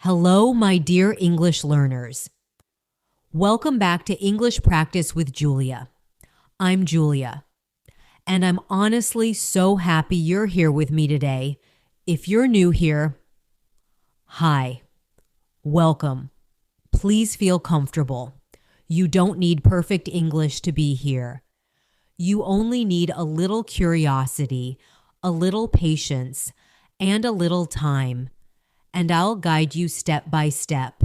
Hello, my dear English learners. Welcome back to English Practice with Julia. I'm Julia, and I'm honestly so happy you're here with me today. If you're new here, hi, welcome. Please feel comfortable. You don't need perfect English to be here. You only need a little curiosity, a little patience, and a little time, and I'll guide you step by step.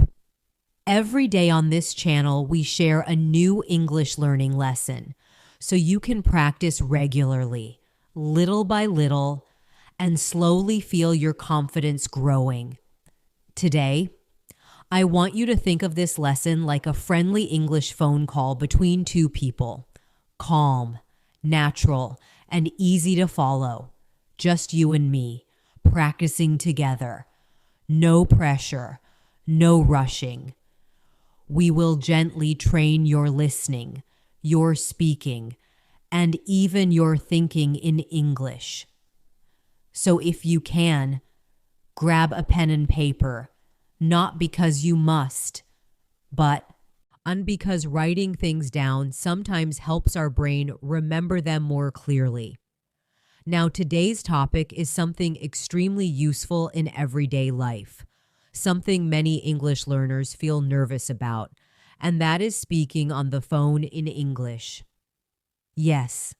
Every day on this channel, we share a new English learning lesson so you can practice regularly, little by little, and slowly feel your confidence growing. Today, I want you to think of this lesson like a friendly English phone call between two people. Calm, natural, and easy to follow. Just you and me, practicing together. No pressure, no rushing. We will gently train your listening, your speaking, and even your thinking in English. So if you can, grab a pen and paper, not because you must, but because writing things down sometimes helps our brain remember them more clearly. Now, today's topic is something extremely useful in everyday life, something many English learners feel nervous about, and that is speaking on the phone in English. Yes,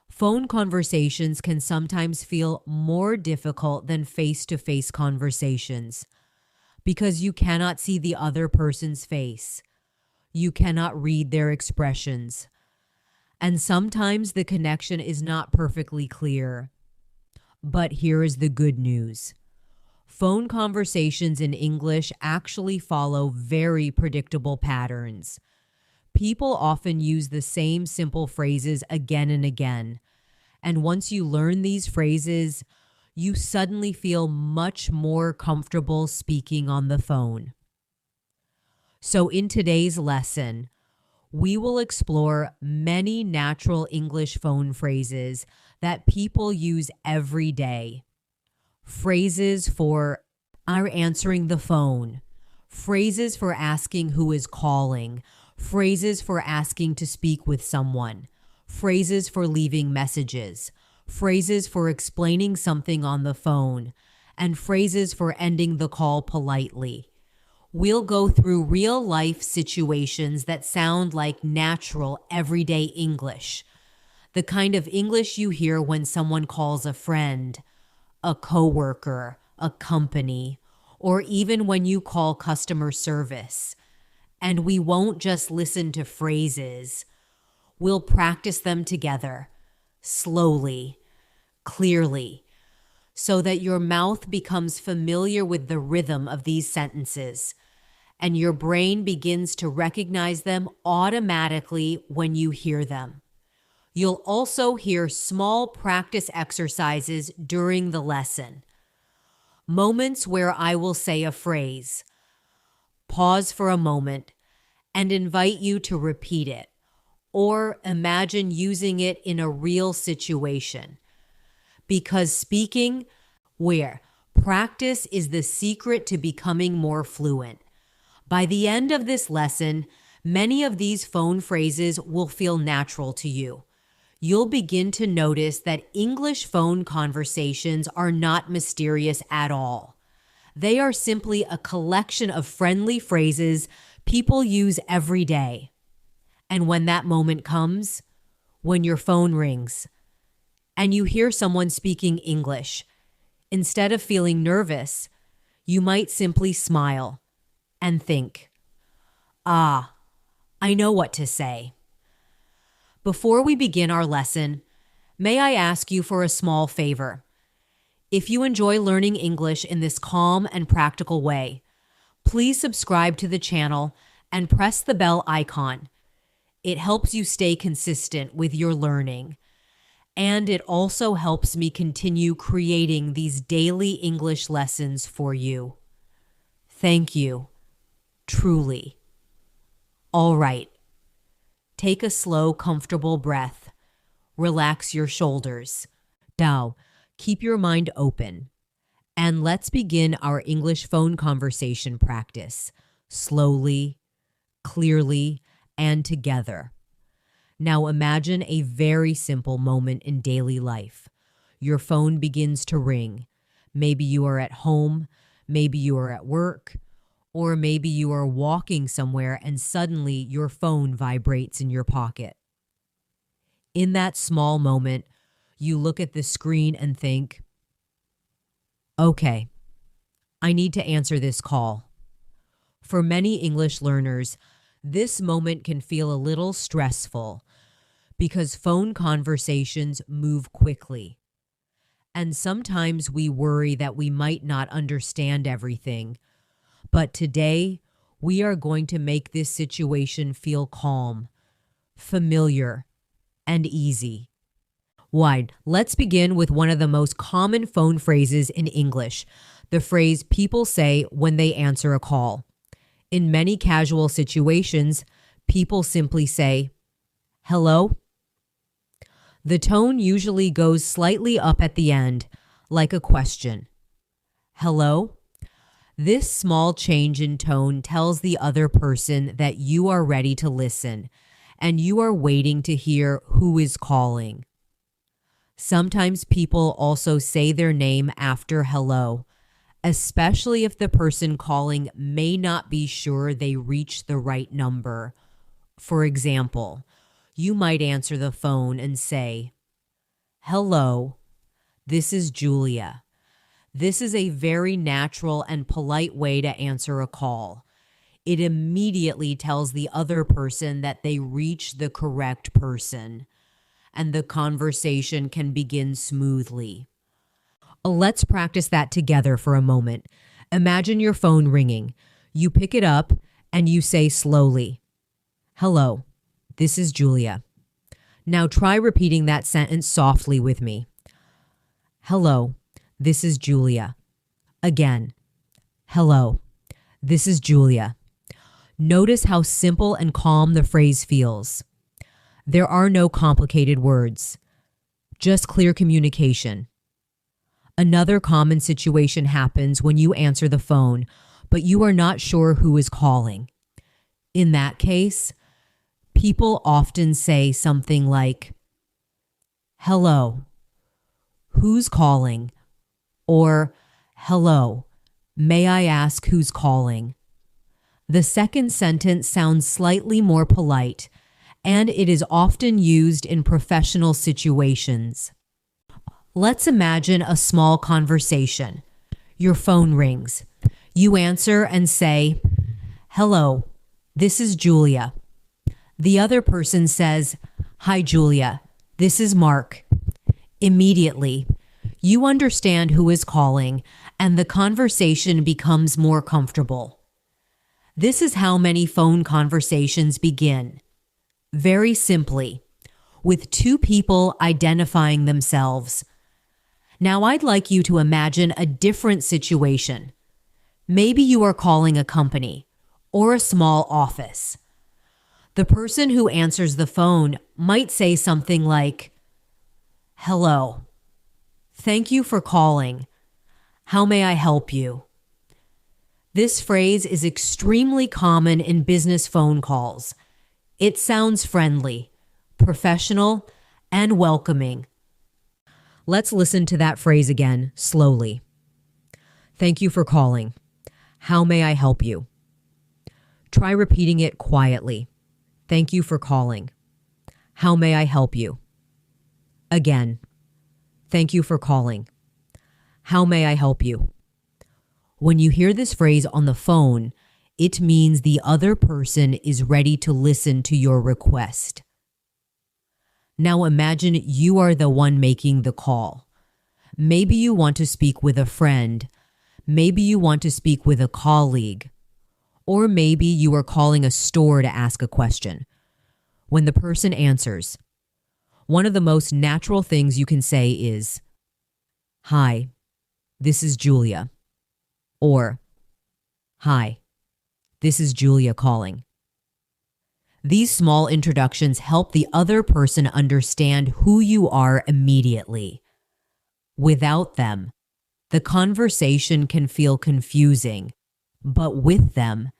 phone conversations can sometimes feel more difficult than face-to-face conversations because you cannot see the other person's face. You cannot read their expressions. And sometimes the connection is not perfectly clear. But here is the good news. Phone conversations in English actually follow very predictable patterns. People often use the same simple phrases again and again. And once you learn these phrases, you suddenly feel much more comfortable speaking on the phone. So in today's lesson, we will explore many natural English phone phrases that people use every day. Phrases for answering the phone, phrases for asking who is calling, phrases for asking to speak with someone, phrases for leaving messages, phrases for explaining something on the phone, and phrases for ending the call politely. We'll go through real-life situations that sound like natural, everyday English. The kind of English you hear when someone calls a friend, a coworker, a company, or even when you call customer service. And we won't just listen to phrases. We'll practice them together, slowly, clearly, so that your mouth becomes familiar with the rhythm of these sentences, and your brain begins to recognize them automatically when you hear them. You'll also hear small practice exercises during the lesson. Moments where I will say a phrase. Pause for a moment and invite you to repeat it, or imagine using it in a real situation. Because speaking, practice is the secret to becoming more fluent. By the end of this lesson, many of these phone phrases will feel natural to you. You'll begin to notice that English phone conversations are not mysterious at all. They are simply a collection of friendly phrases people use every day. And when that moment comes, when your phone rings, and you hear someone speaking English, instead of feeling nervous, you might simply smile and think, I know what to say. Before we begin our lesson, may I ask you for a small favor? If you enjoy learning English in this calm and practical way, please subscribe to the channel and press the bell icon. It helps you stay consistent with your learning, and it also helps me continue creating these daily English lessons for you. Thank you. Truly. All right. Take a slow, comfortable breath. Relax your shoulders. Now, keep your mind open. And let's begin our English phone conversation practice slowly, clearly, and together. Now imagine a very simple moment in daily life. Your phone begins to ring. Maybe you are at home, maybe you are at work, or maybe you are walking somewhere and suddenly your phone vibrates in your pocket. In that small moment, you look at the screen and think, okay, I need to answer this call. For many English learners, this moment can feel a little stressful because phone conversations move quickly. And sometimes we worry that we might not understand everything. But today, we are going to make this situation feel calm, familiar, and easy. Why? Let's begin with one of the most common phone phrases in English, the phrase people say when they answer a call. In many casual situations, people simply say, hello. The tone usually goes slightly up at the end, like a question. Hello? This small change in tone tells the other person that you are ready to listen, and you are waiting to hear who is calling. Sometimes people also say their name after hello, especially if the person calling may not be sure they reached the right number. For example, you might answer the phone and say, hello, this is Julia. This is a very natural and polite way to answer a call. It immediately tells the other person that they reached the correct person, and the conversation can begin smoothly. Let's practice that together for a moment. Imagine your phone ringing. You pick it up and you say slowly, hello, this is Julia. Now try repeating that sentence softly with me. Hello, this is Julia. Again, hello, this is Julia. Notice how simple and calm the phrase feels. There are no complicated words, just clear communication. Another common situation happens when you answer the phone, but you are not sure who is calling. In that case, people often say something like, hello, who's calling? Or, hello, may I ask who's calling? The second sentence sounds slightly more polite, and it is often used in professional situations. Let's imagine a small conversation. Your phone rings. You answer and say, hello, this is Julia. The other person says, hi, Julia, this is Mark. Immediately, you understand who is calling, and the conversation becomes more comfortable. This is how many phone conversations begin. Very simply, with two people identifying themselves. Now I'd like you to imagine a different situation. Maybe you are calling a company or a small office. The person who answers the phone might say something like, hello, thank you for calling. How may I help you? This phrase is extremely common in business phone calls. It sounds friendly, professional, and welcoming. Let's listen to that phrase again, slowly. Thank you for calling. How may I help you? Try repeating it quietly. Thank you for calling. How may I help you? Again. Thank you for calling. How may I help you? When you hear this phrase on the phone, it means the other person is ready to listen to your request. Now imagine you are the one making the call. Maybe you want to speak with a friend. Maybe you want to speak with a colleague. Or maybe you are calling a store to ask a question. When the person answers, one of the most natural things you can say is, hi, this is Julia. Or, hi, this is Julia calling. These small introductions help the other person understand who you are immediately. Without them, The conversation can feel confusing, but with them,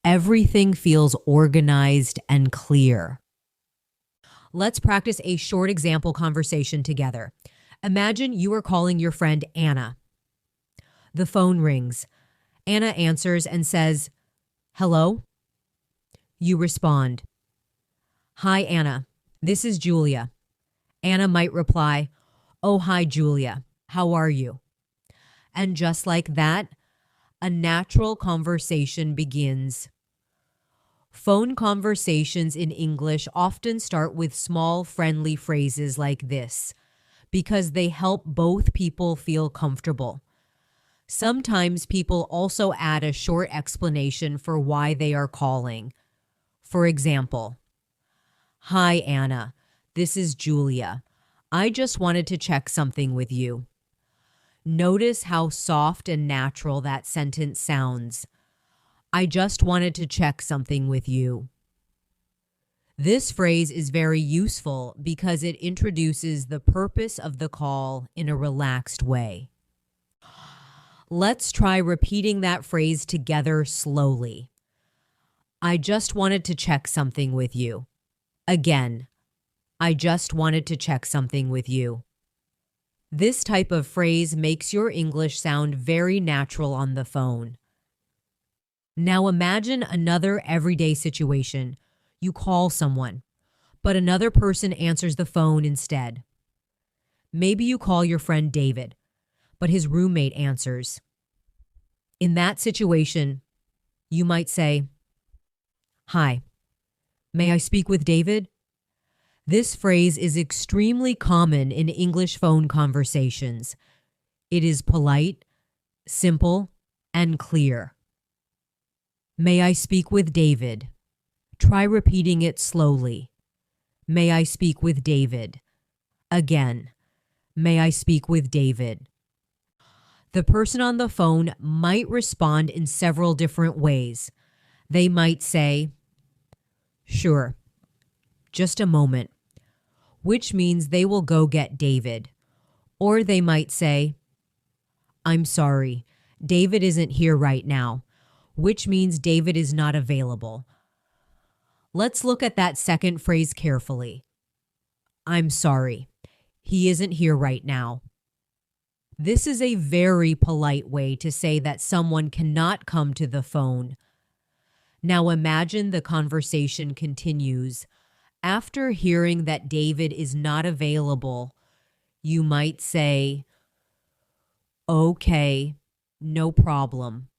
everything feels organized and clear. Let's practice a short example conversation together. Imagine you are calling your friend Anna. The phone rings. Anna answers and says, "Hello?" You respond, "Hi, Anna. This is Julia." Anna might reply, "Oh, hi, Julia. How are you?" And just like that, a natural conversation begins. Phone conversations in English often start with small, friendly phrases like this because they help both people feel comfortable. Sometimes people also add a short explanation for why they are calling. For example, "Hi, Anna. This is Julia. I just wanted to check something with you." Notice how soft and natural that sentence sounds. I just wanted to check something with you. This phrase is very useful because it introduces the purpose of the call in a relaxed way. Let's try repeating that phrase together slowly. I just wanted to check something with you. Again, I just wanted to check something with you. This type of phrase makes your English sound very natural on the phone. Now imagine another everyday situation. You call someone, but another person answers the phone instead. Maybe you call your friend David, but his roommate answers. In that situation, you might say, "Hi, may I speak with David?" This phrase is extremely common in English phone conversations. It is polite, simple, and clear. May I speak with David? Try repeating it slowly. May I speak with David? Again, may I speak with David? The person on the phone might respond in several different ways. They might say, "Sure, just a moment," which means they will go get David. Or they might say, "I'm sorry, David isn't here right now," which means David is not available. Let's look at that second phrase carefully. I'm sorry, he isn't here right now. This is a very polite way to say that someone cannot come to the phone. Now imagine the conversation continues. After hearing that David is not available, you might say, "Okay, no problem,"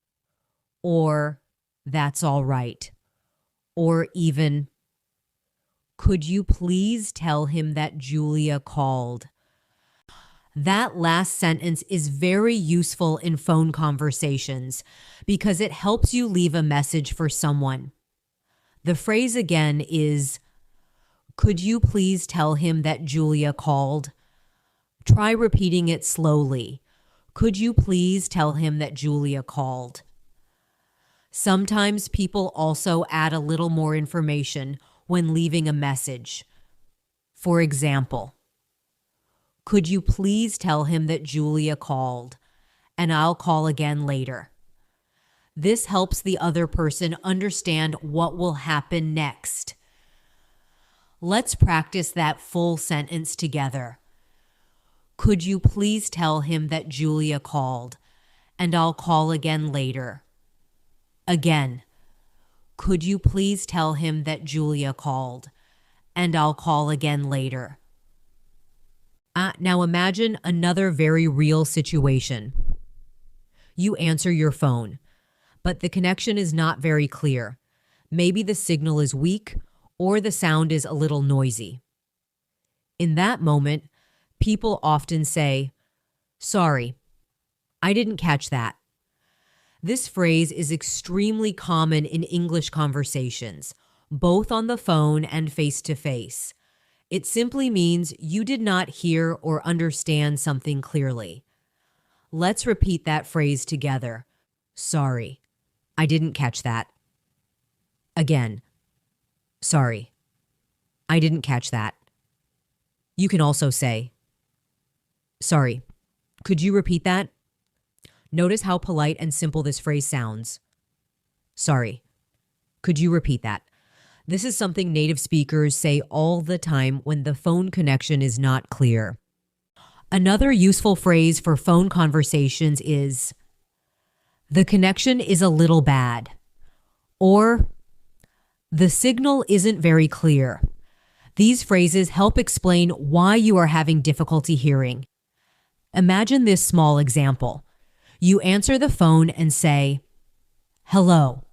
or "That's all right," or even, "Could you please tell him that Julia called?" That last sentence is very useful in phone conversations because it helps you leave a message for someone. The phrase again is, "Could you please tell him that Julia called?" Try repeating it slowly. Could you please tell him that Julia called? Sometimes people also add a little more information when leaving a message. For example, could you please tell him that Julia called, and I'll call again later. This helps the other person understand what will happen next. Let's practice that full sentence together. Could you please tell him that Julia called, and I'll call again later. Again, could you please tell him that Julia called, and I'll call again later. Now imagine another very real situation. You answer your phone, but the connection is not very clear. Maybe the signal is weak or the sound is a little noisy. In that moment, people often say, "Sorry, I didn't catch that." This phrase is extremely common in English conversations, both on the phone and face-to-face. It simply means you did not hear or understand something clearly. Let's repeat that phrase together. Sorry, I didn't catch that. Again, sorry, I didn't catch that. You can also say, "Sorry, could you repeat that?" Notice how polite and simple this phrase sounds. Sorry, could you repeat that? This is something native speakers say all the time when the phone connection is not clear. Another useful phrase for phone conversations is, the connection is a little bad, or the signal isn't very clear. These phrases help explain why you are having difficulty hearing. Imagine this small example. You answer the phone and say, "Hello,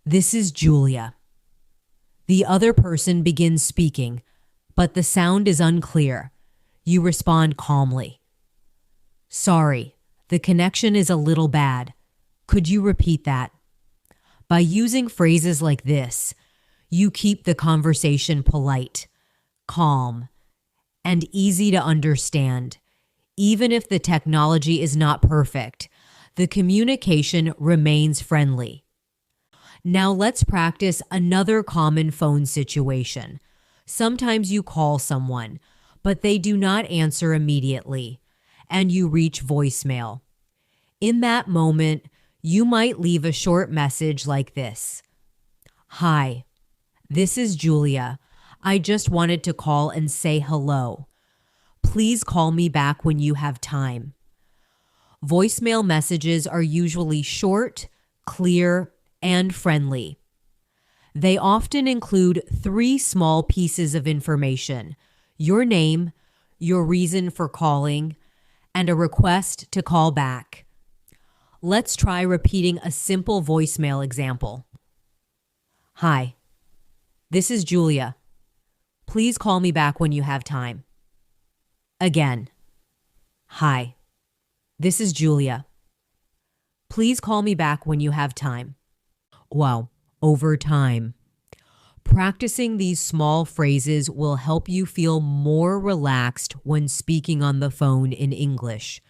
this is Julia." The other person begins speaking, but the sound is unclear. You respond calmly. "Sorry, the connection is a little bad. Could you repeat that?" By using phrases like this, you keep the conversation polite, calm, and easy to understand. Even if the technology is not perfect, the communication remains friendly. Now let's practice another common phone situation. Sometimes you call someone, but they do not answer immediately, and you reach voicemail. In that moment, you might leave a short message like this. "Hi, this is Julia. I just wanted to call and say hello. Please call me back when you have time." Voicemail messages are usually short, clear, and friendly. They often include 3 small pieces of information: your name, your reason for calling, and a request to call back. Let's try repeating a simple voicemail example. "Hi, this is Julia. Please call me back when you have time." Again. "Hi, this is Julia. Please call me back when you have time." Wow, over time. Practicing these small phrases will help you feel more relaxed when speaking on the phone in English.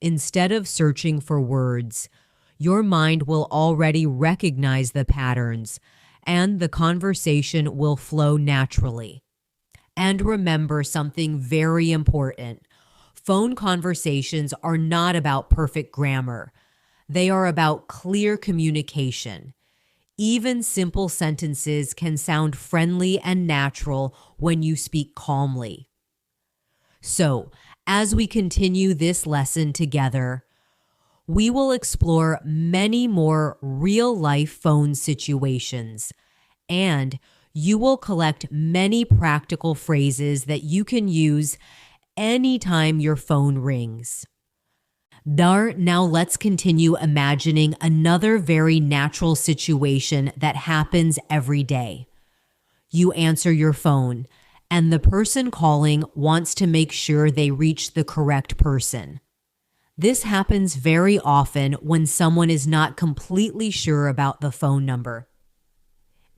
Instead of searching for words, your mind will already recognize the patterns, and the conversation will flow naturally. And remember something very important. Phone conversations are not about perfect grammar. They are about clear communication. Even simple sentences can sound friendly and natural when you speak calmly. So, as we continue this lesson together, we will explore many more real-life phone situations, and you will collect many practical phrases that you can use anytime your phone rings. Now let's continue imagining another very natural situation that happens every day. You answer your phone, and the person calling wants to make sure they reach the correct person. This happens very often when someone is not completely sure about the phone number.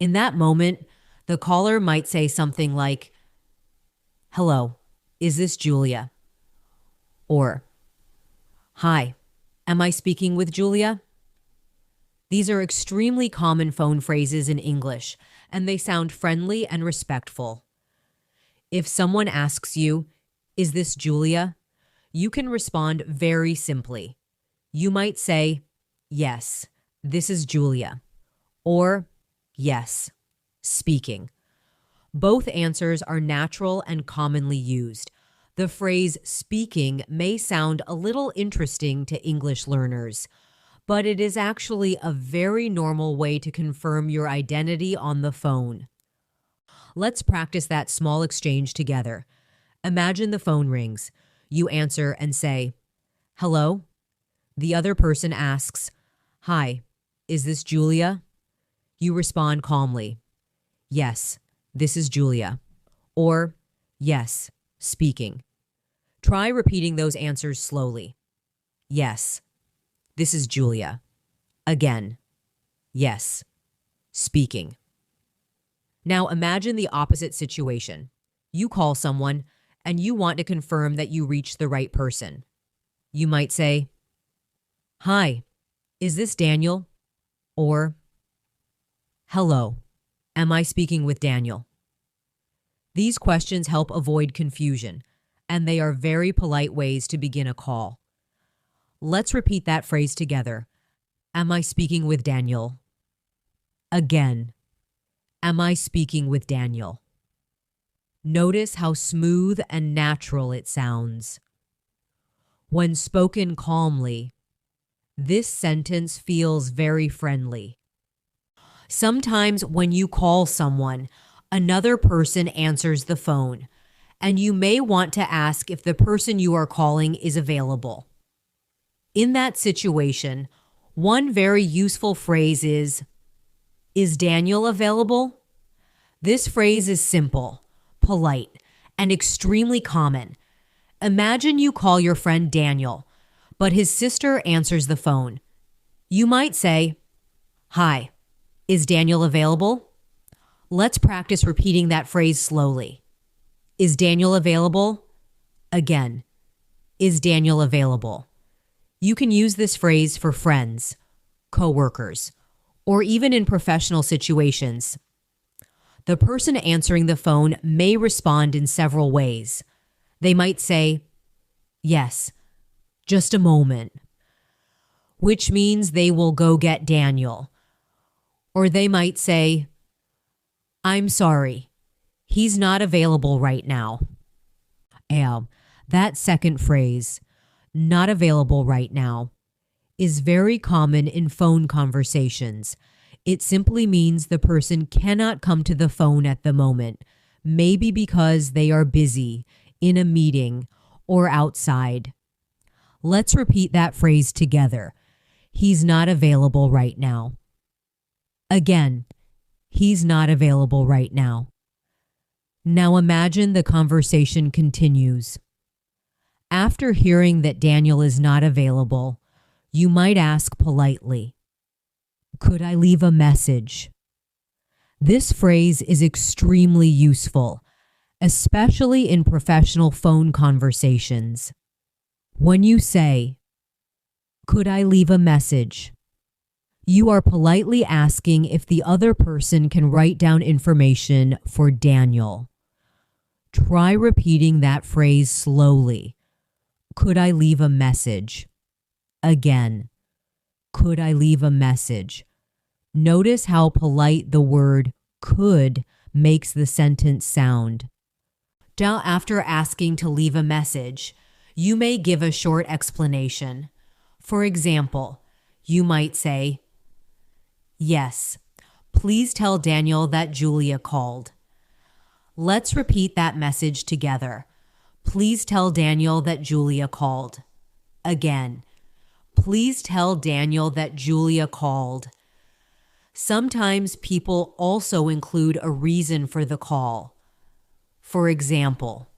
In that moment, the caller might say something like, "Hello, is this Julia?" Or, "Hi, am I speaking with Julia?" These are extremely common phone phrases in English, and they sound friendly and respectful. If someone asks you, "Is this Julia?" you can respond very simply. You might say, "Yes, this is Julia," or "Yes, speaking." Both answers are natural and commonly used. The phrase "speaking" may sound a little interesting to English learners, but it is actually a very normal way to confirm your identity on the phone. Let's practice that small exchange together. Imagine the phone rings. You answer and say, "Hello?" The other person asks, "Hi, is this Julia?" You respond calmly, "Yes, this is Julia," or "Yes, speaking." Try repeating those answers slowly. "Yes, this is Julia." Again, "Yes, speaking." Now imagine the opposite situation. You call someone and you want to confirm that you reached the right person. You might say, "Hi, is this Daniel?" Or, "Hello, am I speaking with Daniel?" These questions help avoid confusion, and they are very polite ways to begin a call. Let's repeat that phrase together. Am I speaking with Daniel? Again, am I speaking with Daniel? Notice how smooth and natural it sounds. When spoken calmly, this sentence feels very friendly. Sometimes when you call someone, another person answers the phone, and you may want to ask if the person you are calling is available. In that situation, one very useful phrase is Daniel available? This phrase is simple, polite, and extremely common. Imagine you call your friend Daniel, but his sister answers the phone. You might say, "Hi, is Daniel available?" Let's practice repeating that phrase slowly. Is Daniel available? Again, is Daniel available? You can use this phrase for friends, coworkers, or even in professional situations. The person answering the phone may respond in several ways. They might say, "Yes, just a moment," which means they will go get Daniel. Or they might say, "I'm sorry, he's not available right now." That second phrase, "not available right now," is very common in phone conversations. It simply means the person cannot come to the phone at the moment, maybe because they are busy, in a meeting, or outside. Let's repeat that phrase together. He's not available right now. Again, he's not available right now. Now imagine the conversation continues. After hearing that Daniel is not available, you might ask politely, "Could I leave a message?" This phrase is extremely useful, especially in professional phone conversations. When you say, "Could I leave a message?" you are politely asking if the other person can write down information for Daniel. Try repeating that phrase slowly. Could I leave a message? Again, could I leave a message? Notice how polite the word could makes the sentence sound. Now, after asking to leave a message, you may give a short explanation. For example, you might say, "Yes, please tell Daniel that Julia called." Let's repeat that message together. Please tell Daniel that Julia called. Again, please tell Daniel that Julia called. Sometimes people also include a reason for the call. For example,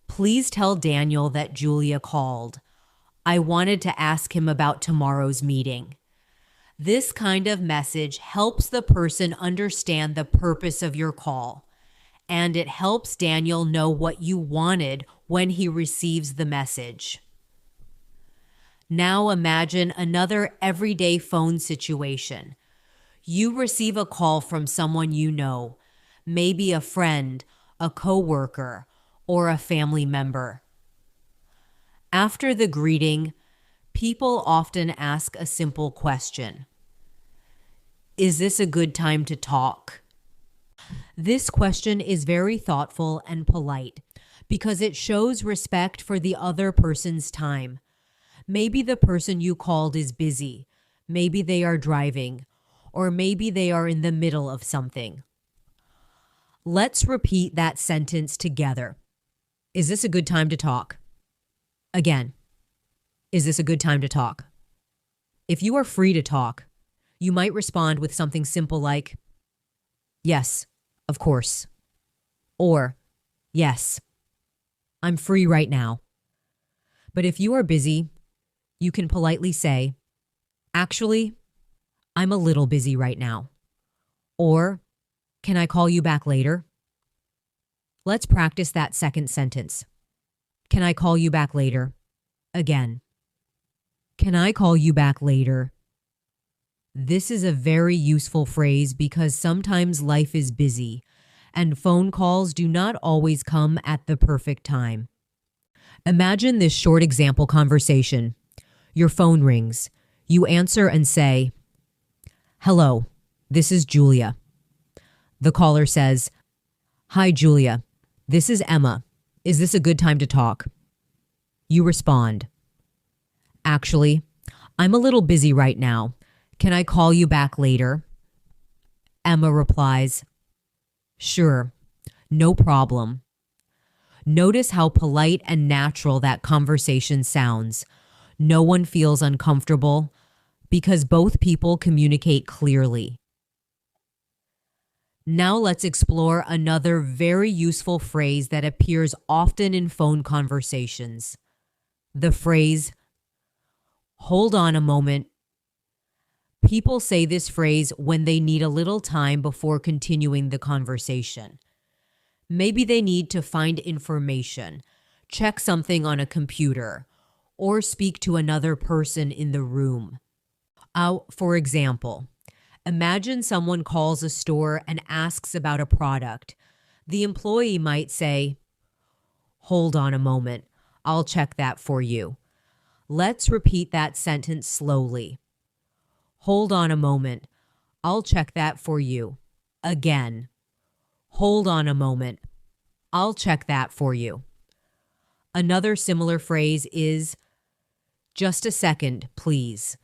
please tell Daniel that Julia called. I wanted to ask him about tomorrow's meeting. This kind of message helps the person understand the purpose of your call, and it helps Daniel know what you wanted when he receives the message. Now imagine another everyday phone situation. You receive a call from someone you know, maybe a friend, a coworker, or a family member. After the greeting, people often ask a simple question. Is this a good time to talk? This question is very thoughtful and polite because it shows respect for the other person's time. Maybe the person you called is busy, maybe they are driving, or maybe they are in the middle of something. Let's repeat that sentence together. Is this a good time to talk? Again, is this a good time to talk? If you are free to talk, you might respond with something simple like, "Yes, of course," or "Yes, I'm free right now." But if you are busy, you can politely say, "Actually, I'm a little busy right now," or "Can I call you back later?" Let's practice that second sentence. Can I call you back later? Again, can I call you back later? This is a very useful phrase because sometimes life is busy and phone calls do not always come at the perfect time. Imagine this short example conversation. Your phone rings. You answer and say, "Hello, this is Julia." The caller says, "Hi, Julia. This is Emma. Is this a good time to talk?" You respond, "Actually, I'm a little busy right now. Can I call you back later?" Emma replies, "Sure, no problem." Notice how polite and natural that conversation sounds. No one feels uncomfortable because both people communicate clearly. Now let's explore another very useful phrase that appears often in phone conversations. The phrase, "Hold on a moment." People say this phrase when they need a little time before continuing the conversation. Maybe they need to find information, check something on a computer, or speak to another person in the room. For example, imagine someone calls a store and asks about a product. The employee might say, "Hold on a moment, I'll check that for you." Let's repeat that sentence slowly. Hold on a moment, I'll check that for you. Again. Hold on a moment, I'll check that for you. Another similar phrase is, "Just a second, please."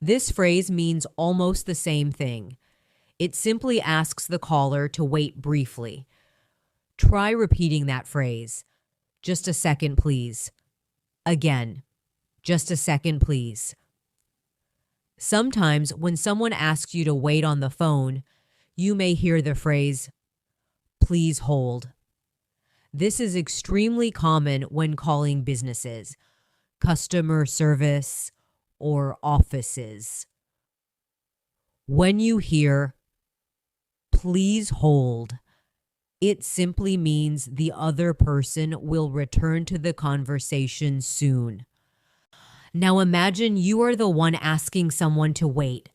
This phrase means almost the same thing. It simply asks the caller to wait briefly. Try repeating that phrase. "Just a second, please." Again. "Just a second, please." Sometimes when someone asks you to wait on the phone, you may hear the phrase, "Please hold." This is extremely common when calling businesses, customer service, or offices. When you hear, "Please hold," it simply means the other person will return to the conversation soon. Now imagine you are the one asking someone to wait.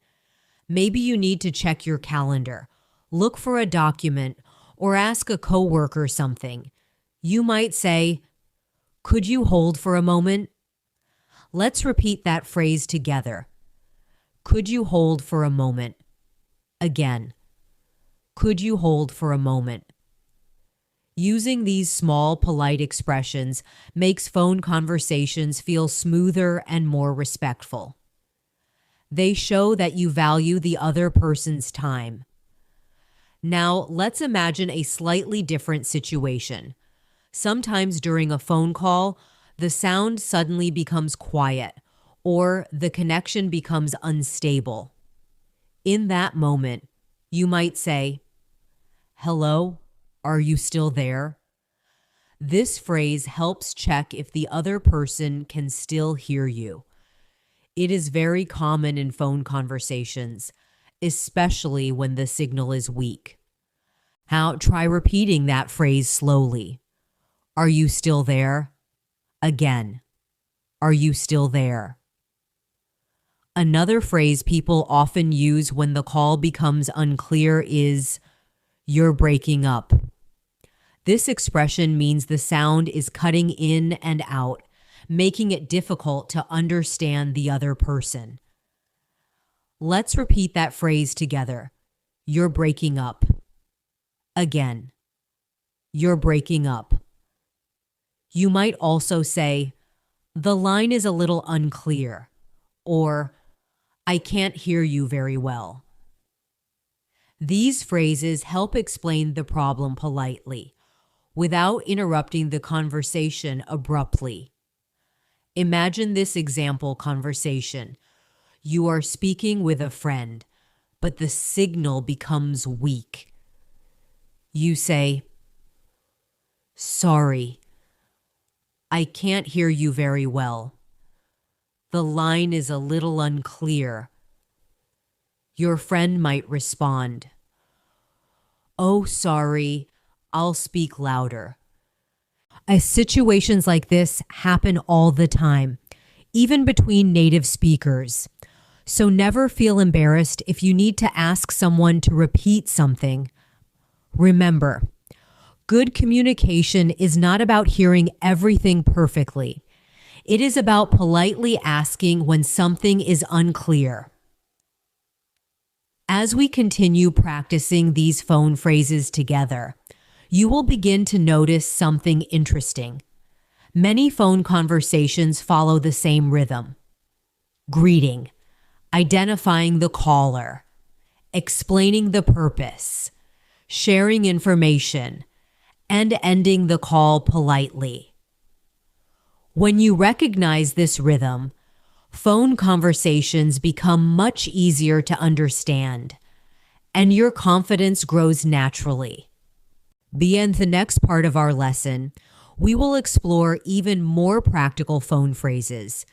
Maybe you need to check your calendar, look for a document, or ask a coworker something. You might say, "Could you hold for a moment?" Let's repeat that phrase together. Could you hold for a moment? Again. Could you hold for a moment? Using these small, polite expressions makes phone conversations feel smoother and more respectful. They show that you value the other person's time. Now, let's imagine a slightly different situation. Sometimes during a phone call, the sound suddenly becomes quiet, or the connection becomes unstable. In that moment, you might say, "Hello? Are you still there?" This phrase helps check if the other person can still hear you. It is very common in phone conversations, especially when the signal is weak. Try repeating that phrase slowly. Are you still there? Again. Are you still there? Another phrase people often use when the call becomes unclear is, "You're breaking up." This expression means the sound is cutting in and out, making it difficult to understand the other person. Let's repeat that phrase together. You're breaking up. Again. You're breaking up. You might also say, "The line is a little unclear," or "I can't hear you very well." These phrases help explain the problem politely, without interrupting the conversation abruptly. Imagine this example conversation. You are speaking with a friend, but the signal becomes weak. You say, "Sorry, I can't hear you very well. The line is a little unclear." Your friend might respond, "Oh, sorry, I'll speak louder." Situations like this happen all the time, even between native speakers. So never feel embarrassed if you need to ask someone to repeat something. Remember, good communication is not about hearing everything perfectly. It is about politely asking when something is unclear. As we continue practicing these phone phrases together, you will begin to notice something interesting. Many phone conversations follow the same rhythm: greeting, identifying the caller, explaining the purpose, sharing information, and ending the call politely. When you recognize this rhythm, phone conversations become much easier to understand, and your confidence grows naturally. Beyond the next part of our lesson, we will explore even more practical phone phrases,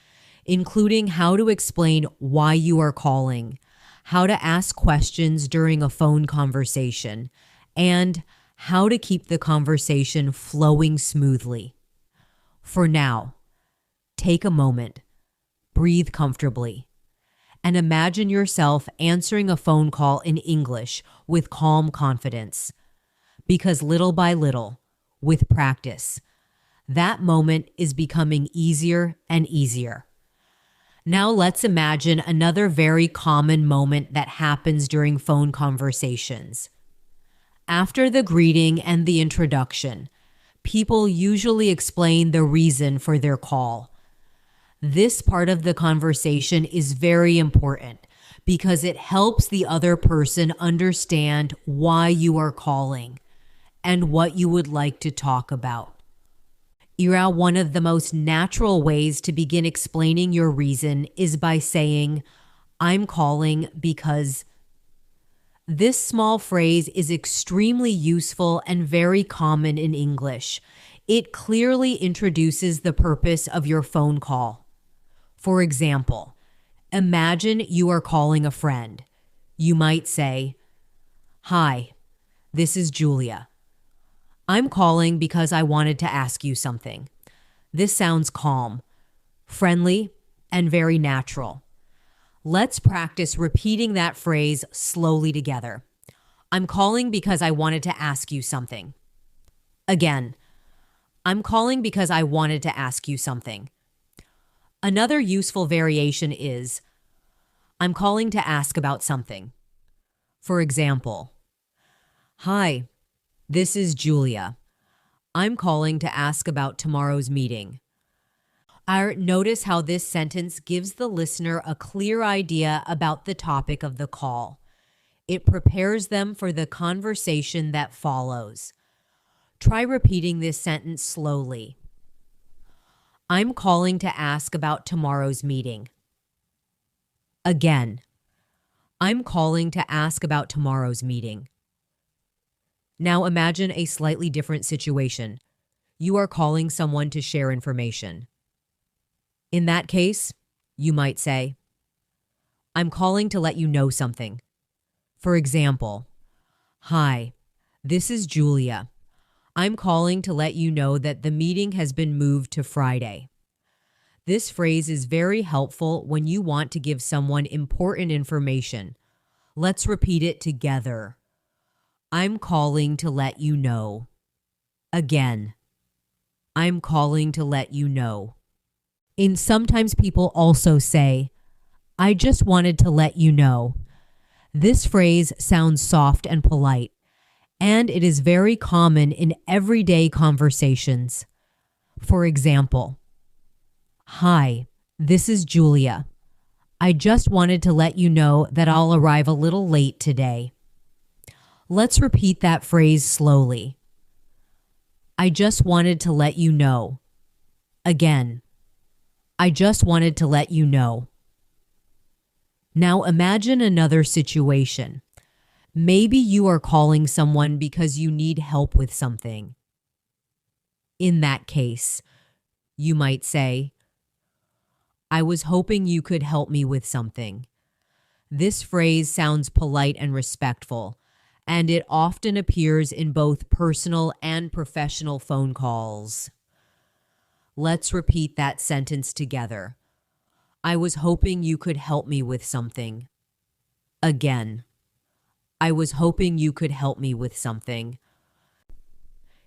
including how to explain why you are calling, how to ask questions during a phone conversation, and how to keep the conversation flowing smoothly. For now, take a moment, breathe comfortably, and imagine yourself answering a phone call in English with calm confidence. Because little by little, with practice, that moment is becoming easier and easier. Now let's imagine another very common moment that happens during phone conversations. After the greeting and the introduction, people usually explain the reason for their call. This part of the conversation is very important because it helps the other person understand why you are calling and what you would like to talk about. One of the most natural ways to begin explaining your reason is by saying, "I'm calling because." This small phrase is extremely useful and very common in English. It clearly introduces the purpose of your phone call. For example, imagine you are calling a friend. You might say, "Hi, this is Julia. I'm calling because I wanted to ask you something." This sounds calm, friendly, and very natural. Let's practice repeating that phrase slowly together. "I'm calling because I wanted to ask you something." Again, "I'm calling because I wanted to ask you something." Another useful variation is, "I'm calling to ask about something." For example, "Hi, this is Julia. I'm calling to ask about tomorrow's meeting." Notice how this sentence gives the listener a clear idea about the topic of the call. It prepares them for the conversation that follows. Try repeating this sentence slowly. "I'm calling to ask about tomorrow's meeting." Again, "I'm calling to ask about tomorrow's meeting." Now imagine a slightly different situation. You are calling someone to share information. In that case, you might say, "I'm calling to let you know something." For example, "Hi, this is Julia. I'm calling to let you know that the meeting has been moved to Friday." This phrase is very helpful when you want to give someone important information. Let's repeat it together. "I'm calling to let you know." Again, "I'm calling to let you know." And sometimes people also say, "I just wanted to let you know." This phrase sounds soft and polite, and it is very common in everyday conversations. For example, "Hi, this is Julia. I just wanted to let you know that I'll arrive a little late today." Let's repeat that phrase slowly. "I just wanted to let you know." Again, "I just wanted to let you know." Now imagine another situation. Maybe you are calling someone because you need help with something. In that case, you might say, "I was hoping you could help me with something." This phrase sounds polite and respectful, and it often appears in both personal and professional phone calls. Let's repeat that sentence together. "I was hoping you could help me with something." Again, "I was hoping you could help me with something."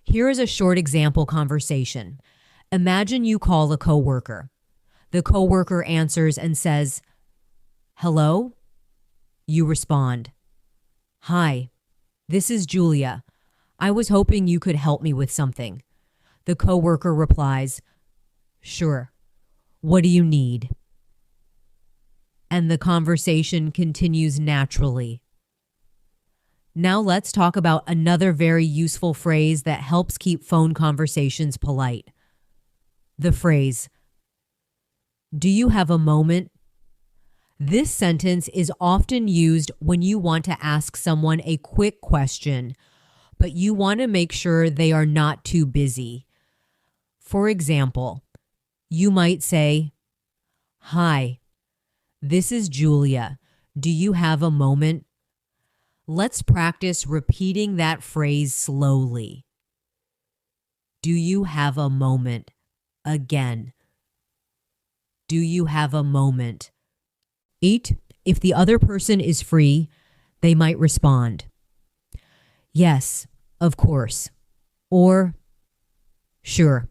Here is a short example conversation. Imagine you call a coworker. The coworker answers and says, "Hello?" You respond, "Hi, this is Julia. I was hoping you could help me with something." The coworker replies, "Sure. What do you need?" And the conversation continues naturally. Now let's talk about another very useful phrase that helps keep phone conversations polite. The phrase, "Do you have a moment?" This sentence is often used when you want to ask someone a quick question, but you want to make sure they are not too busy. For example, you might say, "Hi, this is Julia. Do you have a moment?" Let's practice repeating that phrase slowly. Do you have a moment? Again. Do you have a moment? If the other person is free, they might respond, "Yes, of course," or "Sure,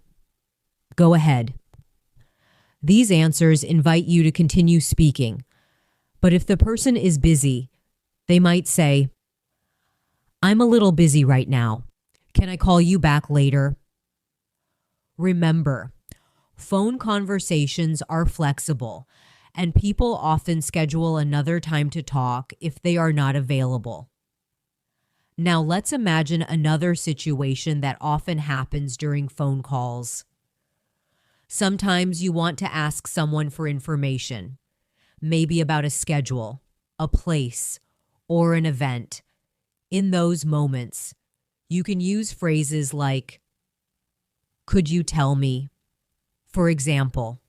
go ahead." These answers invite you to continue speaking, but if the person is busy, they might say, "I'm a little busy right now. Can I call you back later?" Remember, phone conversations are flexible, and people often schedule another time to talk if they are not available. Now let's imagine another situation that often happens during phone calls. Sometimes you want to ask someone for information, maybe about a schedule, a place, or an event. In those moments, you can use phrases like, "Could you tell me?" For example,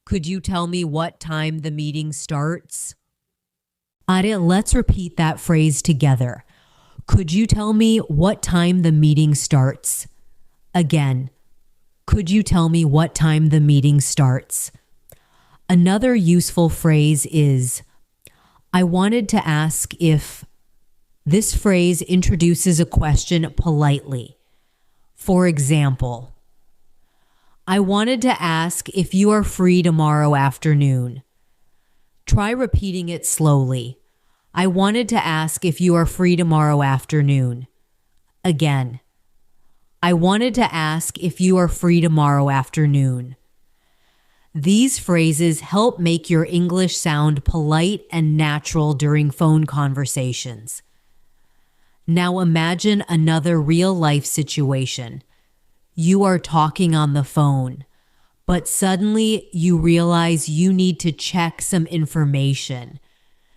"Could you tell me what time the meeting starts?" Let's repeat that phrase together. Could you tell me what time the meeting starts? Again, could you tell me what time the meeting starts? Another useful phrase is, "I wanted to ask if." This phrase introduces a question politely. For example, "I wanted to ask if you are free tomorrow afternoon." Try repeating it slowly. "I wanted to ask if you are free tomorrow afternoon." Again, "I wanted to ask if you are free tomorrow afternoon." These phrases help make your English sound polite and natural during phone conversations. Now imagine another real-life situation. You are talking on the phone, but suddenly you realize you need to check some information.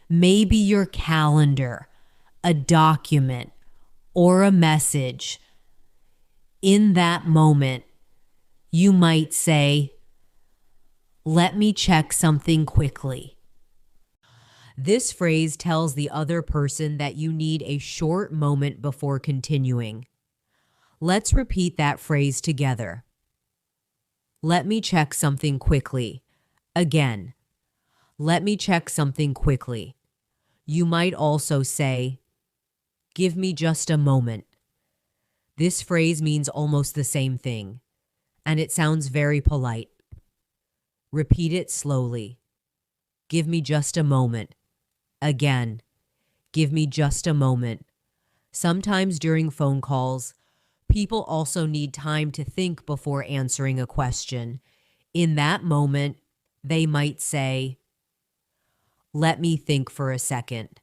Maybe your calendar, a document, or a message. In that moment, you might say, "Let me check something quickly." This phrase tells the other person that you need a short moment before continuing. Let's repeat that phrase together. "Let me check something quickly." Again, "Let me check something quickly." You might also say, "Give me just a moment." This phrase means almost the same thing, and it sounds very polite. Repeat it slowly. Give me just a moment. Again, give me just a moment. Sometimes during phone calls, people also need time to think before answering a question. In that moment, they might say, "Let me think for a second."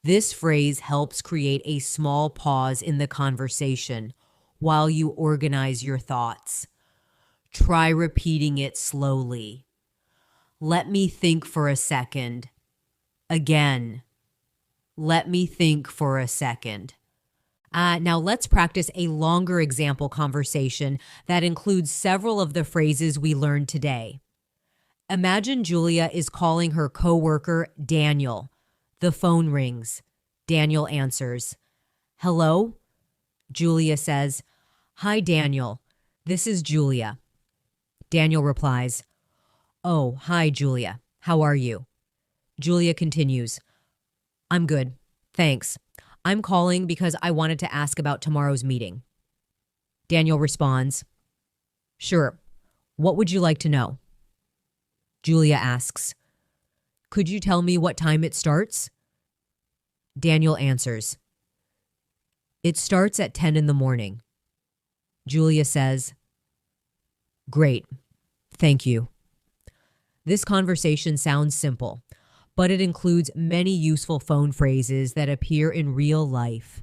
This phrase helps create a small pause in the conversation while you organize your thoughts. Try repeating it slowly. "Let me think for a second." Again, "Let me think for a second." Now let's practice a longer example conversation that includes several of the phrases we learned today. Imagine Julia is calling her coworker, Daniel. The phone rings. Daniel answers. "Hello?" Julia says, "Hi, Daniel. This is Julia." Daniel replies, "Oh, hi, Julia. How are you?" Julia continues, "I'm good. Thanks. I'm calling because I wanted to ask about tomorrow's meeting." Daniel responds, "Sure. What would you like to know?" Julia asks, "Could you tell me what time it starts?" Daniel answers, "It starts at 10 in the morning." Julia says, "Great, thank you." This conversation sounds simple, but it includes many useful phone phrases that appear in real life.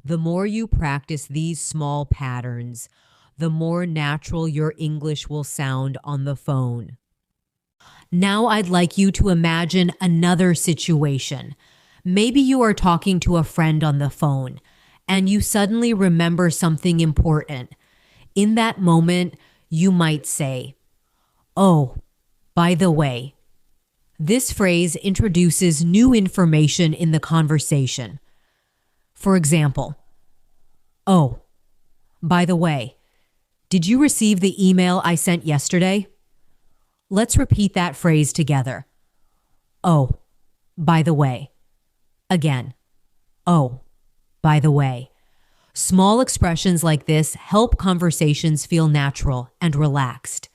The more you practice these small patterns, the more natural your English will sound on the phone. Now I'd like you to imagine another situation. Maybe you are talking to a friend on the phone, and you suddenly remember something important. In that moment, you might say, "Oh, by the way." This phrase introduces new information in the conversation. For example, "Oh, by the way, did you receive the email I sent yesterday?" Let's repeat that phrase together. "Oh, by the way." Again, "Oh, by the way." Small expressions like this help conversations feel natural and relaxed.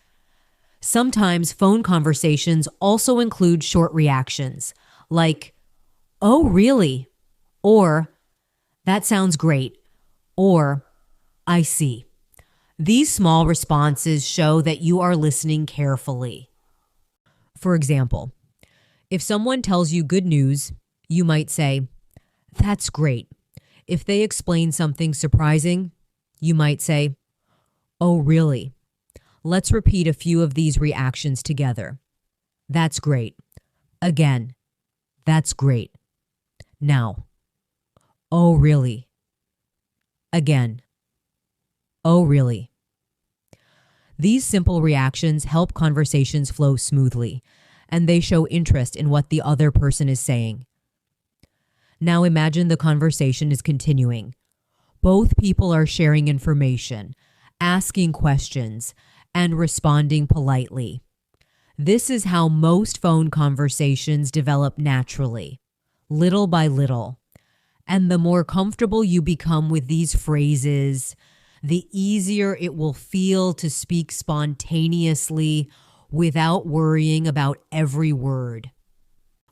Sometimes phone conversations also include short reactions, like, "Oh, really?" Or, "That sounds great," or, "I see." These small responses show that you are listening carefully. For example, if someone tells you good news, you might say, "That's great." If they explain something surprising, you might say, "Oh, really?" Let's repeat a few of these reactions together. "That's great." Again, "That's great." Now, "Oh, really?" Again, "Oh, really?" These simple reactions help conversations flow smoothly, and they show interest in what the other person is saying. Now imagine the conversation is continuing. Both people are sharing information, asking questions, and responding politely. This is how most phone conversations develop naturally, little by little. And the more comfortable you become with these phrases, the easier it will feel to speak spontaneously without worrying about every word.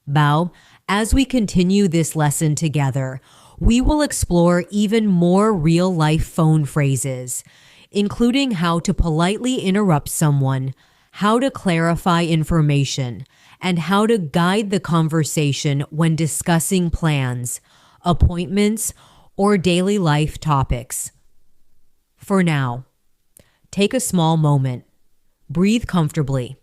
Now, as we continue this lesson together, we will explore even more real-life phone phrases, including how to politely interrupt someone, how to clarify information, and how to guide the conversation when discussing plans, appointments, or daily life topics. For now, take a small moment, breathe comfortably,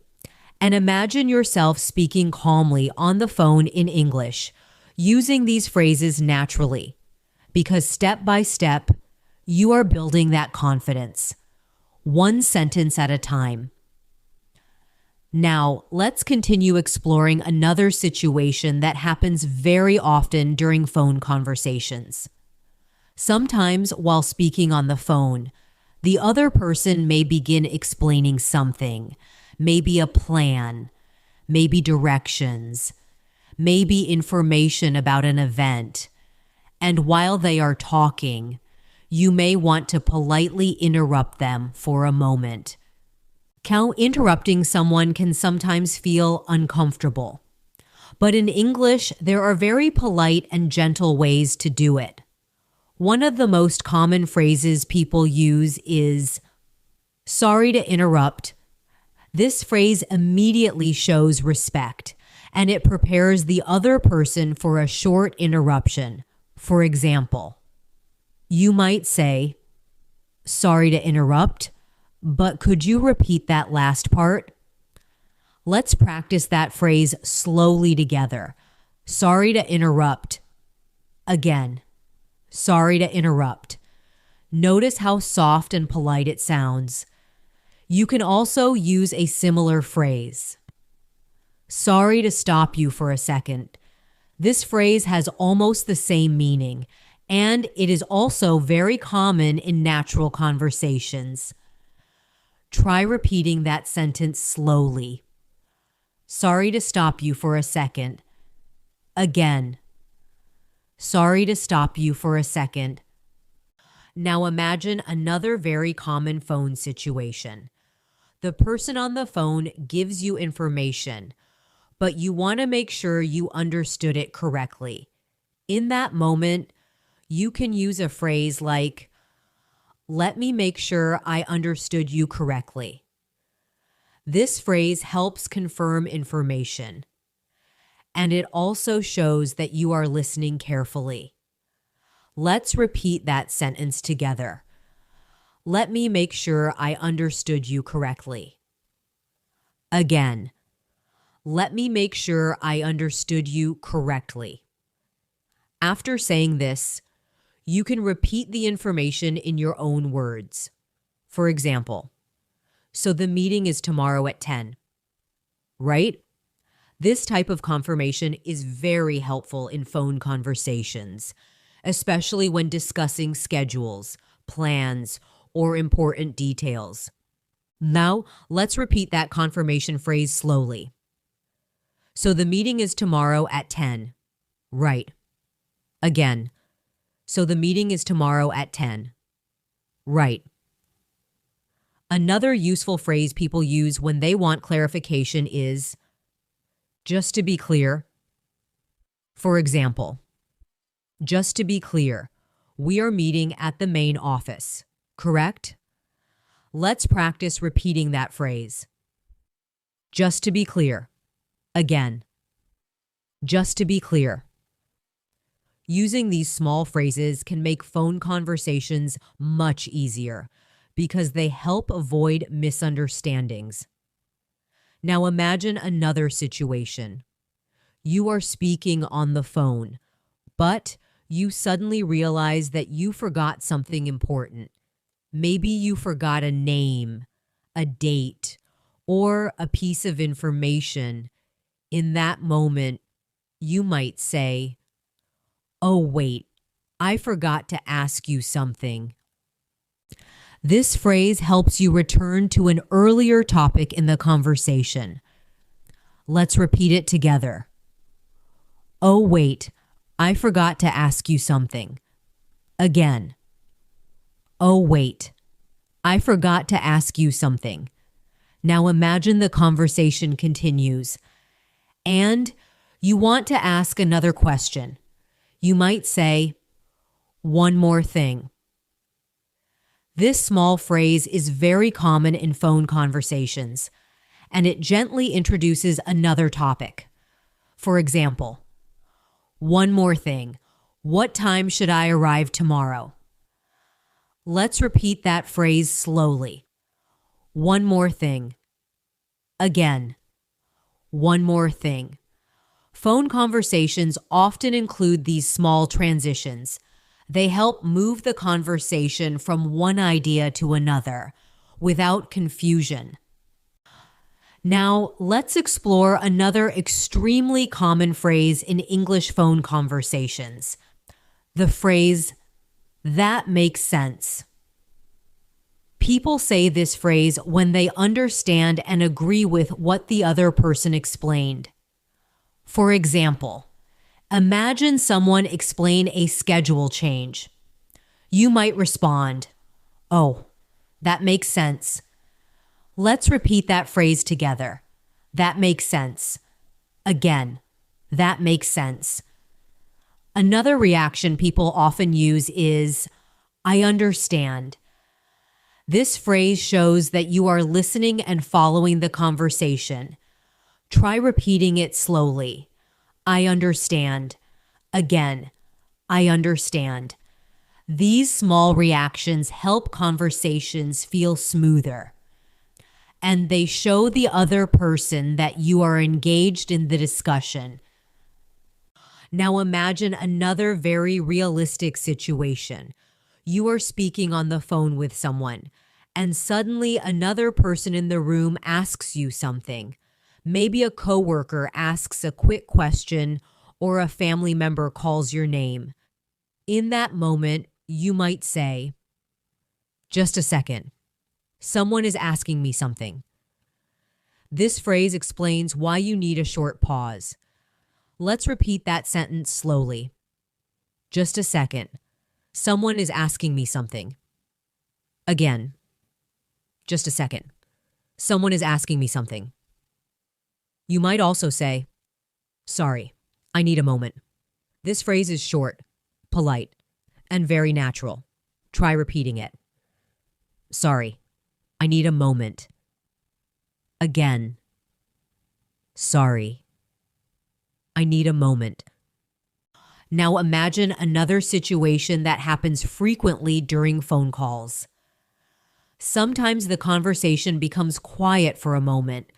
and imagine yourself speaking calmly on the phone in English, using these phrases naturally, because step by step, you are building that confidence, one sentence at a time. Now, let's continue exploring another situation that happens very often during phone conversations. Sometimes, while speaking on the phone, the other person may begin explaining something, maybe a plan, maybe directions, maybe information about an event. And while they are talking, you may want to politely interrupt them for a moment. How interrupting someone can sometimes feel uncomfortable. But in English, there are very polite and gentle ways to do it. One of the most common phrases people use is, "Sorry to interrupt." This phrase immediately shows respect, and it prepares the other person for a short interruption. For example, you might say, "Sorry to interrupt, but could you repeat that last part?" Let's practice that phrase slowly together. Sorry to interrupt. Again, sorry to interrupt. Notice how soft and polite it sounds. You can also use a similar phrase. Sorry to stop you for a second. This phrase has almost the same meaning, and it is also very common in natural conversations. Try repeating that sentence slowly. Sorry to stop you for a second. Again. Sorry to stop you for a second. Now imagine another very common phone situation. The person on the phone gives you information, but you want to make sure you understood it correctly. In that moment, you can use a phrase like, "Let me make sure I understood you correctly." This phrase helps confirm information, and it also shows that you are listening carefully. Let's repeat that sentence together. Let me make sure I understood you correctly. Again, let me make sure I understood you correctly. After saying this, you can repeat the information in your own words. For example, so the meeting is tomorrow at 10, right? This type of confirmation is very helpful in phone conversations, especially when discussing schedules, plans, or important details. Now, let's repeat that confirmation phrase slowly. So the meeting is tomorrow at 10, right? Again, so the meeting is tomorrow at 10, right? Another useful phrase people use when they want clarification is, just to be clear. For example, just to be clear, we are meeting at the main office, correct? Let's practice repeating that phrase. Just to be clear. Again, just to be clear. Using these small phrases can make phone conversations much easier because they help avoid misunderstandings. Now imagine another situation. You are speaking on the phone, but you suddenly realize that you forgot something important. Maybe you forgot a name, a date, or a piece of information. In that moment, you might say, "Oh, wait, I forgot to ask you something." This phrase helps you return to an earlier topic in the conversation. Let's repeat it together. "Oh, wait, I forgot to ask you something." Again. "Oh, wait, I forgot to ask you something." Now imagine the conversation continues, and you want to ask another question. You might say, "One more thing." This small phrase is very common in phone conversations, and it gently introduces another topic. For example, "One more thing. What time should I arrive tomorrow?" Let's repeat that phrase slowly. One more thing. Again. One more thing. Phone conversations often include these small transitions. They help move the conversation from one idea to another without confusion. Now, let's explore another extremely common phrase in English phone conversations. The phrase, "That makes sense." People say this phrase when they understand and agree with what the other person explained. For example, imagine someone explain a schedule change. You might respond, "Oh, that makes sense." Let's repeat that phrase together. That makes sense. Again, that makes sense. Another reaction people often use is, "I understand." This phrase shows that you are listening and following the conversation. Try repeating it slowly. I understand. Again, I understand. These small reactions help conversations feel smoother, and they show the other person that you are engaged in the discussion. Now imagine another very realistic situation. You are speaking on the phone with someone, and suddenly another person in the room asks you something. Maybe a coworker asks a quick question or a family member calls your name. In that moment, you might say, "Just a second. Someone is asking me something." This phrase explains why you need a short pause. Let's repeat that sentence slowly. Just a second. Someone is asking me something. Again. Just a second. Someone is asking me something. You might also say, sorry, I need a moment. This phrase is short, polite, and very natural. Try repeating it. Sorry, I need a moment. Again. Sorry, I need a moment. Now imagine another situation that happens frequently during phone calls. Sometimes the conversation becomes quiet for a moment,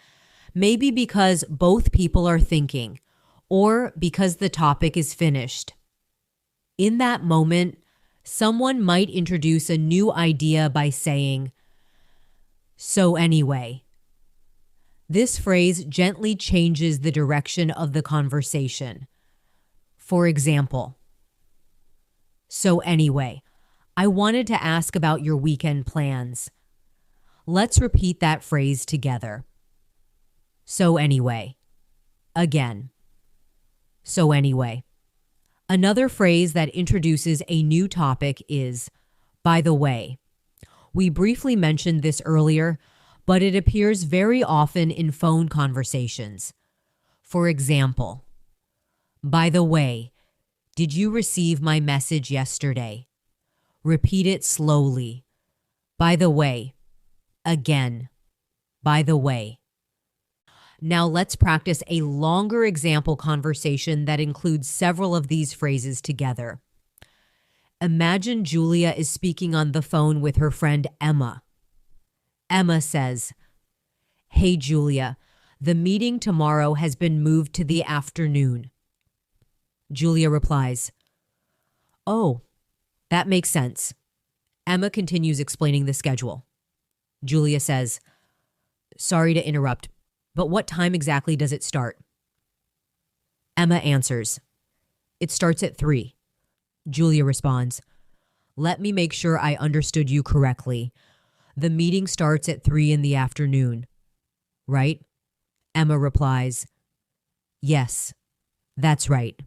maybe because both people are thinking, or because the topic is finished. In that moment, someone might introduce a new idea by saying, "So anyway." This phrase gently changes the direction of the conversation. For example, "So anyway, I wanted to ask about your weekend plans." Let's repeat that phrase together. So anyway. Again. So anyway. Another phrase that introduces a new topic is, by the way. We briefly mentioned this earlier, but it appears very often in phone conversations. For example, by the way, did you receive my message yesterday? Repeat it slowly. By the way. Again. By the way. Now let's practice a longer example conversation that includes several of these phrases together. Imagine Julia is speaking on the phone with her friend Emma. Emma says, "Hey Julia, the meeting tomorrow has been moved to the afternoon." Julia replies, "Oh, that makes sense." Emma continues explaining the schedule. Julia says, "Sorry to interrupt, but what time exactly does it start?" Emma answers, "It starts at 3. Julia responds, "Let me make sure I understood you correctly. The meeting starts at 3 in the afternoon, right?" Emma replies, "Yes, that's right."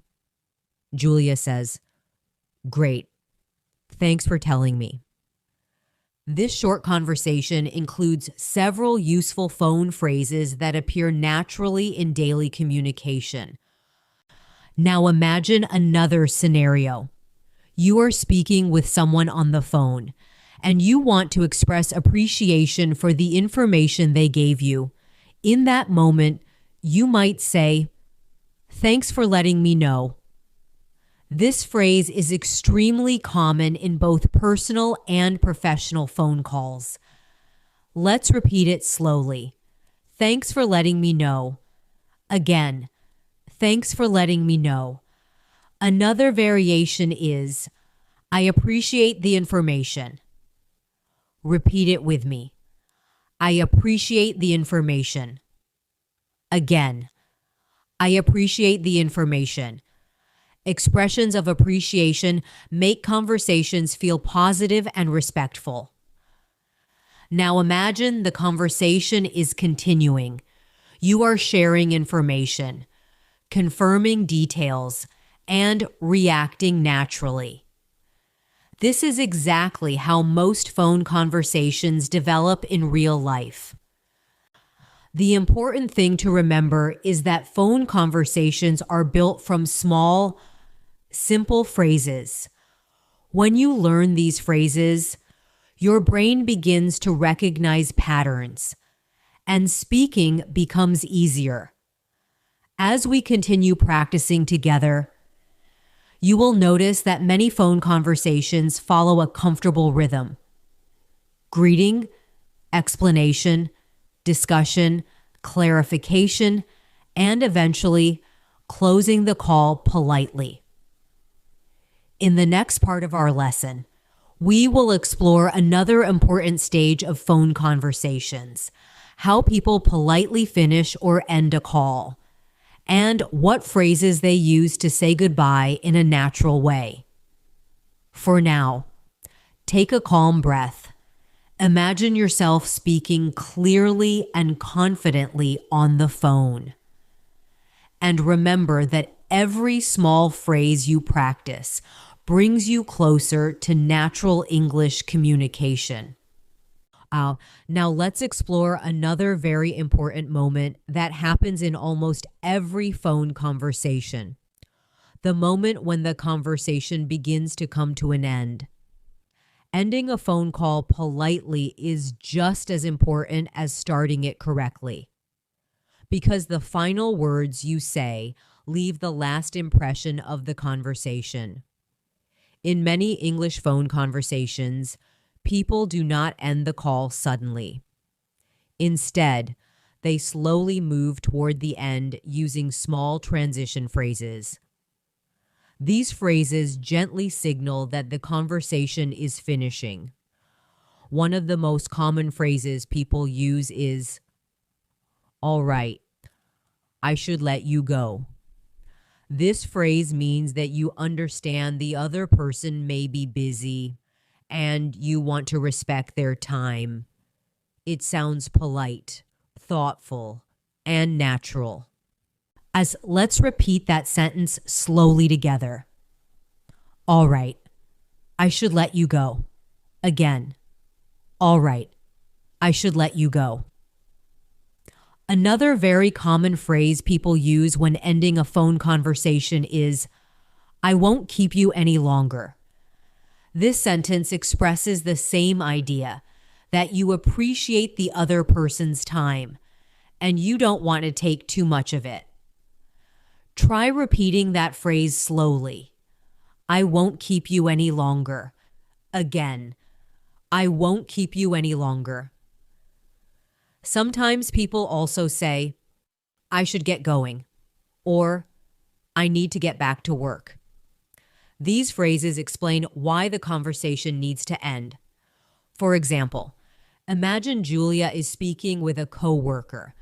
Julia says, "Great. Thanks for telling me." This short conversation includes several useful phone phrases that appear naturally in daily communication. Now imagine another scenario. You are speaking with someone on the phone, and you want to express appreciation for the information they gave you. In that moment, you might say, "Thanks for letting me know." This phrase is extremely common in both personal and professional phone calls. Let's repeat it slowly. Thanks for letting me know. Again, thanks for letting me know. Another variation is, "I appreciate the information." Repeat it with me. I appreciate the information. Again, I appreciate the information. Expressions of appreciation make conversations feel positive and respectful. Now imagine the conversation is continuing. You are sharing information, confirming details, and reacting naturally. This is exactly how most phone conversations develop in real life. The important thing to remember is that phone conversations are built from small, simple phrases. When you learn these phrases, your brain begins to recognize patterns, and speaking becomes easier. As we continue practicing together, you will notice that many phone conversations follow a comfortable rhythm. Greeting, explanation, discussion, clarification, and eventually closing the call politely. In the next part of our lesson, we will explore another important stage of phone conversations, how people politely finish or end a call, and what phrases they use to say goodbye in a natural way. For now, take a calm breath. Imagine yourself speaking clearly and confidently on the phone. And remember that every small phrase you practice brings you closer to natural English communication. Uh, Now let's explore another very important moment that happens in almost every phone conversation. The moment when the conversation begins to come to an end. Ending a phone call politely is just as important as starting it correctly, because the final words you say leave the last impression of the conversation. In many English phone conversations, people do not end the call suddenly. Instead, they slowly move toward the end using small transition phrases. These phrases gently signal that the conversation is finishing. One of the most common phrases people use is, "All right, I should let you go." This phrase means that you understand the other person may be busy and you want to respect their time. It sounds polite, thoughtful, and natural. Let's repeat that sentence slowly together. All right, I should let you go. Again. All right, I should let you go. Another very common phrase people use when ending a phone conversation is, "I won't keep you any longer." This sentence expresses the same idea, that you appreciate the other person's time and you don't want to take too much of it. Try repeating that phrase slowly. I won't keep you any longer. Again, I won't keep you any longer. Sometimes people also say, "I should get going," or "I need to get back to work." These phrases explain why the conversation needs to end. For example, imagine Julia is speaking with a coworker.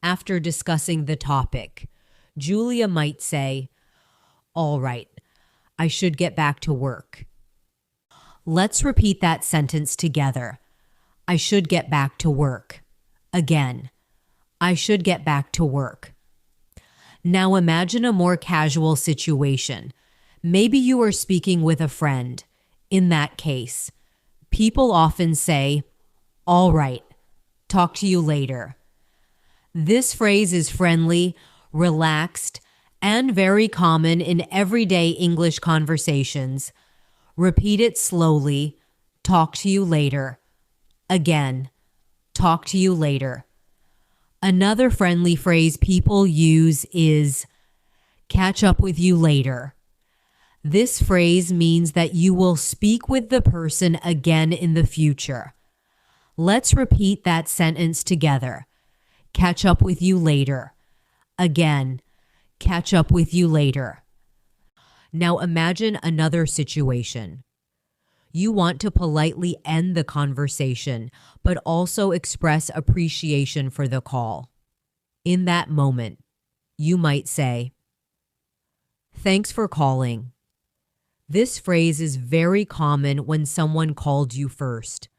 After discussing the topic, Julia might say, "All right, I should get back to work." Let's repeat that sentence together. I should get back to work. Again, I should get back to work. Now imagine a more casual situation. Maybe you are speaking with a friend. In that case, people often say, "All right, talk to you later." This phrase is friendly, relaxed, and very common in everyday English conversations. Repeat it slowly. Talk to you later. Again, talk to you later. Another friendly phrase people use is, "catch up with you later." This phrase means that you will speak with the person again in the future. Let's repeat that sentence together. Catch up with you later. Again, catch up with you later. Now imagine another situation. You want to politely end the conversation, but also express appreciation for the call. In that moment, you might say, "Thanks for calling." This phrase is very common when someone called you first.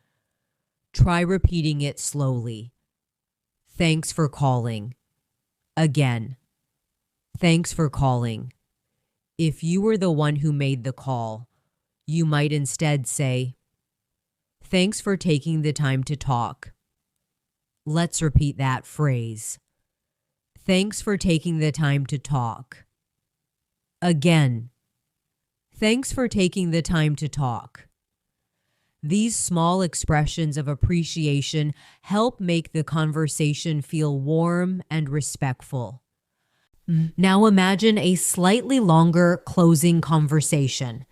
Try repeating it slowly. Thanks for calling. Again, thanks for calling. If you were the one who made the call, you might instead say, "Thanks for taking the time to talk." Let's repeat that phrase. Thanks for taking the time to talk. Again, thanks for taking the time to talk. These small expressions of appreciation help make the conversation feel warm and respectful. Now imagine a slightly longer closing conversation.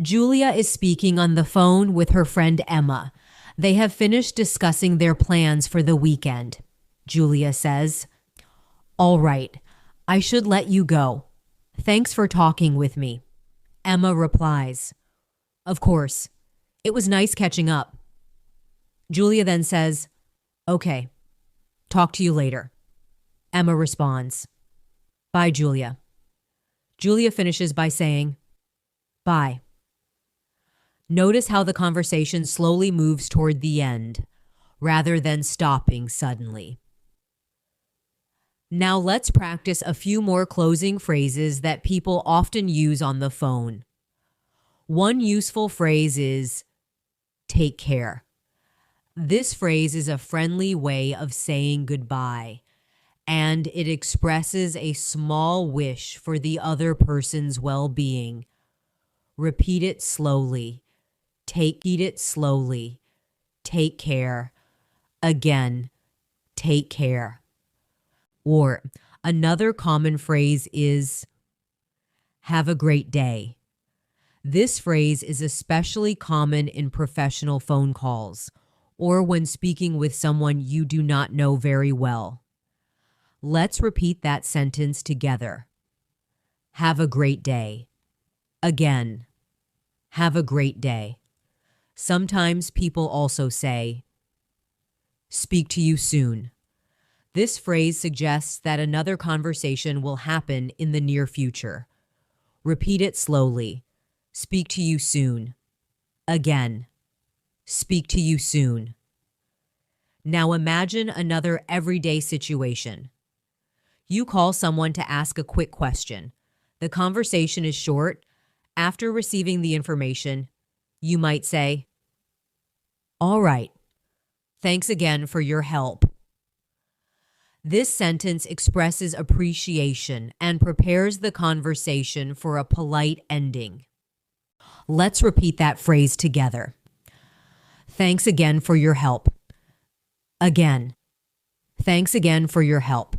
Julia is speaking on the phone with her friend Emma. They have finished discussing their plans for the weekend. Julia says, "All right, I should let you go. Thanks for talking with me." Emma replies, "Of course. It was nice catching up." Julia then says, "Okay, talk to you later." Emma responds, "Bye, Julia." Julia finishes by saying, "Bye." Notice how the conversation slowly moves toward the end, rather than stopping suddenly. Now let's practice a few more closing phrases that people often use on the phone. One useful phrase is, "take care." This phrase is a friendly way of saying goodbye, and it expresses a small wish for the other person's well-being. Repeat it slowly. Eat it slowly. Take care. Again, take care. Or another common phrase is, have a great day. This phrase is especially common in professional phone calls or when speaking with someone you do not know very well. Let's repeat that sentence together. Have a great day. Again, have a great day. Sometimes people also say, speak to you soon. This phrase suggests that another conversation will happen in the near future. Repeat it slowly. Speak to you soon. Again, speak to you soon. Now imagine another everyday situation. You call someone to ask a quick question. The conversation is short. After receiving the information, you might say, all right, thanks again for your help. This sentence expresses appreciation and prepares the conversation for a polite ending. Let's repeat that phrase together. Thanks again for your help. Again, thanks again for your help.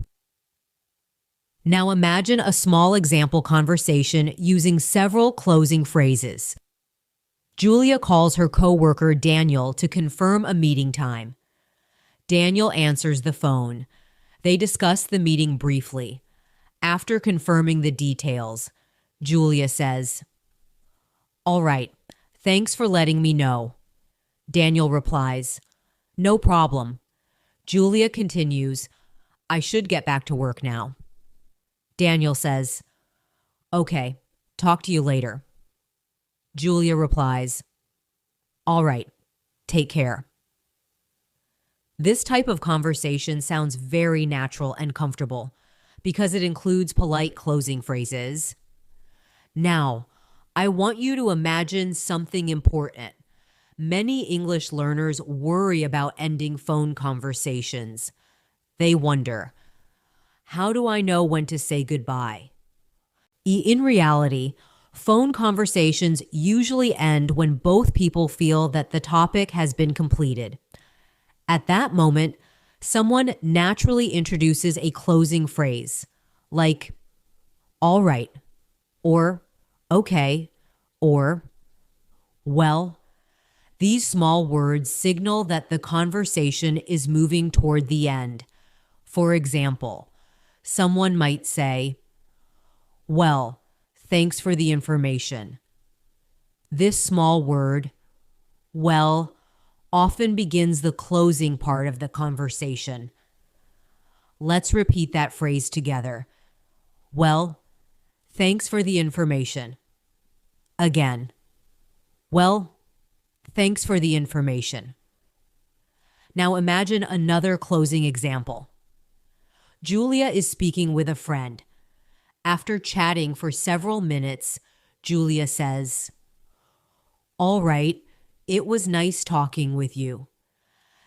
Now imagine a small example conversation using several closing phrases. Julia calls her coworker Daniel to confirm a meeting time. Daniel answers the phone. They discuss the meeting briefly. After confirming the details, Julia says, all right, thanks for letting me know. Daniel replies, no problem. Julia continues, I should get back to work now. Daniel says, okay, talk to you later. Julia replies, all right, take care. This type of conversation sounds very natural and comfortable because it includes polite closing phrases. Now, I want you to imagine something important. Many English learners worry about ending phone conversations. They wonder, how do I know when to say goodbye? In reality, phone conversations usually end when both people feel that the topic has been completed. At that moment, someone naturally introduces a closing phrase, like, all right, or okay, or well. These small words signal that the conversation is moving toward the end. For example, someone might say, well, thanks for the information. This small word, well, often begins the closing part of the conversation. Let's repeat that phrase together. Well, thanks for the information. Again. Well, thanks for the information. Now imagine another closing example. Julia is speaking with a friend. After chatting for several minutes, Julia says, all right, it was nice talking with you.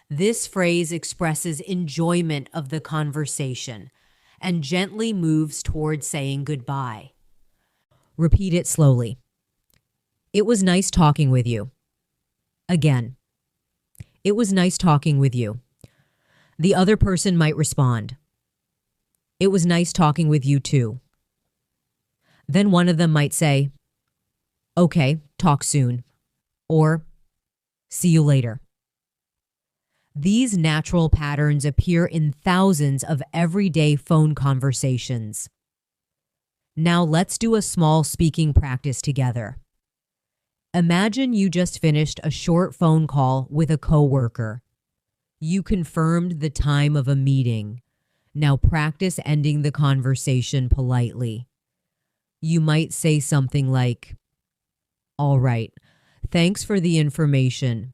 This phrase expresses enjoyment of the conversation and gently moves toward saying goodbye. Repeat it slowly. It was nice talking with you. Again. It was nice talking with you. The other person might respond, it was nice talking with you too. Then one of them might say, okay, talk soon, or see you later. These natural patterns appear in thousands of everyday phone conversations. Now let's do a small speaking practice together. Imagine you just finished a short phone call with a coworker. You confirmed the time of a meeting. Now practice ending the conversation politely. You might say something like, all right, thanks for the information.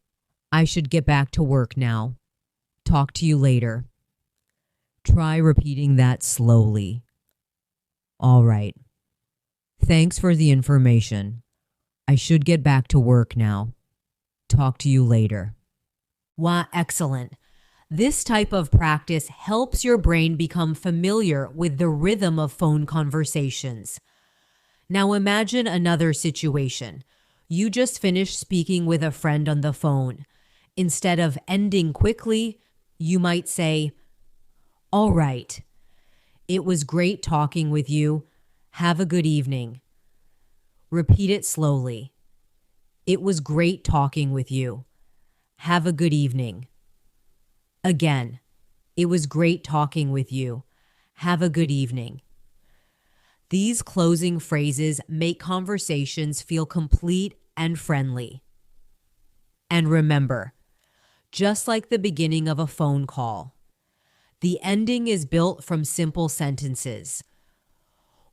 I should get back to work now. Talk to you later. Try repeating that slowly. All right. Thanks for the information. I should get back to work now. Talk to you later. Wow, excellent. This type of practice helps your brain become familiar with the rhythm of phone conversations. Now imagine another situation. You just finished speaking with a friend on the phone. Instead of ending quickly, you might say, "All right, it was great talking with you. Have a good evening." Repeat it slowly. "It was great talking with you. Have a good evening." Again, "It was great talking with you. Have a good evening." These closing phrases make conversations feel complete and friendly. And remember, just like the beginning of a phone call, the ending is built from simple sentences.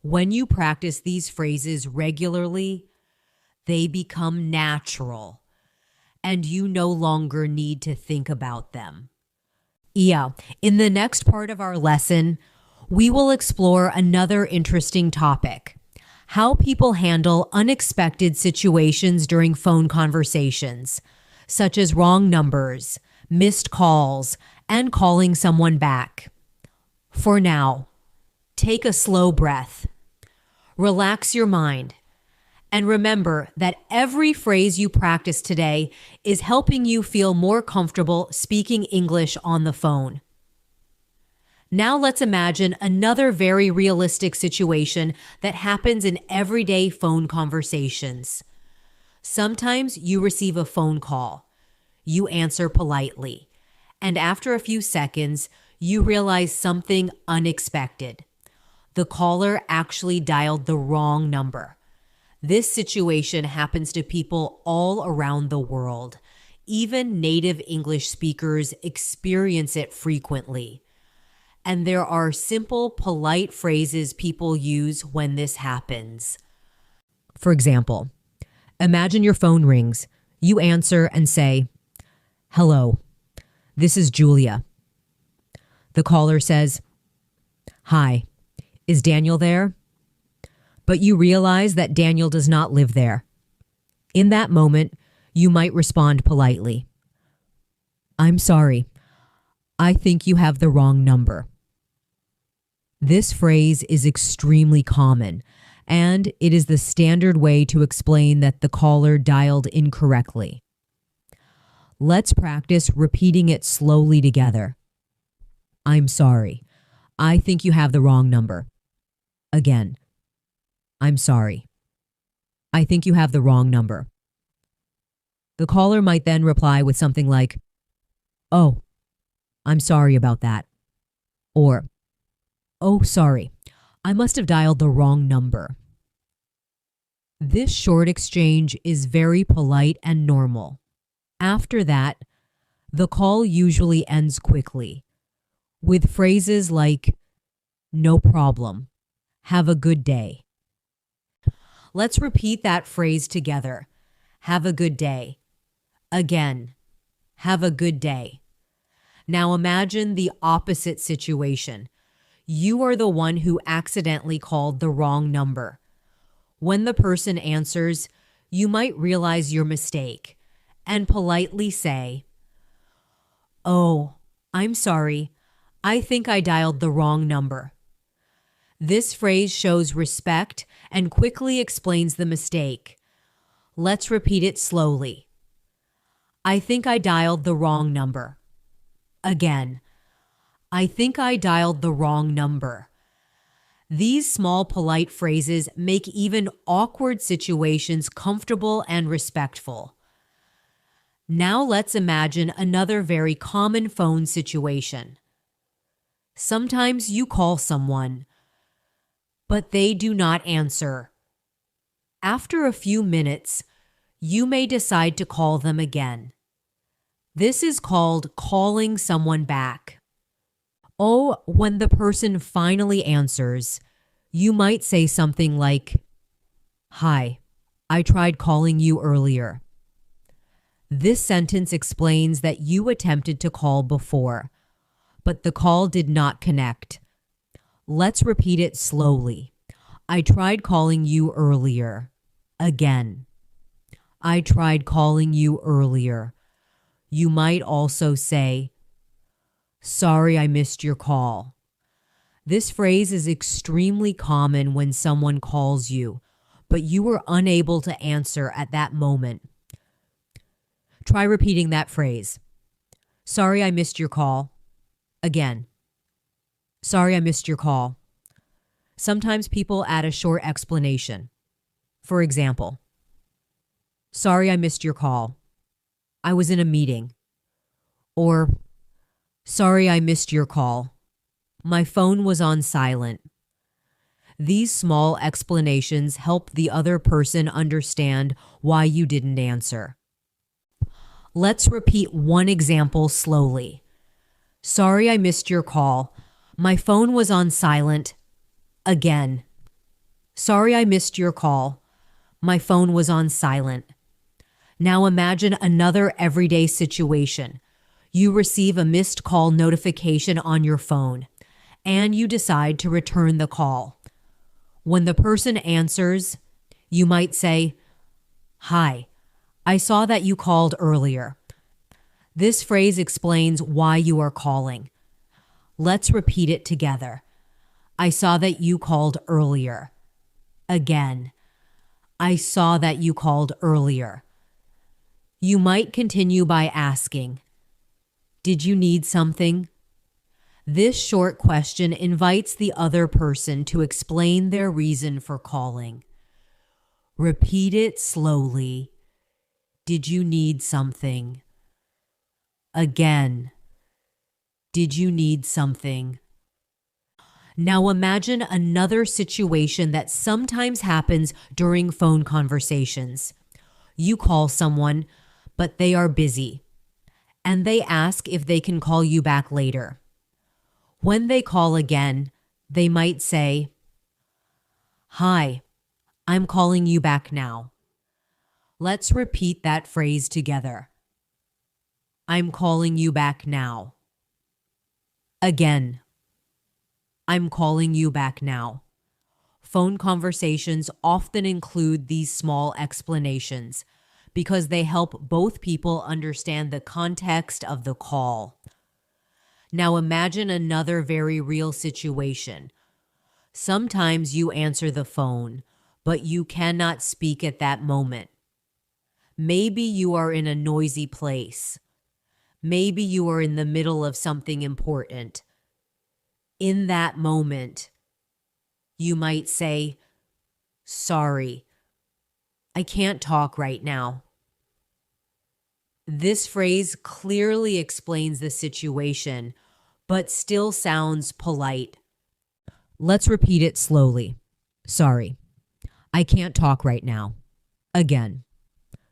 When you practice these phrases regularly, they become natural, and you no longer need to think about them. Yeah, in the next part of our lesson, we will explore another interesting topic: how people handle unexpected situations during phone conversations, such as wrong numbers, missed calls, and calling someone back. For now, take a slow breath, relax your mind, and remember that every phrase you practice today is helping you feel more comfortable speaking English on the phone. Now let's imagine another very realistic situation that happens in everyday phone conversations. Sometimes you receive a phone call. You answer politely, and after a few seconds, you realize something unexpected. The caller actually dialed the wrong number. This situation happens to people all around the world. Even native English speakers experience it frequently. And there are simple, polite phrases people use when this happens. For example, imagine your phone rings. You answer and say, "Hello, this is Julia." The caller says, "Hi, is Daniel there?" But you realize that Daniel does not live there. In that moment, you might respond politely, "I'm sorry, I think you have the wrong number." This phrase is extremely common, and it is the standard way to explain that the caller dialed incorrectly. Let's practice repeating it slowly together. "I'm sorry, I think you have the wrong number." Again, "I'm sorry, I think you have the wrong number." The caller might then reply with something like, "Oh, I'm sorry about that." Or, "Oh, sorry, I must have dialed the wrong number." This short exchange is very polite and normal. After that, the call usually ends quickly, with phrases like, "No problem, have a good day." Let's repeat that phrase together. Have a good day. Again, have a good day. Now imagine the opposite situation. You are the one who accidentally called the wrong number. When the person answers, you might realize your mistake and politely say, "Oh, I'm sorry. I think I dialed the wrong number." This phrase shows respect and quickly explains the mistake. Let's repeat it slowly. I think I dialed the wrong number. Again, I think I dialed the wrong number. These small polite phrases make even awkward situations comfortable and respectful. Now let's imagine another very common phone situation. Sometimes you call someone, but they do not answer. After a few minutes, you may decide to call them again. This is called calling someone back. Oh, when the person finally answers, you might say something like, "Hi, I tried calling you earlier." This sentence explains that you attempted to call before, but the call did not connect. Let's repeat it slowly. I tried calling you earlier. Again. I tried calling you earlier. You might also say, "Sorry, I missed your call." This phrase is extremely common when someone calls you, but you were unable to answer at that moment. Try repeating that phrase. "Sorry, I missed your call." Again. "Sorry, I missed your call." Sometimes people add a short explanation. For example, "Sorry, I missed your call. I was in a meeting." Or, "Sorry, I missed your call. My phone was on silent." These small explanations help the other person understand why you didn't answer. Let's repeat one example slowly. "Sorry, I missed your call. My phone was on silent." Again. "Sorry, I missed your call. My phone was on silent." Now imagine another everyday situation. You receive a missed call notification on your phone, and you decide to return the call. When the person answers, you might say, "Hi, I saw that you called earlier." This phrase explains why you are calling. Let's repeat it together. "I saw that you called earlier." Again. "I saw that you called earlier." You might continue by asking, "Did you need something?" This short question invites the other person to explain their reason for calling. Repeat it slowly. "Did you need something?" Again. "Did you need something?" Now imagine another situation that sometimes happens during phone conversations. You call someone, but they are busy, and they ask if they can call you back later. When they call again, they might say, "Hi, I'm calling you back now." Let's repeat that phrase together. "I'm calling you back now." Again. "I'm calling you back now." Phone conversations often include these small explanations because they help both people understand the context of the call. Now imagine another very real situation. Sometimes you answer the phone, but you cannot speak at that moment. Maybe you are in a noisy place. Maybe you are in the middle of something important. In that moment, you might say, "Sorry, I can't talk right now." This phrase clearly explains the situation, but still sounds polite. Let's repeat it slowly. "Sorry, I can't talk right now." Again.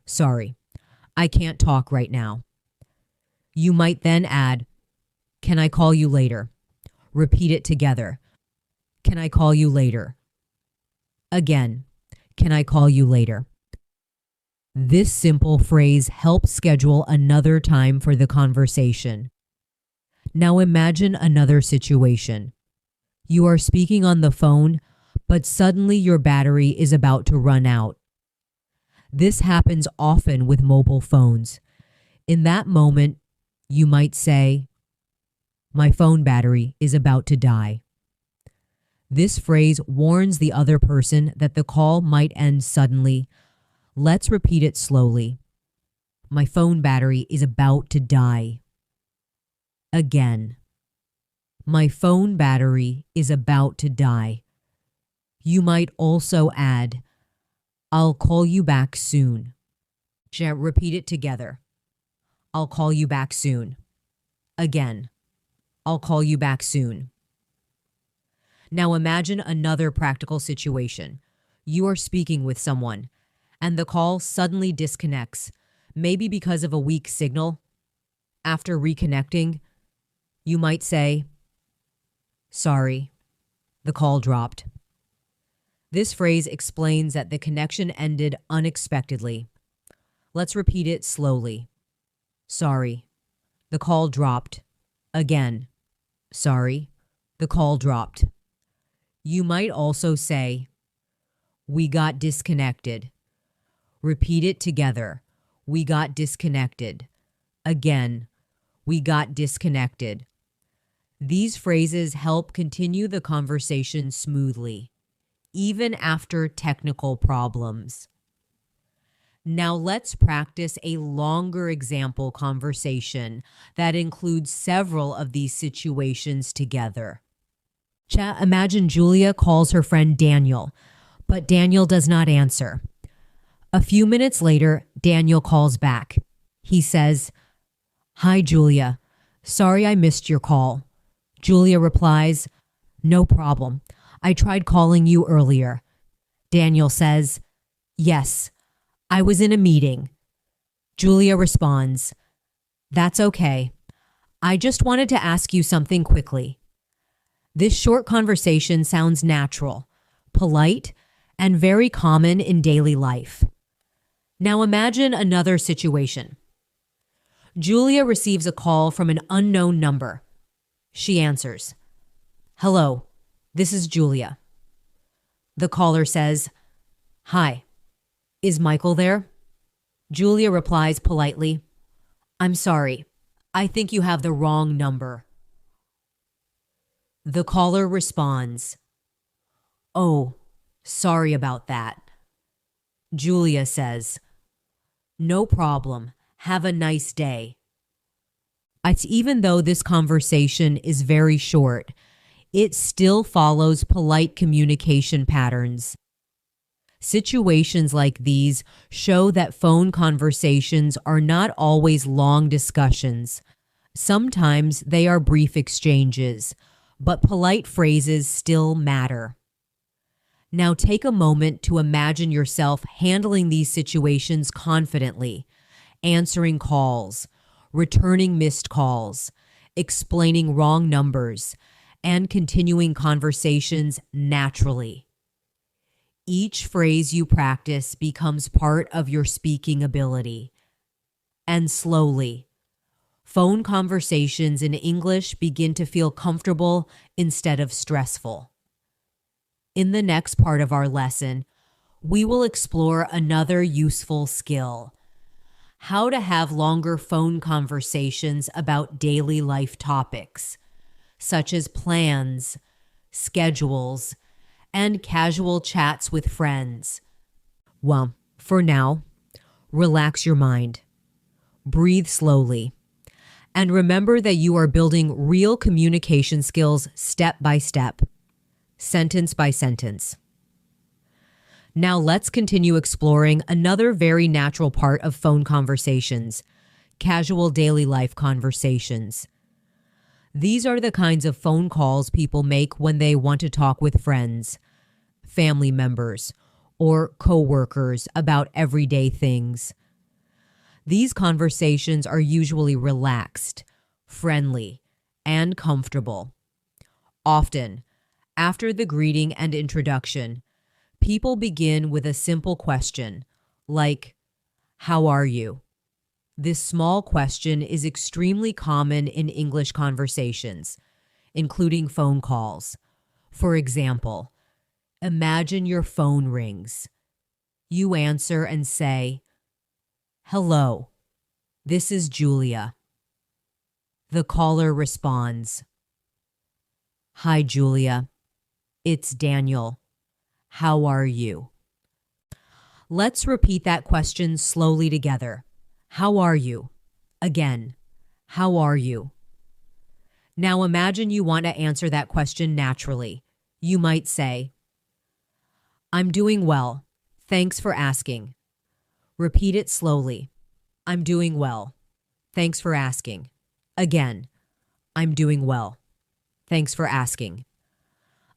"Sorry, I can't talk right now." You might then add, "Can I call you later?" Repeat it together. "Can I call you later?" Again. "Can I call you later?" This simple phrase helps schedule another time for the conversation. Now imagine another situation. You are speaking on the phone, but suddenly your battery is about to run out. This happens often with mobile phones. In that moment, you might say, "My phone battery is about to die." This phrase warns the other person that the call might end suddenly. Let's repeat it slowly. "My phone battery is about to die." Again. "My phone battery is about to die." You might also add, "I'll call you back soon." Repeat it together. "I'll call you back soon." Again. "I'll call you back soon." Now imagine another practical situation. You are speaking with someone, and the call suddenly disconnects, maybe because of a weak signal. After reconnecting, you might say, "Sorry, the call dropped." This phrase explains that the connection ended unexpectedly. Let's repeat it slowly. "Sorry, the call dropped." Again. "Sorry, the call dropped." You might also say, "We got disconnected." Repeat it together. "We got disconnected." Again, we got disconnected. These phrases help continue the conversation smoothly, even after technical problems. Now let's practice a longer example conversation that includes several of these situations together. Imagine Julia calls her friend Daniel, but Daniel does not answer. A few minutes later, Daniel calls back. He says, "Hi, Julia. Sorry I missed your call." Julia replies, "No problem. I tried calling you earlier." Daniel says, "Yes, I was in a meeting." Julia responds, "That's okay. I just wanted to ask you something quickly." This short conversation sounds natural, polite, and very common in daily life. Now imagine another situation. Julia receives a call from an unknown number. She answers, "Hello, this is Julia." The caller says, "Hi, is Michael there?" Julia replies politely, "I'm sorry, I think you have the wrong number." The caller responds, "Oh, sorry about that." Julia says, "No problem. Have a nice day." Even though this conversation is very short, it still follows polite communication patterns. Situations like these show that phone conversations are not always long discussions. Sometimes they are brief exchanges, but polite phrases still matter. Now take a moment to imagine yourself handling these situations confidently, answering calls, returning missed calls, explaining wrong numbers, and continuing conversations naturally. Each phrase you practice becomes part of your speaking ability. And slowly, phone conversations in English begin to feel comfortable instead of stressful. In the next part of our lesson, we will explore another useful skill: how to have longer phone conversations about daily life topics, such as plans, schedules, and casual chats with friends. Well, for now, relax your mind, breathe slowly, and remember that you are building real communication skills step by step, sentence by sentence. Now let's continue exploring another very natural part of phone conversations: casual daily life conversations. These are the kinds of phone calls people make when they want to talk with friends, family members, or coworkers about everyday things. These conversations are usually relaxed, friendly, and comfortable. Often, after the greeting and introduction, people begin with a simple question, like, "How are you?" This small question is extremely common in English conversations, including phone calls. For example, imagine your phone rings. You answer and say, "Hello, this is Julia." The caller responds, "Hi, Julia. It's Daniel. How are you?" Let's repeat that question slowly together. How are you? Again, how are you? Now imagine you want to answer that question naturally. You might say, "I'm doing well. Thanks for asking." Repeat it slowly. "I'm doing well. Thanks for asking." Again, "I'm doing well. Thanks for asking."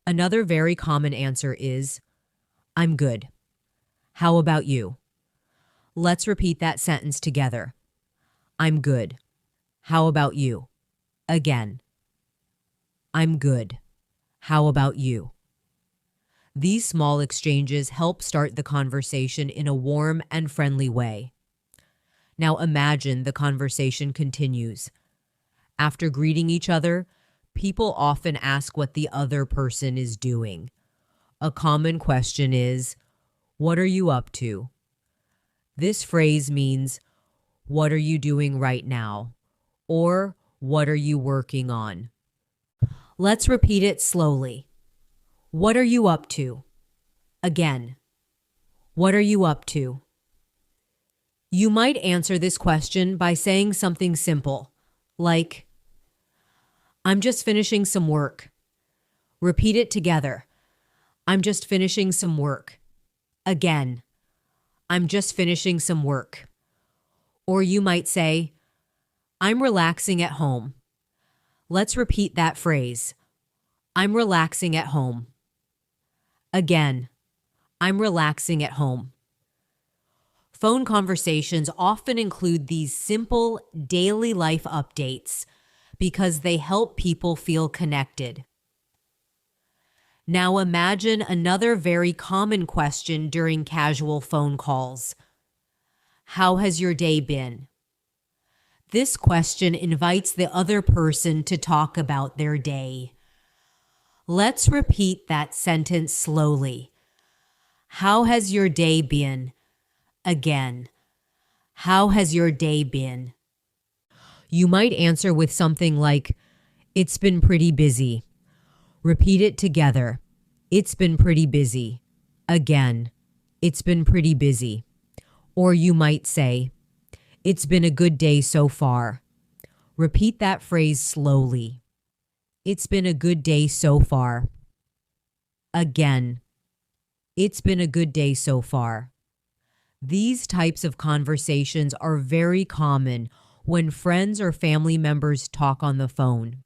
Another very common answer is, "I'm good. How about you?" Let's repeat that sentence together. "I'm good. How about you?" Again, "I'm good. How about you?" These small exchanges help start the conversation in a warm and friendly way. Now imagine the conversation continues. After greeting each other, people often ask what the other person is doing. A common question is, "What are you up to?" This phrase means, what are you doing right now? Or what are you working on? Let's repeat it slowly. What are you up to? Again, what are you up to? You might answer this question by saying something simple, like, I'm just finishing some work. Repeat it together. I'm just finishing some work. Again, I'm just finishing some work. Or you might say, I'm relaxing at home. Let's repeat that phrase. I'm relaxing at home. Again, I'm relaxing at home. Phone conversations often include these simple daily life updates because they help people feel connected. Now imagine another very common question during casual phone calls. How has your day been? This question invites the other person to talk about their day. Let's repeat that sentence slowly. How has your day been? Again, how has your day been? You might answer with something like, it's been pretty busy. Repeat it together. It's been pretty busy. Again, it's been pretty busy. Or you might say, it's been a good day so far. Repeat that phrase slowly. It's been a good day so far. Again, it's been a good day so far. These types of conversations are very common when friends or family members talk on the phone.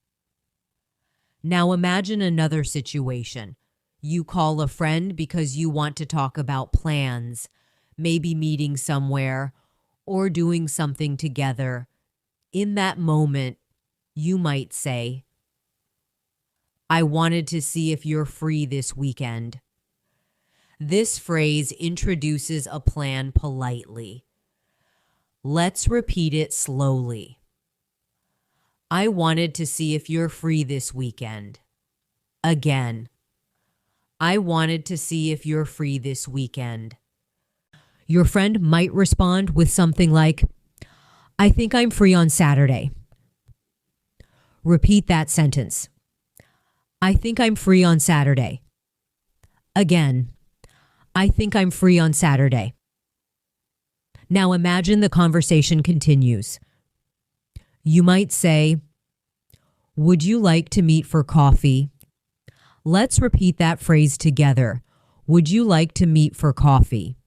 Now imagine another situation. You call a friend because you want to talk about plans, maybe meeting somewhere, or doing something together. In that moment, you might say, I wanted to see if you're free this weekend. This phrase introduces a plan politely. Let's repeat it slowly. I wanted to see if you're free this weekend. Again, I wanted to see if you're free this weekend. Your friend might respond with something like, I think I'm free on Saturday. Repeat that sentence. I think I'm free on Saturday. Again, I think I'm free on Saturday. Now imagine the conversation continues. You might say, would you like to meet for coffee? Let's repeat that phrase together. Would you like to meet for coffee?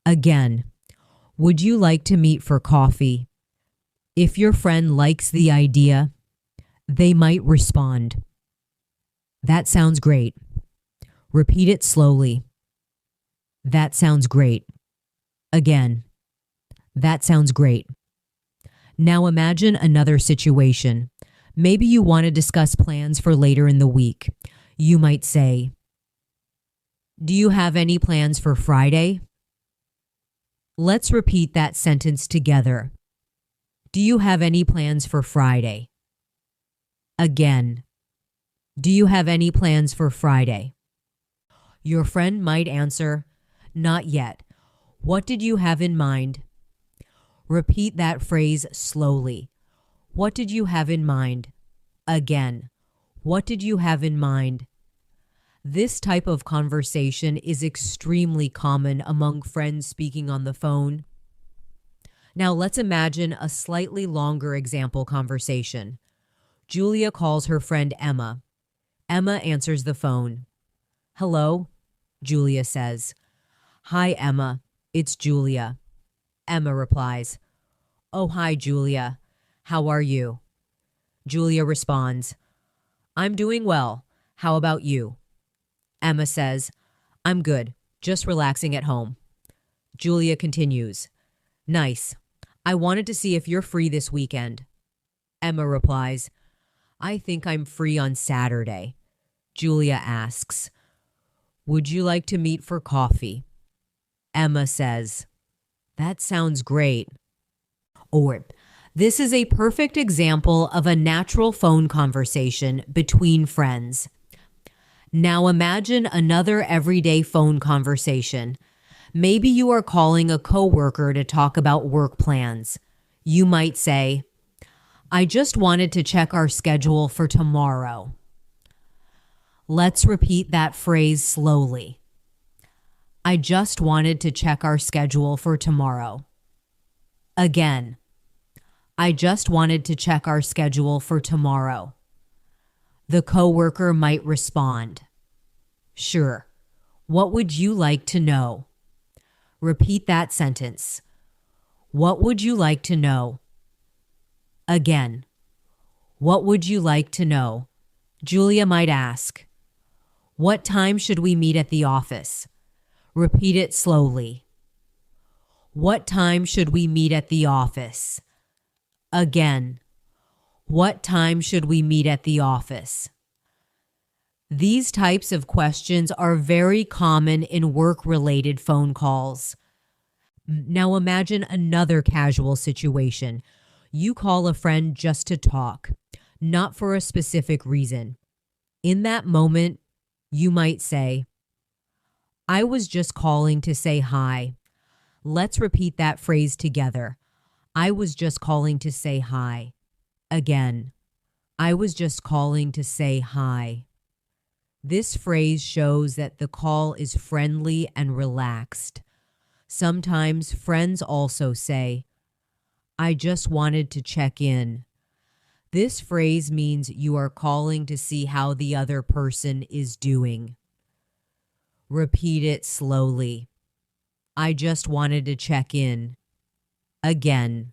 Again, would you like to meet for coffee? If your friend likes the idea, they might respond, that sounds great. Repeat it slowly. That sounds great. Again, that sounds great. Now imagine another situation. Maybe you want to discuss plans for later in the week. You might say, do you have any plans for Friday? Let's repeat that sentence together. Do you have any plans for Friday? Again, do you have any plans for Friday? Your friend might answer, not yet. What did you have in mind? Repeat that phrase slowly. What did you have in mind? Again, what did you have in mind? This type of conversation is extremely common among friends speaking on the phone. Now let's imagine a slightly longer example conversation. Julia calls her friend Emma. Emma answers the phone. Hello, Julia says. Hi, Emma. It's Julia. Emma replies, oh, hi, Julia. How are you? Julia responds, I'm doing well. How about you? Emma says, I'm good. Just relaxing at home. Julia continues, nice. I wanted to see if you're free this weekend. Emma replies, I think I'm free on Saturday. Julia asks, would you like to meet for coffee? Emma says, that sounds great. Or, this is a perfect example of a natural phone conversation between friends. Now imagine another everyday phone conversation. Maybe you are calling a coworker to talk about work plans. You might say, I just wanted to check our schedule for tomorrow. Let's repeat that phrase slowly. I just wanted to check our schedule for tomorrow. Again, I just wanted to check our schedule for tomorrow. The coworker might respond, Sure. What would you like to know? Repeat that sentence. What would you like to know? Again, what would you like to know? Julia might ask, What time should we meet at the office? Repeat it slowly. What time should we meet at the office? Again, what time should we meet at the office? These types of questions are very common in work-related phone calls. Now imagine another casual situation. You call a friend just to talk, not for a specific reason. In that moment, you might say, I was just calling to say hi. Let's repeat that phrase together. I was just calling to say hi. Again, I was just calling to say hi. This phrase shows that the call is friendly and relaxed. Sometimes friends also say, I just wanted to check in. This phrase means you are calling to see how the other person is doing. Repeat it slowly. I just wanted to check in. Again,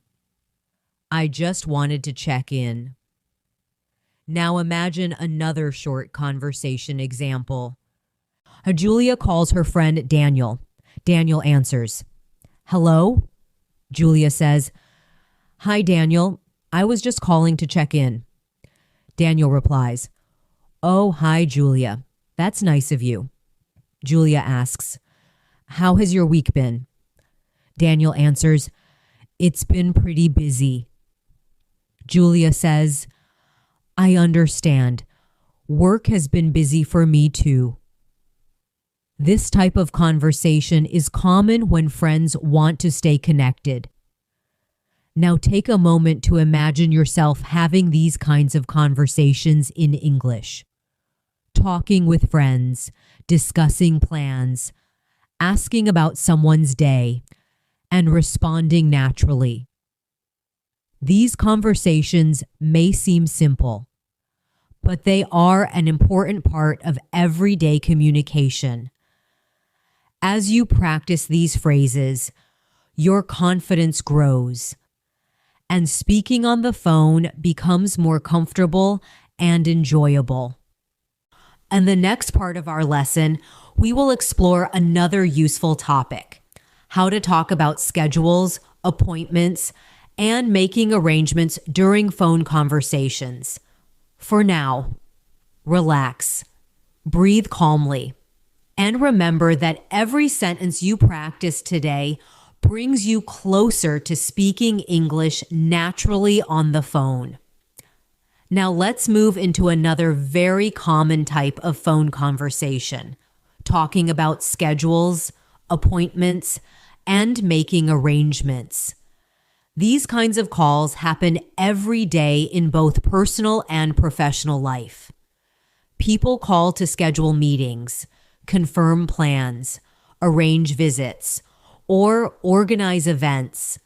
I just wanted to check in. Now imagine another short conversation example. Julia calls her friend Daniel. Daniel answers. Hello? Julia says, Hi, Daniel. I was just calling to check in. Daniel replies, Oh, hi, Julia. That's nice of you. Julia asks, How has your week been? Daniel answers, It's been pretty busy. Julia says, I understand. Work has been busy for me too. This type of conversation is common when friends want to stay connected. Now take a moment to imagine yourself having these kinds of conversations in English. Talking with friends, discussing plans, asking about someone's day, and responding naturally. These conversations may seem simple, but they are an important part of everyday communication. As you practice these phrases, your confidence grows, and speaking on the phone becomes more comfortable and enjoyable. In the next part of our lesson, we will explore another useful topic: how to talk about schedules, appointments, and making arrangements during phone conversations. For now, relax, breathe calmly, and remember that every sentence you practice today brings you closer to speaking English naturally on the phone. Now let's move into another very common type of phone conversation, talking about schedules, appointments, and making arrangements. These kinds of calls happen every day in both personal and professional life. People call to schedule meetings, confirm plans, arrange visits, or organize events.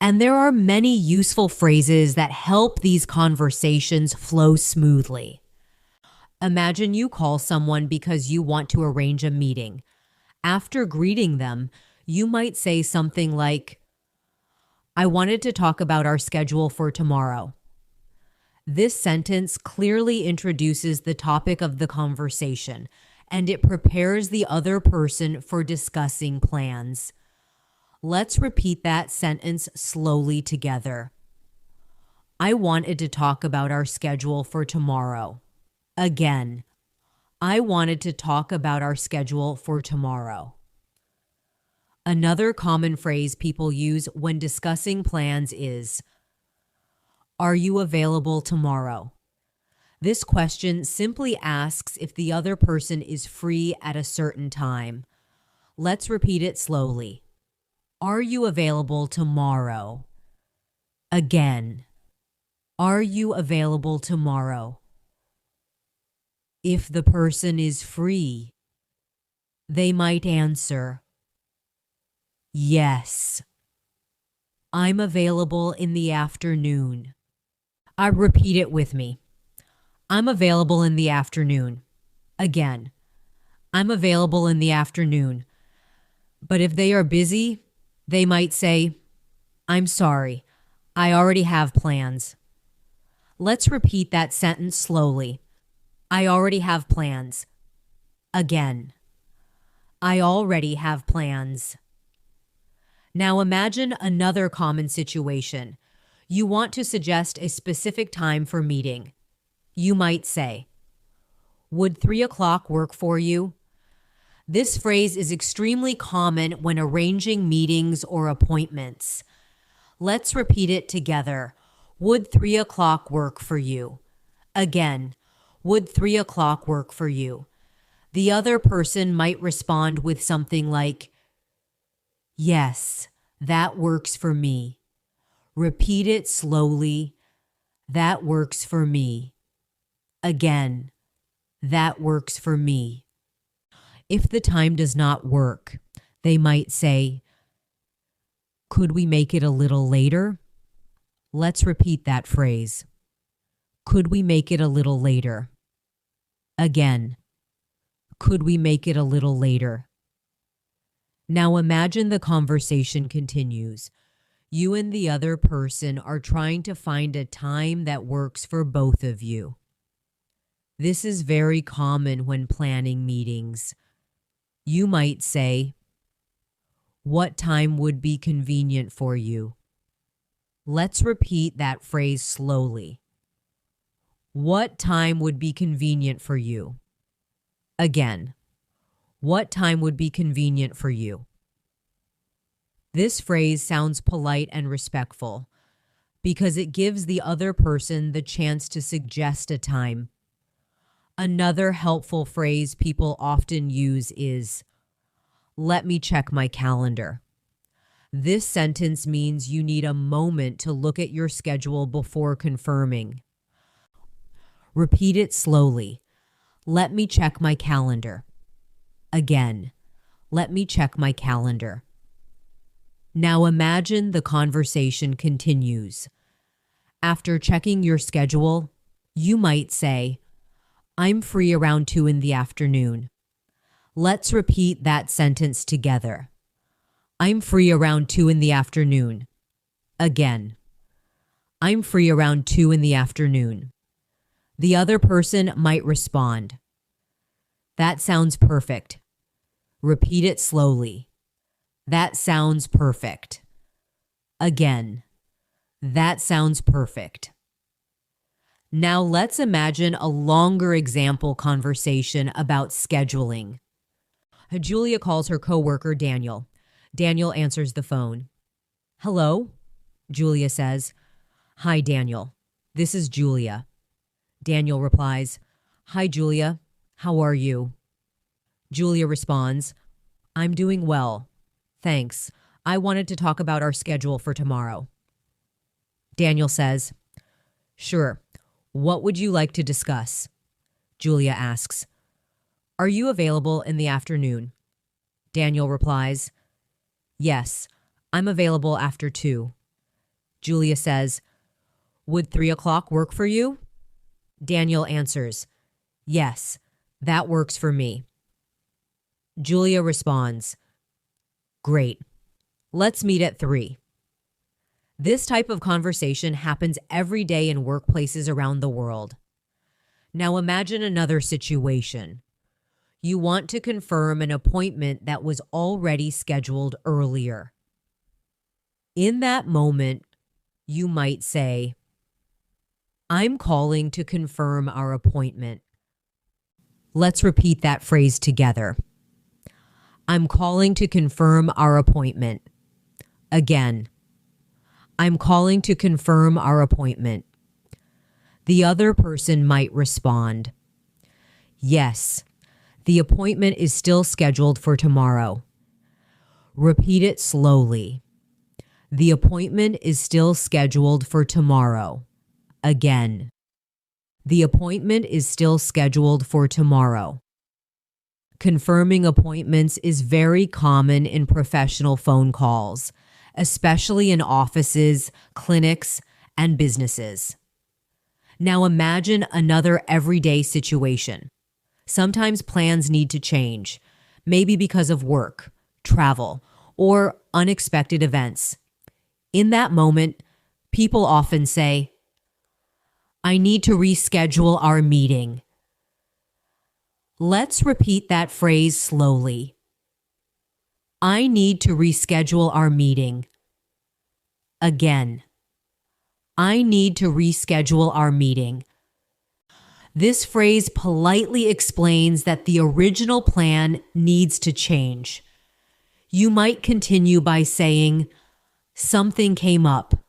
And there are many useful phrases that help these conversations flow smoothly. Imagine you call someone because you want to arrange a meeting. After greeting them, you might say something like, I wanted to talk about our schedule for tomorrow. This sentence clearly introduces the topic of the conversation, and it prepares the other person for discussing plans. Let's repeat that sentence slowly together. I wanted to talk about our schedule for tomorrow. Again, I wanted to talk about our schedule for tomorrow. Another common phrase people use when discussing plans is, Are you available tomorrow? This question simply asks if the other person is free at a certain time. Let's repeat it slowly. Are you available tomorrow? Again. Are you available tomorrow? If the person is free, they might answer, yes. I'm available in the afternoon. Repeat it with me. I'm available in the afternoon. Again. I'm available in the afternoon. But if they are busy, they might say, I'm sorry, I already have plans. Let's repeat that sentence slowly. I already have plans. Again. I already have plans. Now imagine another common situation. You want to suggest a specific time for meeting. You might say, would 3 o'clock work for you? This phrase is extremely common when arranging meetings or appointments. Let's repeat it together. Would 3 o'clock work for you? Again, would 3 o'clock work for you? The other person might respond with something like, yes, that works for me. Repeat it slowly. That works for me. Again, that works for me. If the time does not work, they might say, could we make it a little later? Let's repeat that phrase. Could we make it a little later? Again, could we make it a little later? Now imagine the conversation continues. You and the other person are trying to find a time that works for both of you. This is very common when planning meetings. You might say, what time would be convenient for you? Let's repeat that phrase slowly. What time would be convenient for you? Again, what time would be convenient for you? This phrase sounds polite and respectful because it gives the other person the chance to suggest a time. Another helpful phrase people often use is, let me check my calendar. This sentence means you need a moment to look at your schedule before confirming. Repeat it slowly. Let me check my calendar. Again, let me check my calendar. Now imagine the conversation continues. After checking your schedule, you might say, I'm free around 2 in the afternoon. Let's repeat that sentence together. I'm free around 2 in the afternoon. Again. I'm free around 2 in the afternoon. The other person might respond. That sounds perfect. Repeat it slowly. That sounds perfect. Again. That sounds perfect. Now let's imagine a longer example conversation about scheduling. Julia calls her coworker Daniel. Daniel answers the phone. Hello, Julia says. Hi, Daniel. This is Julia. Daniel replies, Hi, Julia. How are you? Julia responds, I'm doing well. Thanks. I wanted to talk about our schedule for tomorrow. Daniel says, Sure. What would you like to discuss? Julia asks, Are you available in the afternoon? Daniel replies, Yes, I'm available after 2. Julia says, Would 3 o'clock work for you? Daniel answers, Yes, that works for me. Julia responds, Great. Let's meet at 3. This type of conversation happens every day in workplaces around the world. Now imagine another situation. You want to confirm an appointment that was already scheduled earlier. In that moment, you might say, I'm calling to confirm our appointment. Let's repeat that phrase together. I'm calling to confirm our appointment. Again. I'm calling to confirm our appointment. The other person might respond, Yes, the appointment is still scheduled for tomorrow. Repeat it slowly. The appointment is still scheduled for tomorrow. Again. The appointment is still scheduled for tomorrow. Confirming appointments is very common in professional phone calls, especially in offices, clinics, and businesses. Now imagine another everyday situation. Sometimes plans need to change, maybe because of work, travel, or unexpected events. In that moment, people often say, "I need to reschedule our meeting." Let's repeat that phrase slowly. I need to reschedule our meeting. Again. I need to reschedule our meeting. This phrase politely explains that the original plan needs to change. You might continue by saying, "Something came up."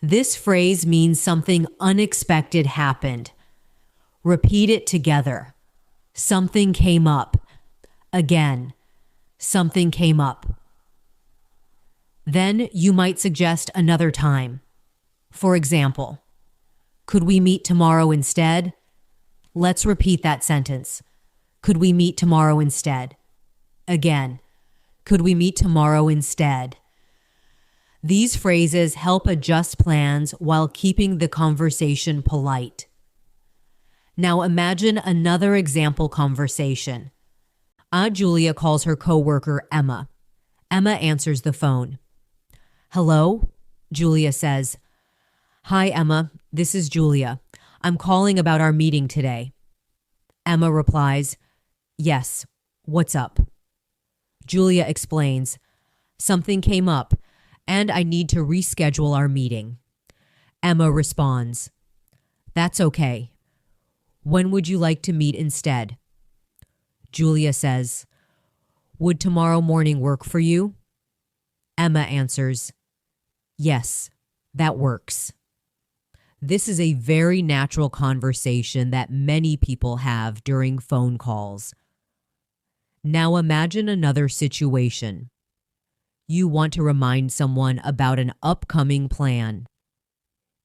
This phrase means something unexpected happened. Repeat it together. Something came up. Again, something came up. Then you might suggest another time. For example, could we meet tomorrow instead? Let's repeat that sentence. Could we meet tomorrow instead? Again, could we meet tomorrow instead? These phrases help adjust plans while keeping the conversation polite. Now imagine another example conversation. Aunt Julia calls her coworker Emma. Emma answers the phone. "Hello?" Julia says. "Hi, Emma. This is Julia. I'm calling about our meeting today." Emma replies, "Yes. What's up?" Julia explains, "Something came up, and I need to reschedule our meeting." Emma responds, "That's okay. When would you like to meet instead?" Julia says, "Would tomorrow morning work for you?" Emma answers, "Yes, that works." This is a very natural conversation that many people have during phone calls. Now imagine another situation. You want to remind someone about an upcoming plan.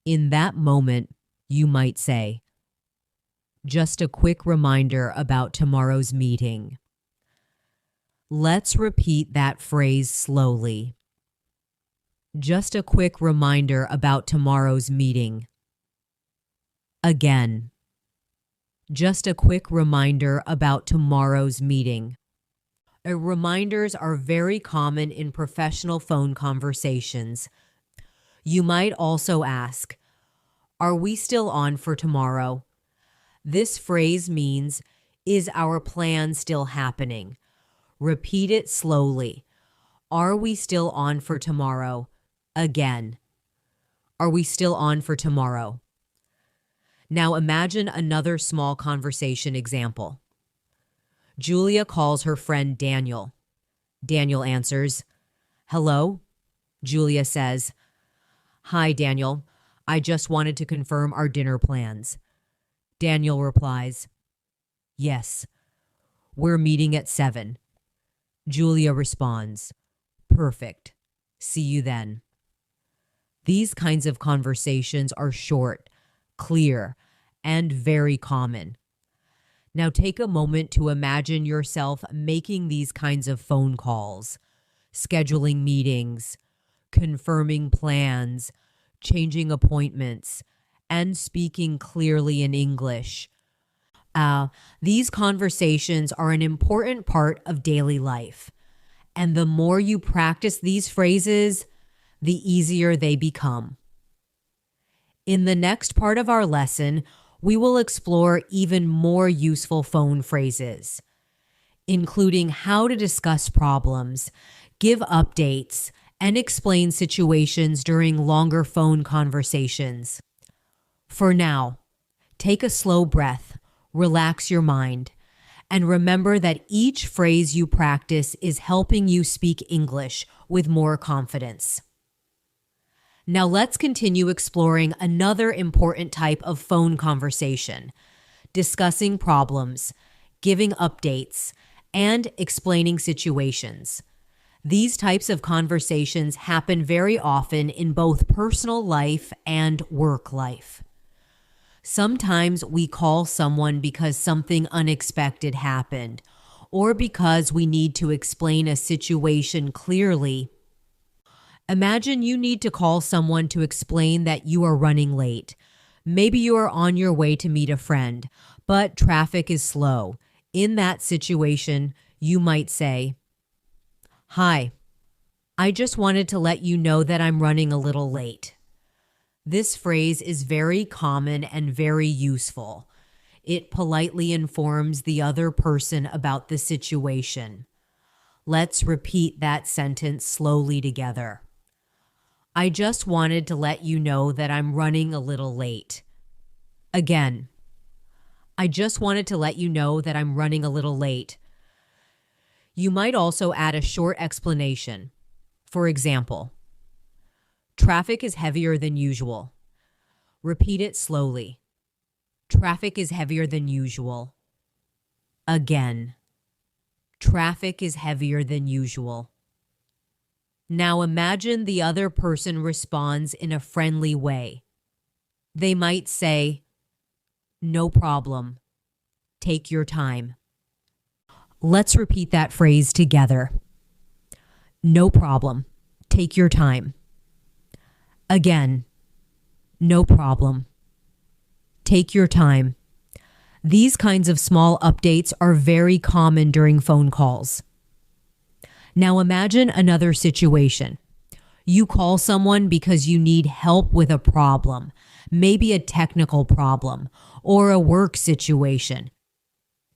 In that moment, you might say, "Just a quick reminder about tomorrow's meeting." Let's repeat that phrase slowly. Just a quick reminder about tomorrow's meeting. Again. Just a quick reminder about tomorrow's meeting. Reminders are very common in professional phone conversations. You might also ask, "Are we still on for tomorrow?" This phrase means, "Is our plan still happening?" Repeat it slowly. Are we still on for tomorrow? Again. Are we still on for tomorrow? Now imagine another small conversation example. Julia calls her friend Daniel. Daniel answers, "Hello?" Julia says, "Hi, Daniel. I just wanted to confirm our dinner plans." Daniel replies, "Yes, we're meeting at 7. Julia responds, "Perfect. See you then." These kinds of conversations are short, clear, and very common. Now take a moment to imagine yourself making these kinds of phone calls, scheduling meetings, confirming plans, changing appointments, and speaking clearly in English. These conversations are an important part of daily life, and the more you practice these phrases, the easier they become. In the next part of our lesson, we will explore even more useful phone phrases, including how to discuss problems, give updates, and explain situations during longer phone conversations. For now, take a slow breath, relax your mind, and remember that each phrase you practice is helping you speak English with more confidence. Now let's continue exploring another important type of phone conversation, discussing problems, giving updates, and explaining situations. These types of conversations happen very often in both personal life and work life. Sometimes we call someone because something unexpected happened, or because we need to explain a situation clearly. Imagine you need to call someone to explain that you are running late. Maybe you are on your way to meet a friend, but traffic is slow. In that situation, you might say, "Hi, I just wanted to let you know that I'm running a little late." This phrase is very common and very useful. It politely informs the other person about the situation. Let's repeat that sentence slowly together. I just wanted to let you know that I'm running a little late. Again, I just wanted to let you know that I'm running a little late. You might also add a short explanation. For example, traffic is heavier than usual. Repeat it slowly. Traffic is heavier than usual. Again, traffic is heavier than usual. Now imagine the other person responds in a friendly way. They might say, "No problem. Take your time." Let's repeat that phrase together. No problem. Take your time. Again, no problem. Take your time. These kinds of small updates are very common during phone calls. Now imagine another situation. You call someone because you need help with a problem, maybe a technical problem or a work situation.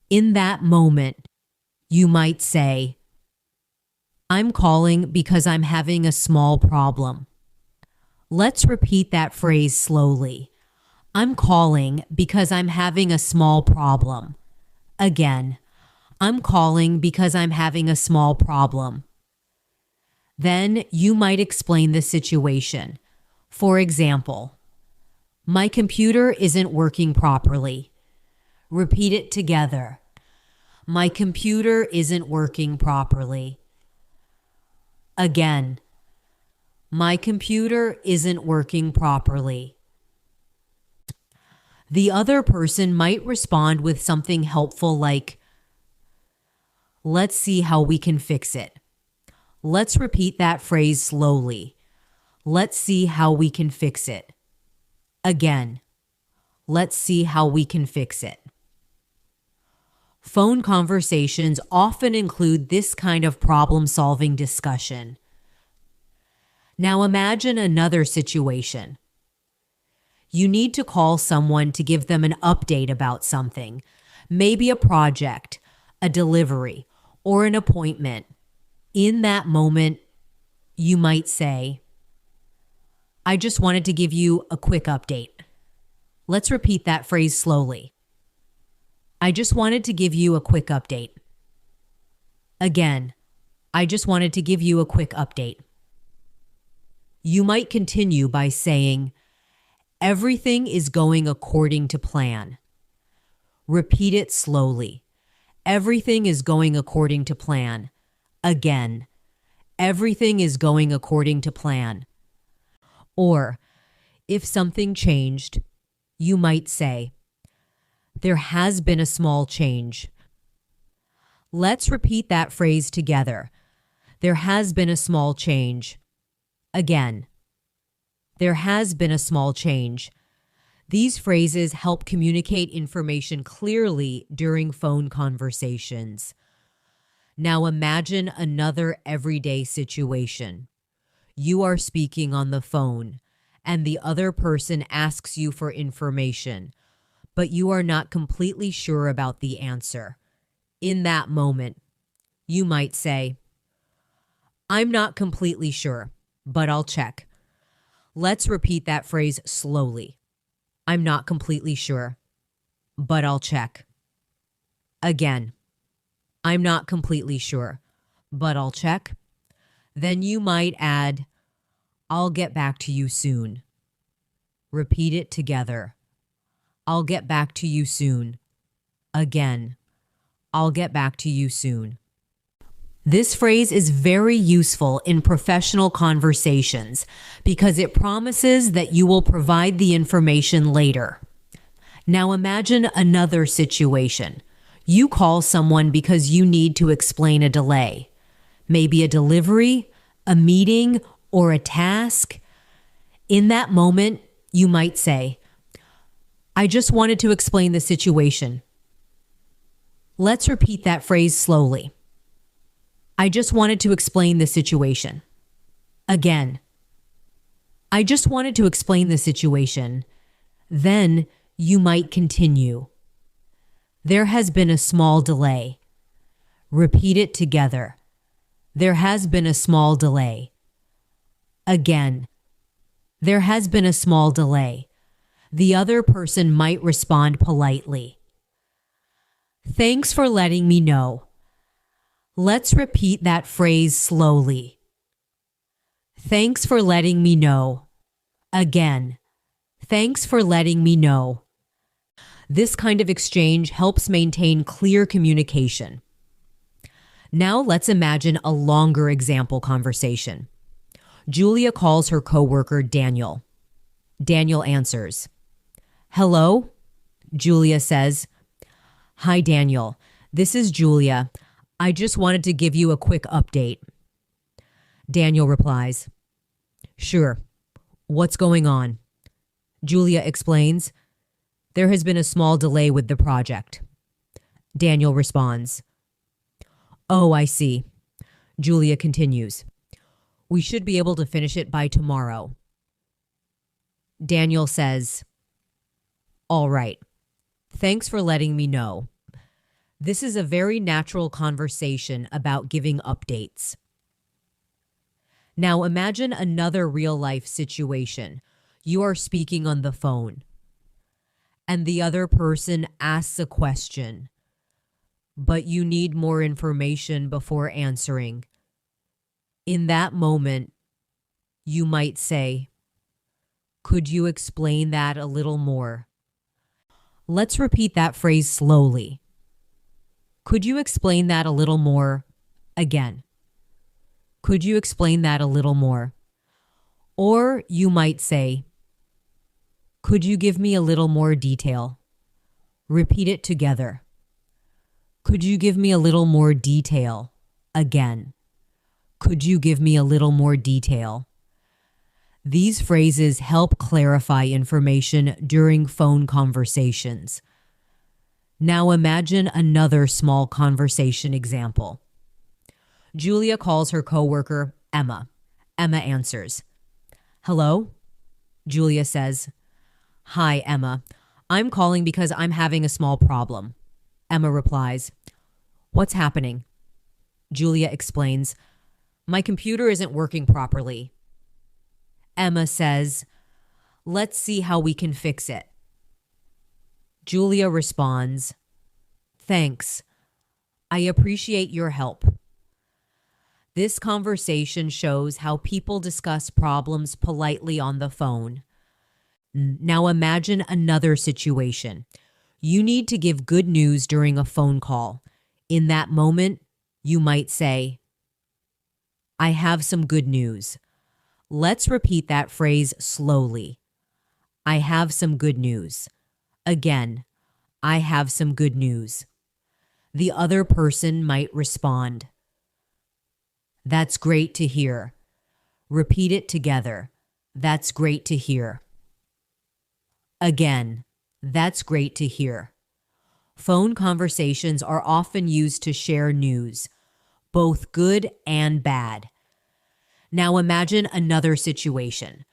In that moment, you might say, "I'm calling because I'm having a small problem." Let's repeat that phrase slowly. I'm calling because I'm having a small problem. Again, I'm calling because I'm having a small problem. Then you might explain the situation. For example, my computer isn't working properly. Repeat it together. My computer isn't working properly. Again, my computer isn't working properly. The other person might respond with something helpful like, "Let's see how we can fix it." Let's repeat that phrase slowly. Let's see how we can fix it. Again, let's see how we can fix it. Phone conversations often include this kind of problem-solving discussion. Now imagine another situation. You need to call someone to give them an update about something, maybe a project, a delivery, or an appointment. In that moment, you might say, "I just wanted to give you a quick update." Let's repeat that phrase slowly. I just wanted to give you a quick update. Again, I just wanted to give you a quick update. You might continue by saying, "Everything is going according to plan." Repeat it slowly. Everything is going according to plan. Again, everything is going according to plan. Or, if something changed, you might say, "There has been a small change." Let's repeat that phrase together. There has been a small change. Again, there has been a small change. These phrases help communicate information clearly during phone conversations. Now imagine another everyday situation. You are speaking on the phone, and the other person asks you for information, but you are not completely sure about the answer. In that moment, you might say, "I'm not completely sure, but I'll check." Let's repeat that phrase slowly. I'm not completely sure, but I'll check. Again, I'm not completely sure, but I'll check. Then you might add, "I'll get back to you soon." Repeat it together. I'll get back to you soon. Again, I'll get back to you soon. This phrase is very useful in professional conversations because it promises that you will provide the information later. Now imagine another situation. You call someone because you need to explain a delay, maybe a delivery, a meeting, or a task. In that moment, you might say, "I just wanted to explain the situation." Let's repeat that phrase slowly. I just wanted to explain the situation. Again. I just wanted to explain the situation. Then you might continue. There has been a small delay. Repeat it together. There has been a small delay. Again. There has been a small delay. The other person might respond politely. Thanks for letting me know. Let's repeat that phrase slowly. Thanks for letting me know. Again. Thanks for letting me know. This kind of exchange helps maintain clear communication. Now let's imagine a longer example conversation. Julia calls her coworker Daniel. Daniel answers. "Hello?" Julia says. "Hi, Daniel. This is Julia. I just wanted to give you a quick update." Daniel replies, "Sure. What's going on?" Julia explains, "There has been a small delay with the project." Daniel responds, "Oh, I see." Julia continues, "We should be able to finish it by tomorrow." Daniel says, "All right. Thanks for letting me know." This is a very natural conversation about giving updates. Now imagine another real-life situation. You are speaking on the phone, and the other person asks a question, but you need more information before answering. In that moment, you might say, "Could you explain that a little more?" Let's repeat that phrase slowly. Could you explain that a little more? Again. Could you explain that a little more? Or you might say, "Could you give me a little more detail?" Repeat it together. Could you give me a little more detail? Again. Could you give me a little more detail? These phrases help clarify information during phone conversations. Now imagine another small conversation example. Julia calls her coworker Emma. Emma answers. "Hello?" Julia says, "Hi, Emma. I'm calling because I'm having a small problem." Emma replies, "What's happening?" Julia explains, "My computer isn't working properly." Emma says, "Let's see how we can fix it." Julia responds, "Thanks. I appreciate your help." This conversation shows how people discuss problems politely on the phone. Now imagine another situation. You need to give good news during a phone call. In that moment, you might say, "I have some good news." Let's repeat that phrase slowly. I have some good news. Again, I have some good news. The other person might respond, "That's great to hear." Repeat it together. That's great to hear. Again, that's great to hear. Phone conversations are often used to share news, both good and bad. Now imagine another situation.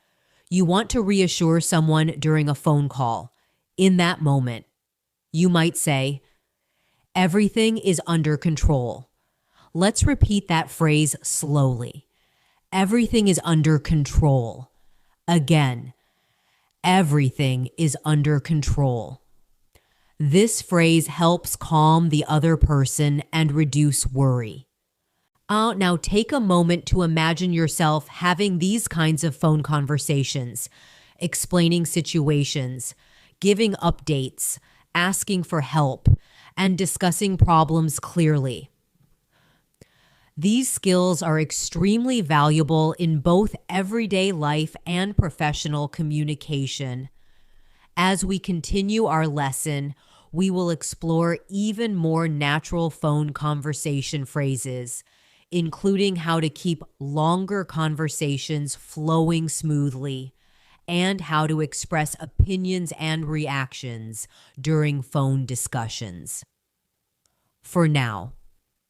You want to reassure someone during a phone call. In that moment, you might say, "Everything is under control." Let's repeat that phrase slowly. Everything is under control. Again, everything is under control. This phrase helps calm the other person and reduce worry. Now take a moment to imagine yourself having these kinds of phone conversations, explaining situations, giving updates, asking for help, and discussing problems clearly. These skills are extremely valuable in both everyday life and professional communication. As we continue our lesson, we will explore even more natural phone conversation phrases, including how to keep longer conversations flowing smoothly and how to express opinions and reactions during phone discussions. For now,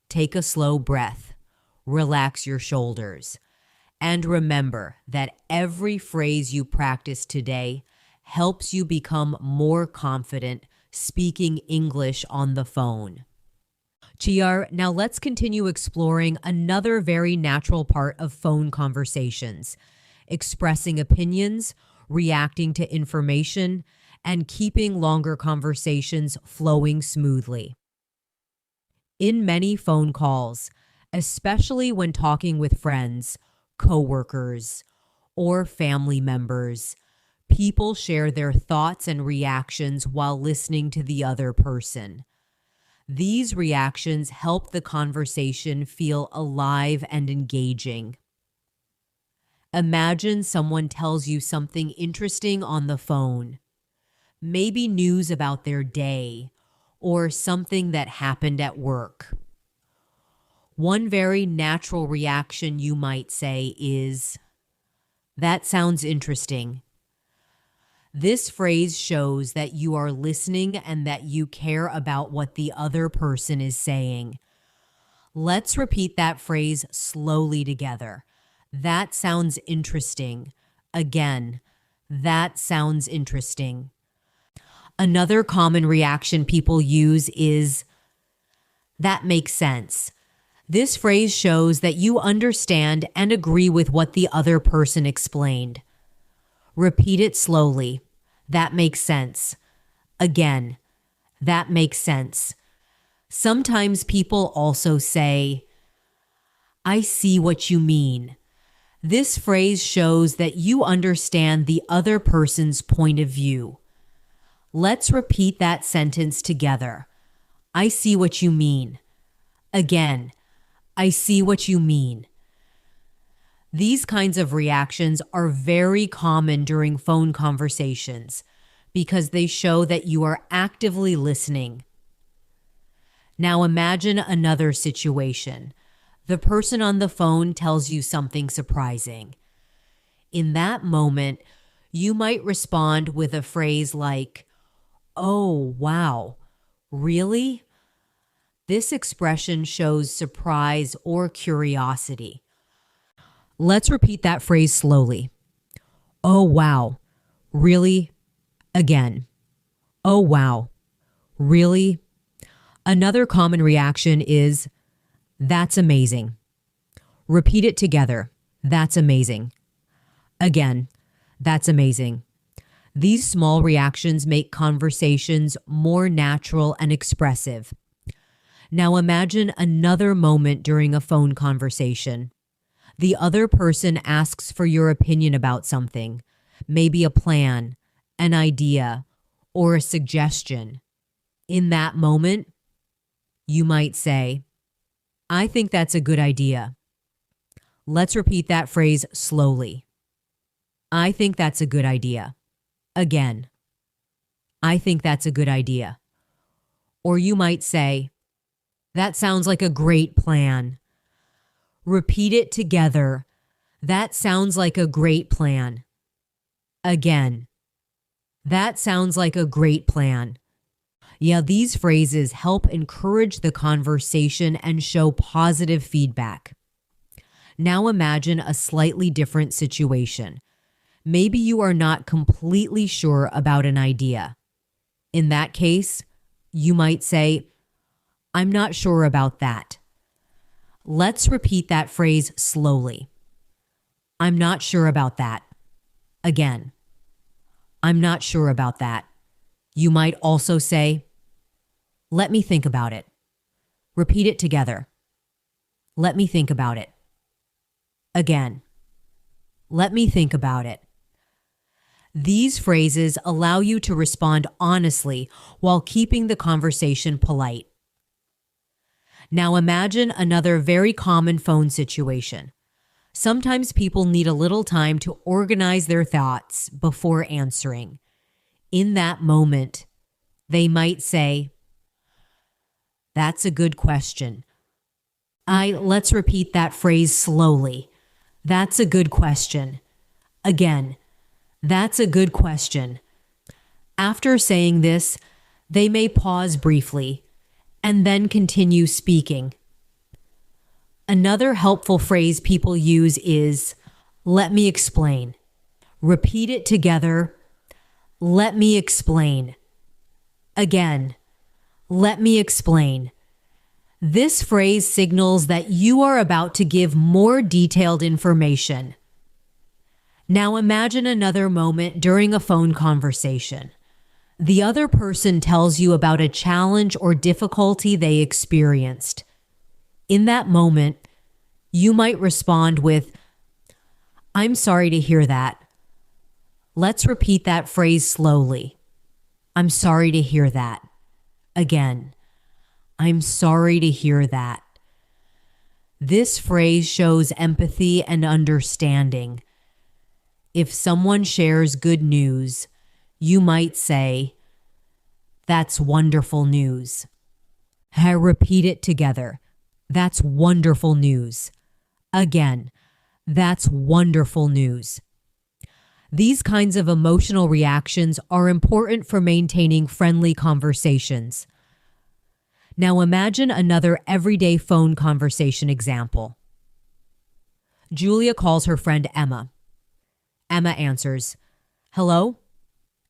take a slow breath, relax your shoulders, and remember that every phrase you practice today helps you become more confident speaking English on the phone. Chiar, now let's continue exploring another very natural part of phone conversations: expressing opinions, reacting to information, and keeping longer conversations flowing smoothly. In many phone calls, especially when talking with friends, coworkers, or family members, people share their thoughts and reactions while listening to the other person. These reactions help the conversation feel alive and engaging. Imagine someone tells you something interesting on the phone, maybe news about their day or something that happened at work. One very natural reaction you might say is, "That sounds interesting." This phrase shows that you are listening and that you care about what the other person is saying. Let's repeat that phrase slowly together. That sounds interesting. Again, that sounds interesting. Another common reaction people use is, "That makes sense." This phrase shows that you understand and agree with what the other person explained. Repeat it slowly. That makes sense. Again, that makes sense. Sometimes people also say, "I see what you mean." This phrase shows that you understand the other person's point of view. Let's repeat that sentence together. I see what you mean. Again, I see what you mean. These kinds of reactions are very common during phone conversations because they show that you are actively listening. Now imagine another situation. The person on the phone tells you something surprising. In that moment, you might respond with a phrase like, "Oh, wow, really?" This expression shows surprise or curiosity. Let's repeat that phrase slowly. "Oh, wow, really?" Again. "Oh, wow, really?" Another common reaction is, "That's amazing." Repeat it together. That's amazing. Again, that's amazing. These small reactions make conversations more natural and expressive. Now imagine another moment during a phone conversation. The other person asks for your opinion about something, maybe a plan, an idea, or a suggestion. In that moment, you might say, "I think that's a good idea." Let's repeat that phrase slowly. I think that's a good idea. Again, I think that's a good idea. Or you might say, "That sounds like a great plan." Repeat it together. That sounds like a great plan. Again, that sounds like a great plan. Yeah, these phrases help encourage the conversation and show positive feedback. Now imagine a slightly different situation. Maybe you are not completely sure about an idea. In that case, you might say, "I'm not sure about that." Let's repeat that phrase slowly. I'm not sure about that. Again, I'm not sure about that. You might also say, "Let me think about it." Repeat it together. Let me think about it. Again, let me think about it. These phrases allow you to respond honestly while keeping the conversation polite. Now imagine another very common phone situation. Sometimes people need a little time to organize their thoughts before answering. In that moment, they might say, "That's a good question." Let's repeat that phrase slowly. That's a good question. Again, that's a good question. After saying this, they may pause briefly and then continue speaking. Another helpful phrase people use is, "Let me explain." Repeat it together. Let me explain. Again, let me explain. This phrase signals that you are about to give more detailed information. Now imagine another moment during a phone conversation. The other person tells you about a challenge or difficulty they experienced. In that moment, you might respond with, "I'm sorry to hear that." Let's repeat that phrase slowly. I'm sorry to hear that. Again, I'm sorry to hear that. This phrase shows empathy and understanding. If someone shares good news, you might say, "That's wonderful news." Repeat it together. That's wonderful news. Again, that's wonderful news. These kinds of emotional reactions are important for maintaining friendly conversations. Now imagine another everyday phone conversation example. Julia calls her friend Emma. Emma answers, "Hello?"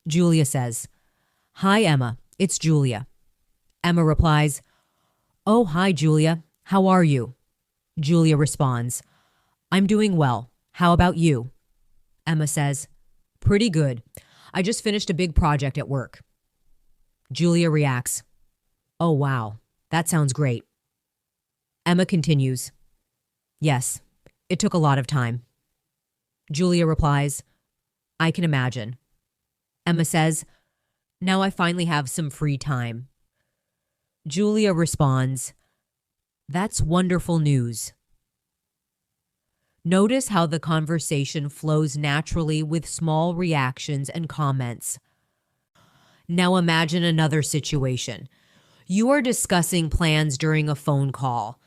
Julia says, "Hi, Emma. It's Julia." Emma replies, "Oh, hi, Julia. How are you?" Julia responds, "I'm doing well. How about you?" Emma says, "Pretty good. I just finished a big project at work." Julia reacts, "Oh, wow. That sounds great." Emma continues, "Yes, it took a lot of time." Julia replies, "I can imagine." Emma says, "Now I finally have some free time." Julia responds, "That's wonderful news." Notice how the conversation flows naturally with small reactions and comments. Now imagine another situation. You are discussing plans during a phone call.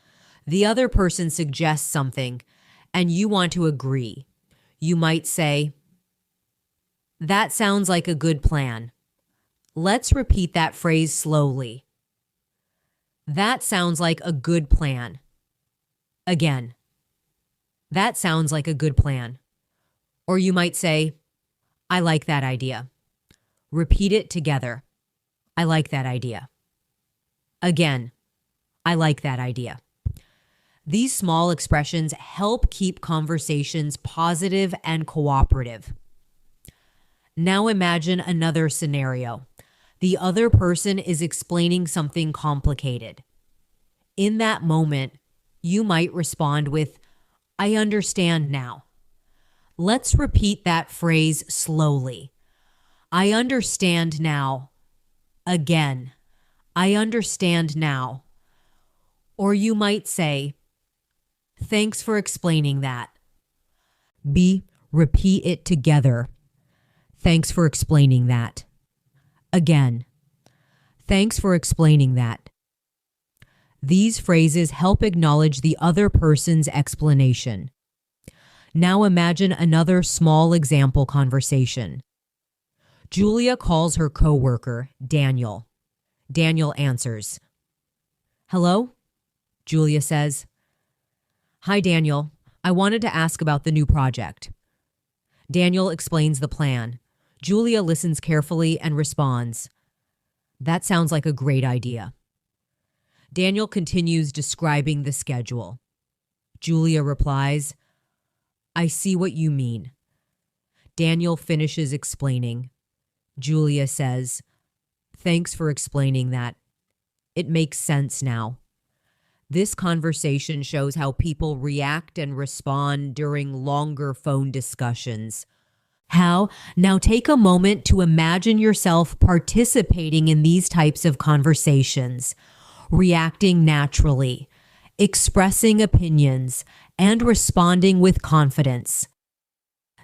The other person suggests something, and you want to agree. You might say, "That sounds like a good plan." Let's repeat that phrase slowly. That sounds like a good plan. Again, that sounds like a good plan. Or you might say, "I like that idea." Repeat it together. I like that idea. Again, I like that idea. These small expressions help keep conversations positive and cooperative. Now imagine another scenario. The other person is explaining something complicated. In that moment, you might respond with, "I understand now." Let's repeat that phrase slowly. I understand now. Again, I understand now. Or you might say, "Thanks for explaining that." Repeat it together. Thanks for explaining that. Again, thanks for explaining that. These phrases help acknowledge the other person's explanation. Now imagine another small example conversation. Julia calls her coworker, Daniel. Daniel answers. "Hello?" Julia says. "Hi, Daniel. I wanted to ask about the new project." Daniel explains the plan. Julia listens carefully and responds, "That sounds like a great idea." Daniel continues describing the schedule. Julia replies, "I see what you mean." Daniel finishes explaining. Julia says, "Thanks for explaining that. It makes sense now." This conversation shows how people react and respond during longer phone discussions. How? Now take a moment to imagine yourself participating in these types of conversations. reacting naturally, expressing opinions, and responding with confidence.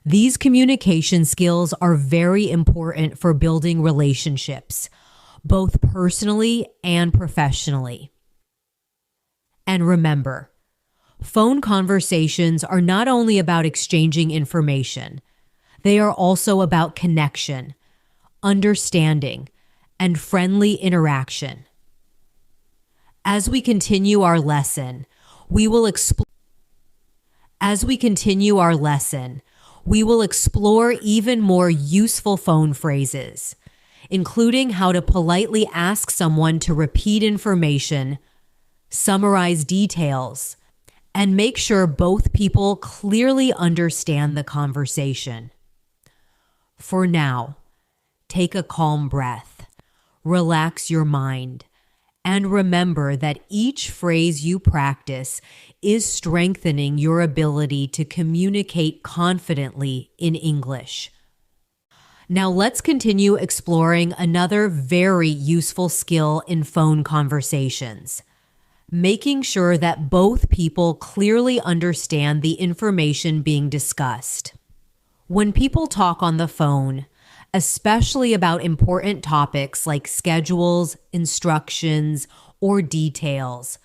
These communication skills are very important for building relationships, both personally and professionally. And remember, phone conversations are not only about exchanging information, they are also about connection, understanding, and friendly interaction. As we continue our lesson, we will explore even more useful phone phrases, including how to politely ask someone to repeat information, summarize details, and make sure both people clearly understand the conversation. For now, take a calm breath, relax your mind, and remember that each phrase you practice is strengthening your ability to communicate confidently in English. Now let's continue exploring another very useful skill in phone conversations: making sure that both people clearly understand the information being discussed. When people talk on the phone, especially about important topics like schedules, instructions, or details,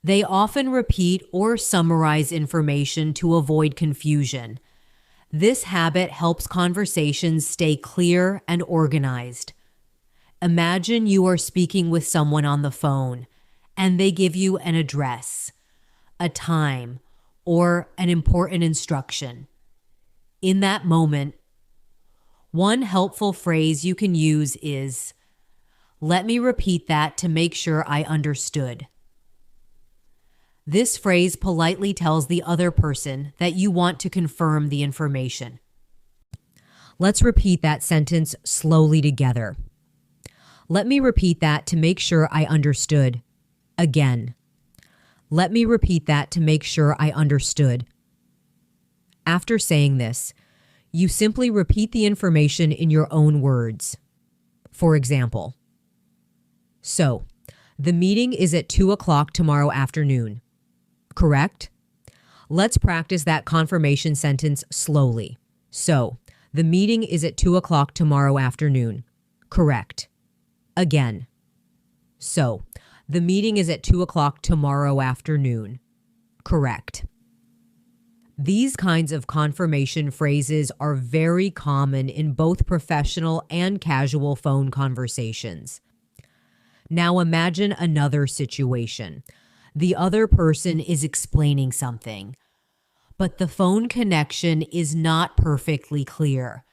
they often repeat or summarize information to avoid confusion. This habit helps conversations stay clear and organized. Imagine you are speaking with someone on the phone, and they give you an address, a time, or an important instruction. In that moment, one helpful phrase you can use is, "Let me repeat that to make sure I understood." This phrase politely tells the other person that you want to confirm the information. Let's repeat that sentence slowly together. Let me repeat that to make sure I understood. Again. Let me repeat that to make sure I understood. After saying this, you simply repeat the information in your own words. For example, "So, the meeting is at 2 o'clock tomorrow afternoon. Correct?" Let's practice that confirmation sentence slowly. "So, the meeting is at 2 o'clock tomorrow afternoon. Correct." Again. "So, the meeting is at 2 o'clock tomorrow afternoon. Correct." These kinds of confirmation phrases are very common in both professional and casual phone conversations. Now imagine another situation. The other person is explaining something, but the phone connection is not perfectly clear.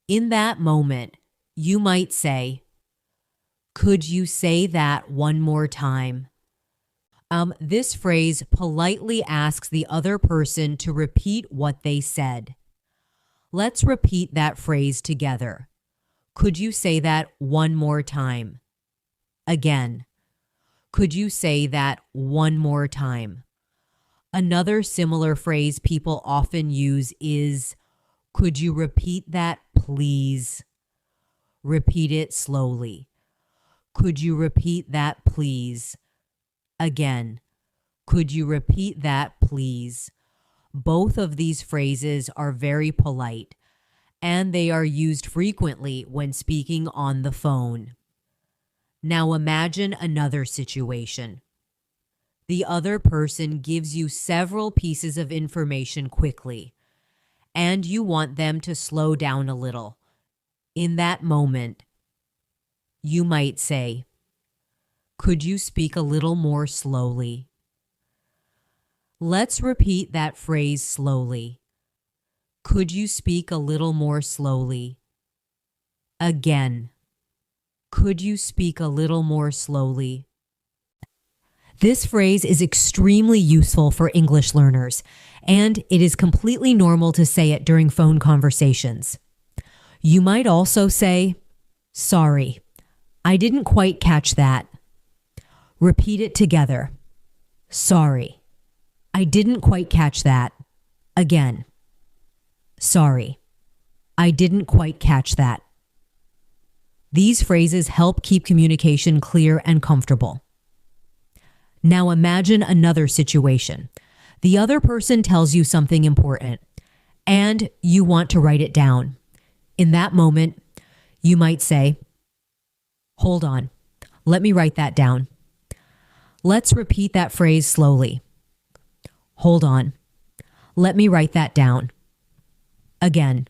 In that moment, you might say, "Could you say that one more time?" This phrase politely asks the other person to repeat what they said. Let's repeat that phrase together. "Could you say that one more time?" Again. "Could you say that one more time?" Another similar phrase people often use is, "Could you repeat that, please?" Repeat it slowly. "Could you repeat that, please?" Again. "Could you repeat that, please?" Both of these phrases are very polite, and they are used frequently when speaking on the phone. Now imagine another situation. The other person gives you several pieces of information quickly, and you want them to slow down a little. In that moment, you might say, "Could you speak a little more slowly?" Let's repeat that phrase slowly. "Could you speak a little more slowly?" Again. "Could you speak a little more slowly?" This phrase is extremely useful for English learners, and it is completely normal to say it during phone conversations. You might also say, "Sorry, I didn't quite catch that." Repeat it together. "Sorry, I didn't quite catch that." Again. "Sorry, I didn't quite catch that." These phrases help keep communication clear and comfortable. Now imagine another situation. The other person tells you something important, and you want to write it down. In that moment, you might say, "Hold on, let me write that down." Let's repeat that phrase slowly. Hold on, let me write that down. Again,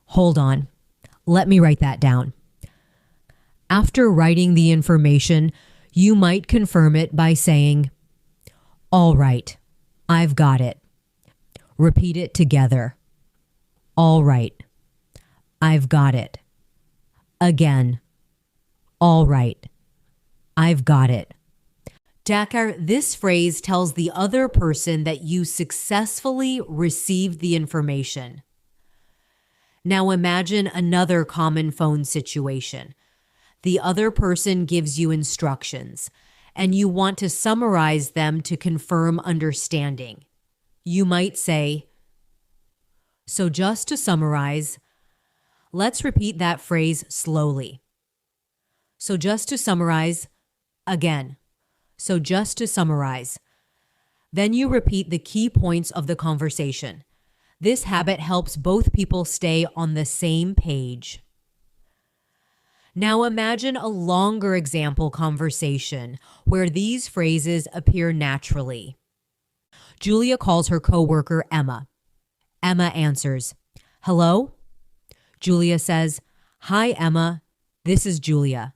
hold on, let me write that down. After writing the information, you might confirm it by saying, "All right, I've got it." Repeat it together. All right, I've got it. Again, all right, I've got it. Dakar, this phrase tells the other person that you successfully received the information. Now imagine another common phone situation. The other person gives you instructions, and you want to summarize them to confirm understanding. You might say, "So just to summarize," let's repeat that phrase slowly. So just to summarize, again. So just to summarize. Then you repeat the key points of the conversation. This habit helps both people stay on the same page. Now imagine a longer example conversation where these phrases appear naturally. Julia calls her coworker Emma. Emma answers, "Hello?" Julia says, "Hi, Emma. This is Julia."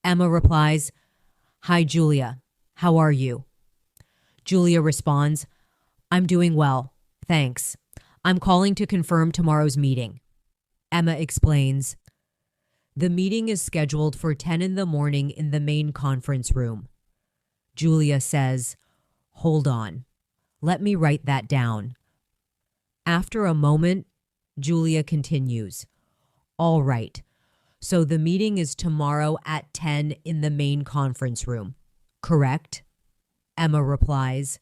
Emma replies, "Hi, Julia. How are you?" Julia responds, "I'm doing well. Thanks. I'm calling to confirm tomorrow's meeting." Emma explains, "The meeting is scheduled for 10 in the morning in the main conference room." Julia says, "Hold on. Let me write that down." After a moment, Julia continues, "All right. So the meeting is tomorrow at 10 in the main conference room, correct?" Emma replies,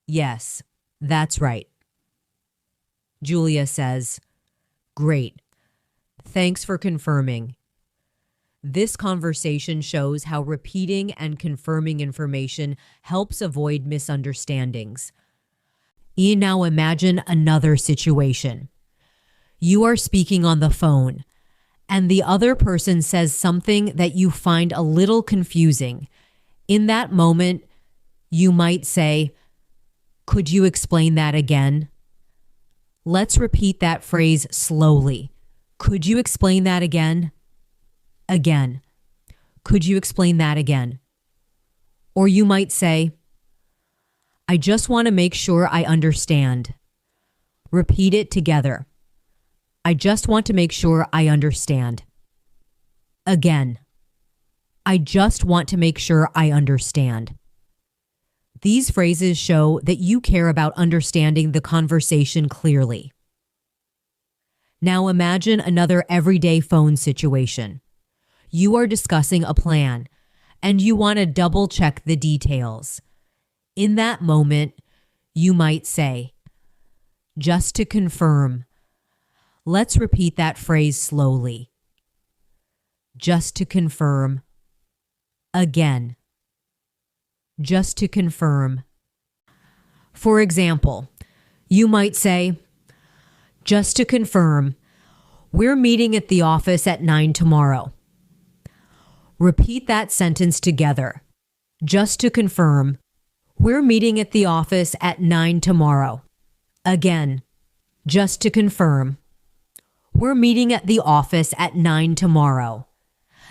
"Yes, that's right." Julia says, "Great. Thanks for confirming." This conversation shows how repeating and confirming information helps avoid misunderstandings. Now imagine another situation. You are speaking on the phone, and the other person says something that you find a little confusing. In that moment, you might say, "Could you explain that again?" Let's repeat that phrase slowly. Could you explain that again? Again. Could you explain that again? Or you might say, "I just want to make sure I understand." Repeat it together. I just want to make sure I understand. Again. I just want to make sure I understand. These phrases show that you care about understanding the conversation clearly. Now imagine another everyday phone situation. You are discussing a plan, and you want to double check the details. In that moment, you might say, "Just to confirm." Let's repeat that phrase slowly. Just to confirm. Again. Just to confirm. For example, you might say, "Just to confirm, we're meeting at the office at 9 tomorrow." Repeat that sentence together. Just to confirm, we're meeting at the office at 9 tomorrow. Again, just to confirm, we're meeting at the office at 9 tomorrow.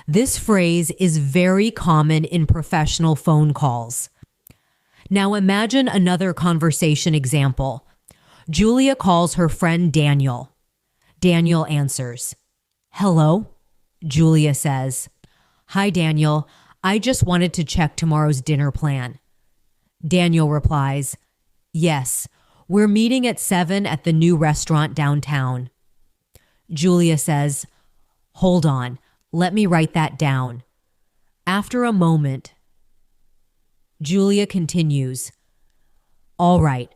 This phrase is very common in professional phone calls. Now imagine another conversation example. Julia calls her friend Daniel. Daniel answers, "Hello?" Julia says, "Hi, Daniel. I just wanted to check tomorrow's dinner plan." Daniel replies, "Yes, we're meeting at 7 at the new restaurant downtown." Julia says, "Hold on. Let me write that down." After a moment, Julia continues, "All right.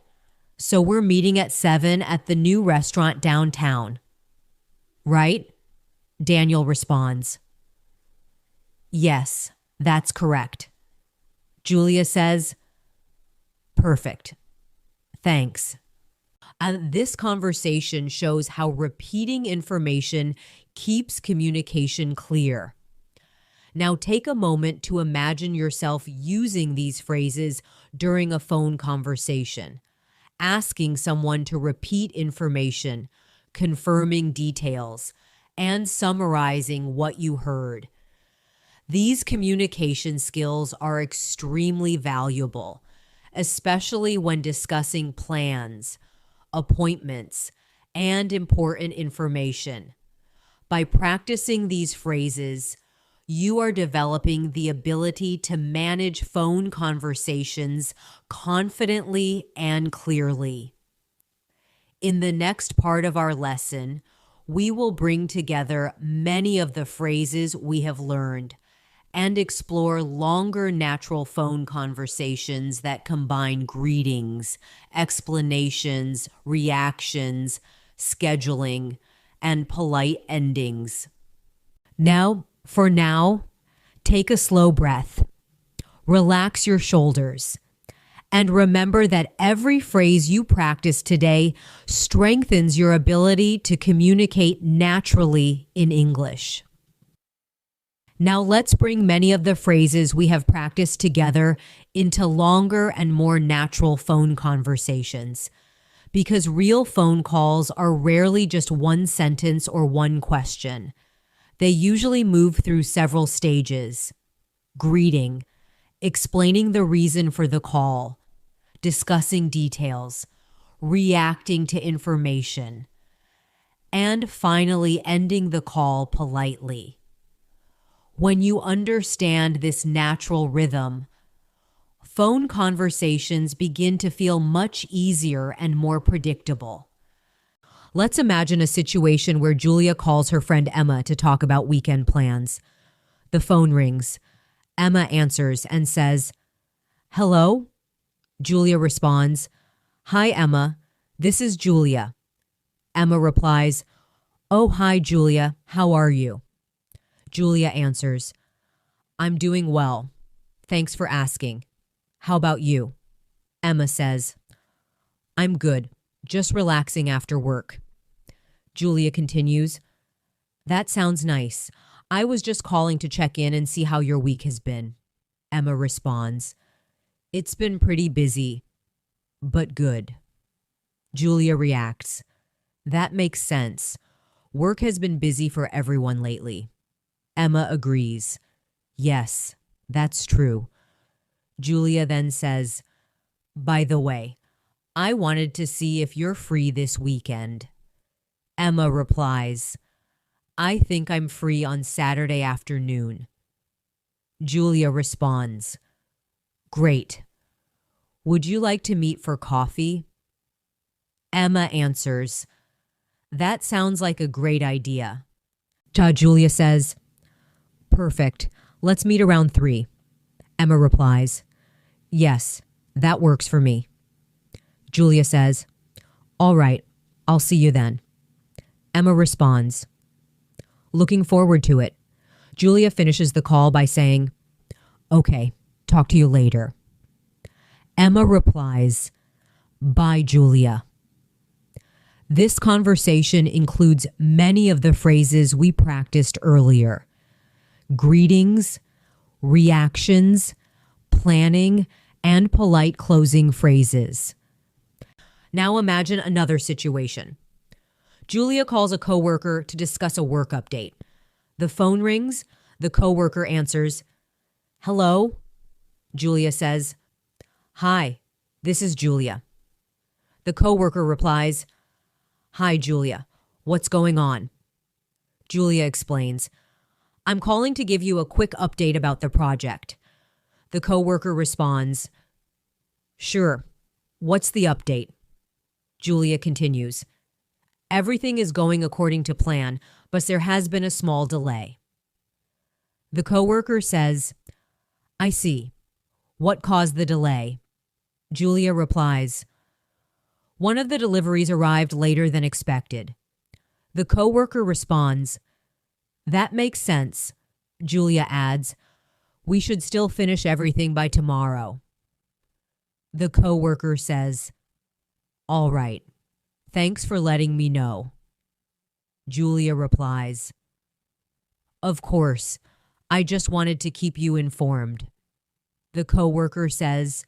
So we're meeting at 7 at the new restaurant downtown, right?" Daniel responds, "Yes, that's correct." Julia says, perfect. Thanks. And this conversation shows how repeating information keeps communication clear. Now take a moment to imagine yourself using these phrases during a phone conversation, asking someone to repeat information, confirming details, and summarizing what you heard. These communication skills are extremely valuable, especially when discussing plans, appointments, and important information. By practicing these phrases, you are developing the ability to manage phone conversations confidently and clearly. In the next part of our lesson, we will bring together many of the phrases we have learned and explore longer natural phone conversations that combine greetings, explanations, reactions, scheduling, and polite endings. For now, take a slow breath, relax your shoulders, and remember that every phrase you practice today strengthens your ability to communicate naturally in English. Now let's bring many of the phrases we have practiced together into longer and more natural phone conversations, because real phone calls are rarely just one sentence or one question. They usually move through several stages: greeting, explaining the reason for the call, discussing details, reacting to information, and finally ending the call politely. When you understand this natural rhythm, phone conversations begin to feel much easier and more predictable. Let's imagine a situation where Julia calls her friend Emma to talk about weekend plans. The phone rings. Emma answers and says, "Hello?" Julia responds, "Hi, Emma. This is Julia." Emma replies, "Oh, hi, Julia. How are you?" Julia answers, "I'm doing well. Thanks for asking. How about you?" Emma says, "I'm good. Just relaxing after work." Julia continues, "That sounds nice. I was just calling to check in and see how your week has been." Emma responds, "It's been pretty busy, but good." Julia reacts, "That makes sense. Work has been busy for everyone lately." Emma agrees, "Yes, that's true." Julia then says, "By the way, I wanted to see if you're free this weekend." Emma replies, "I think I'm free on Saturday afternoon." Julia responds, "Great. Would you like to meet for coffee?" Emma answers, "That sounds like a great idea." Julia says, "Perfect. Let's meet around 3. Emma replies, "Yes, that works for me." Julia says, "All right, I'll see you then." Emma responds, "Looking forward to it." Julia finishes the call by saying, "Okay, talk to you later." Emma replies, "Bye, Julia." This conversation includes many of the phrases we practiced earlier: greetings, reactions, planning, and polite closing phrases. Now imagine another situation. Julia calls a coworker to discuss a work update. The phone rings. The coworker answers, "Hello?" Julia says, "Hi, this is Julia." The coworker replies, "Hi, Julia. What's going on?" Julia explains, "I'm calling to give you a quick update about the project." The coworker responds, "Sure. What's the update?" Julia continues, "Everything is going according to plan, but there has been a small delay." The coworker says, "I see. What caused the delay?" Julia replies, "One of the deliveries arrived later than expected." The coworker responds, "That makes sense." Julia adds, We should still finish everything by tomorrow. The coworker says, "All right. Thanks for letting me know." Julia replies, "Of course. I just wanted to keep you informed." The coworker says,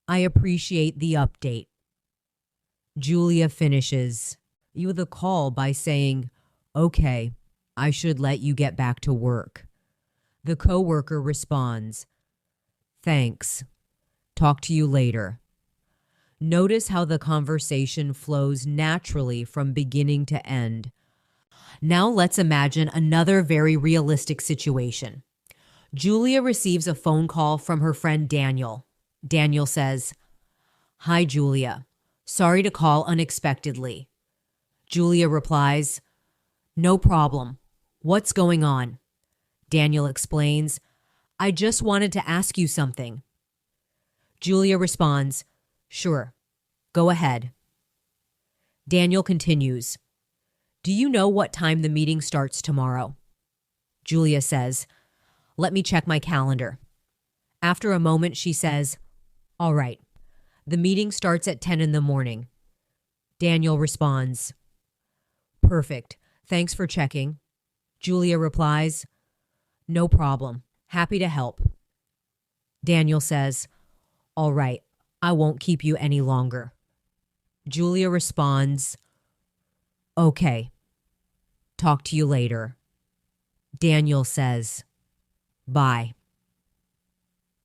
"I appreciate the update." Julia finishes the call by saying, "Okay, I should let you get back to work." The coworker responds, "Thanks. Talk to you later." Notice how the conversation flows naturally from beginning to end. Now let's imagine another very realistic situation. Julia receives a phone call from her friend Daniel. Daniel says, "Hi, Julia. Sorry to call unexpectedly." Julia replies, "No problem. What's going on?" Daniel explains, "I just wanted to ask you something." Julia responds, "Sure. Go ahead." Daniel continues, "Do you know what time the meeting starts tomorrow?" Julia says, "Let me check my calendar." After a moment, she says, "All right. The meeting starts at 10 in the morning." Daniel responds, "Perfect. Thanks for checking." Julia replies, "No problem. Happy to help." Daniel says, "All right. I won't keep you any longer." Julia responds, "Okay. Talk to you later." Daniel says, "Bye."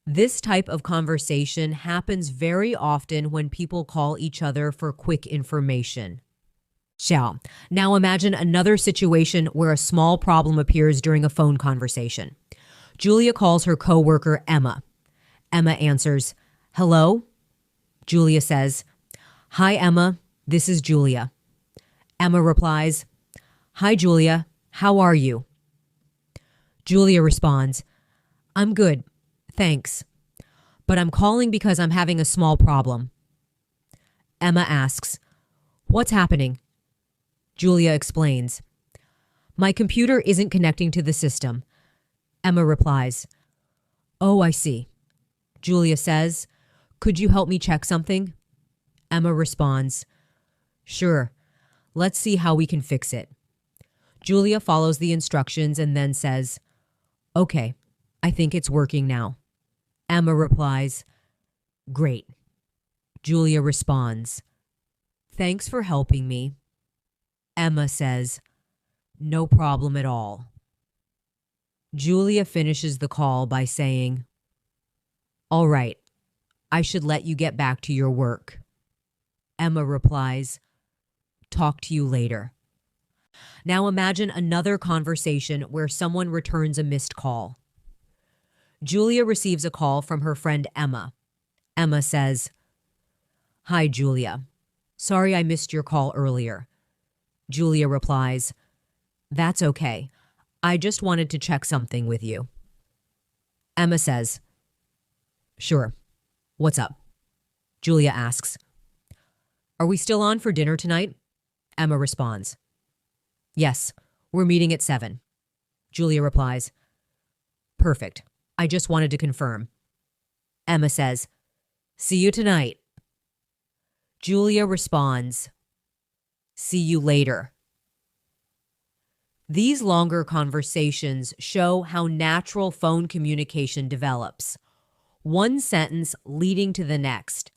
This type of conversation happens very often when people call each other for quick information. Now imagine another situation where a small problem appears during a phone conversation. Julia calls her coworker Emma. Emma answers, "Hello?" Julia says, "Hi, Emma. This is Julia." Emma replies, "Hi, Julia. How are you?" Julia responds, "I'm good. Thanks. But I'm calling because I'm having a small problem." Emma asks, "What's happening?" Julia explains, "My computer isn't connecting to the system." Emma replies, "Oh, I see." Julia says, "Could you help me check something?" Emma responds, "Sure. Let's see how we can fix it." Julia follows the instructions and then says, "Okay, I think it's working now." Emma replies, "Great." Julia responds, "Thanks for helping me." Emma says, "No problem at all." Julia finishes the call by saying, "All right, I should let you get back to your work." Emma replies, "Talk to you later." Now imagine another conversation where someone returns a missed call. Julia receives a call from her friend Emma. Emma says, "Hi, Julia. Sorry I missed your call earlier." Julia replies, "That's okay. I just wanted to check something with you." Emma says, "Sure. What's up?" Julia asks, "Are we still on for dinner tonight?" Emma responds, "Yes, we're meeting at 7. Julia replies, "Perfect. I just wanted to confirm." Emma says, "See you tonight." Julia responds, "See you later." These longer conversations show how natural phone communication develops, one sentence leading to the next.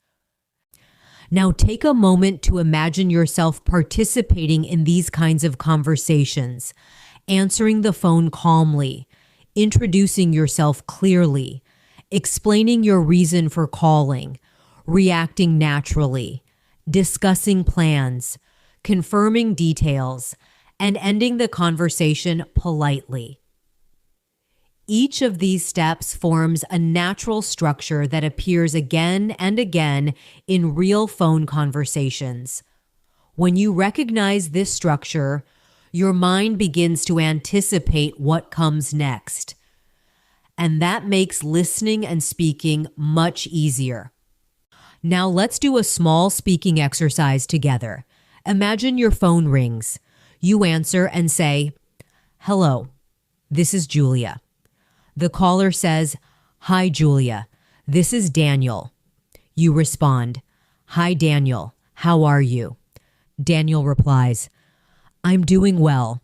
Now take a moment to imagine yourself participating in these kinds of conversations, answering the phone calmly, introducing yourself clearly, explaining your reason for calling, reacting naturally, discussing plans, confirming details, and ending the conversation politely. Each of these steps forms a natural structure that appears again and again in real phone conversations. When you recognize this structure, your mind begins to anticipate what comes next. And that makes listening and speaking much easier. Now let's do a small speaking exercise together. Imagine your phone rings. You answer and say, "Hello, this is Julia." The caller says, "Hi, Julia. This is Daniel." You respond, "Hi, Daniel. How are you?" Daniel replies, "I'm doing well.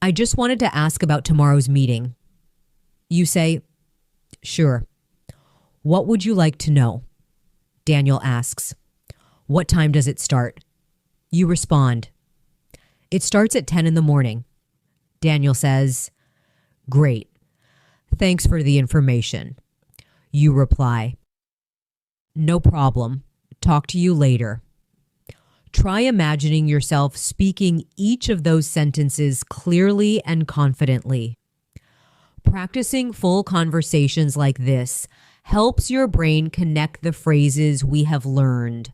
I just wanted to ask about tomorrow's meeting." You say, "Sure. What would you like to know?" Daniel asks, "What time does it start?" You respond, "It starts at 10 in the morning." Daniel says, "Great. Thanks for the information." You reply, "No problem. Talk to you later." Try imagining yourself speaking each of those sentences clearly and confidently. Practicing full conversations like this helps your brain connect the phrases we have learned.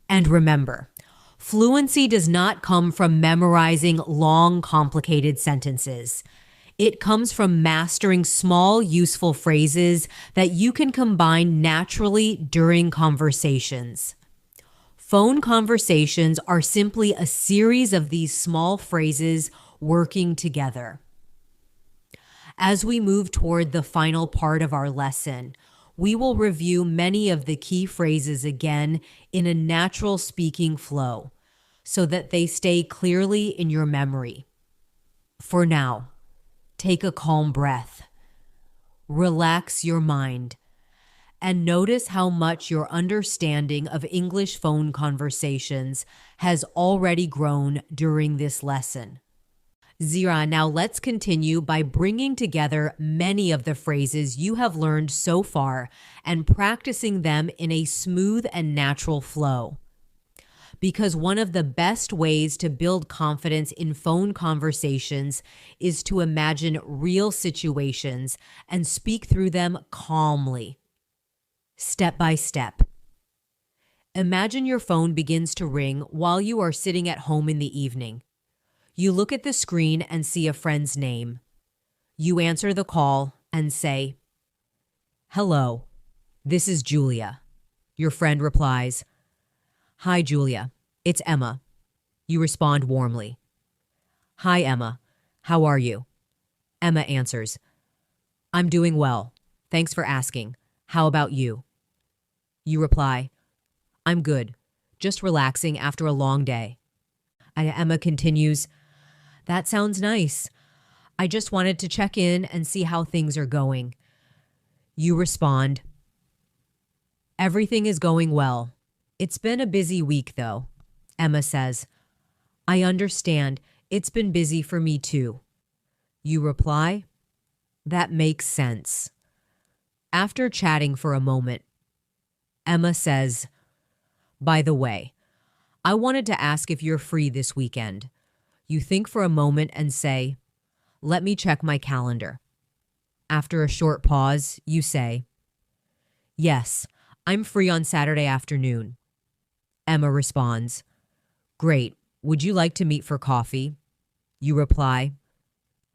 And remember, fluency does not come from memorizing long, complicated sentences. It comes from mastering small, useful phrases that you can combine naturally during conversations. Phone conversations are simply a series of these small phrases working together. As we move toward the final part of our lesson, we will review many of the key phrases again in a natural speaking flow so that they stay clearly in your memory. For now, take a calm breath, relax your mind, and notice how much your understanding of English phone conversations has already grown during this lesson. Zira, now let's continue by bringing together many of the phrases you have learned so far and practicing them in a smooth and natural flow. Because one of the best ways to build confidence in phone conversations is to imagine real situations and speak through them calmly. Step by step. Imagine your phone begins to ring while you are sitting at home in the evening. You look at the screen and see a friend's name. You answer the call and say, "Hello, this is Julia." Your friend replies, "Hi, Julia. It's Emma." You respond warmly. "Hi, Emma. How are you?" Emma answers, "I'm doing well. Thanks for asking. How about you?" You reply, "I'm good. Just relaxing after a long day." And Emma continues, "That sounds nice. I just wanted to check in and see how things are going." You respond, "Everything is going well. It's been a busy week, though." Emma says, "I understand. It's been busy for me, too." You reply, "That makes sense." After chatting for a moment, Emma says, "By the way, I wanted to ask if you're free this weekend." You think for a moment and say, "Let me check my calendar." After a short pause, you say, "Yes, I'm free on Saturday afternoon." Emma responds, "Great. Would you like to meet for coffee?" You reply,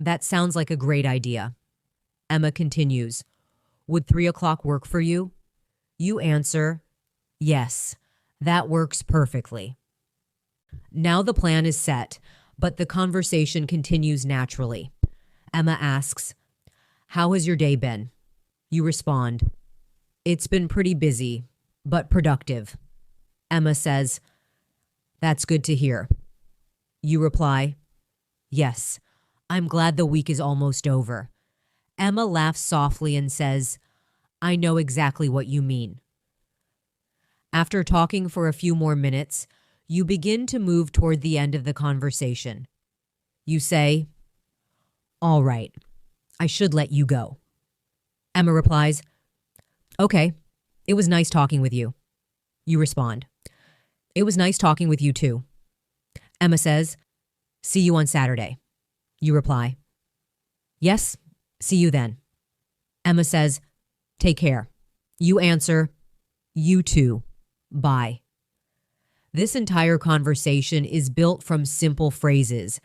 "That sounds like a great idea." Emma continues, "Would 3 o'clock work for you?" You answer, "Yes, that works perfectly." Now the plan is set, but the conversation continues naturally. Emma asks, "How has your day been?" You respond, "It's been pretty busy, but productive." Emma says, "That's good to hear." You reply, "Yes, I'm glad the week is almost over." Emma laughs softly and says, "I know exactly what you mean." After talking for a few more minutes, you begin to move toward the end of the conversation. You say, "All right, I should let you go." Emma replies, "Okay, it was nice talking with you." You respond, "It was nice talking with you too." Emma says, "See you on Saturday." You reply, "Yes, see you then." Emma says, "Take care." You answer, "You too. Bye." This entire conversation is built from simple phrases,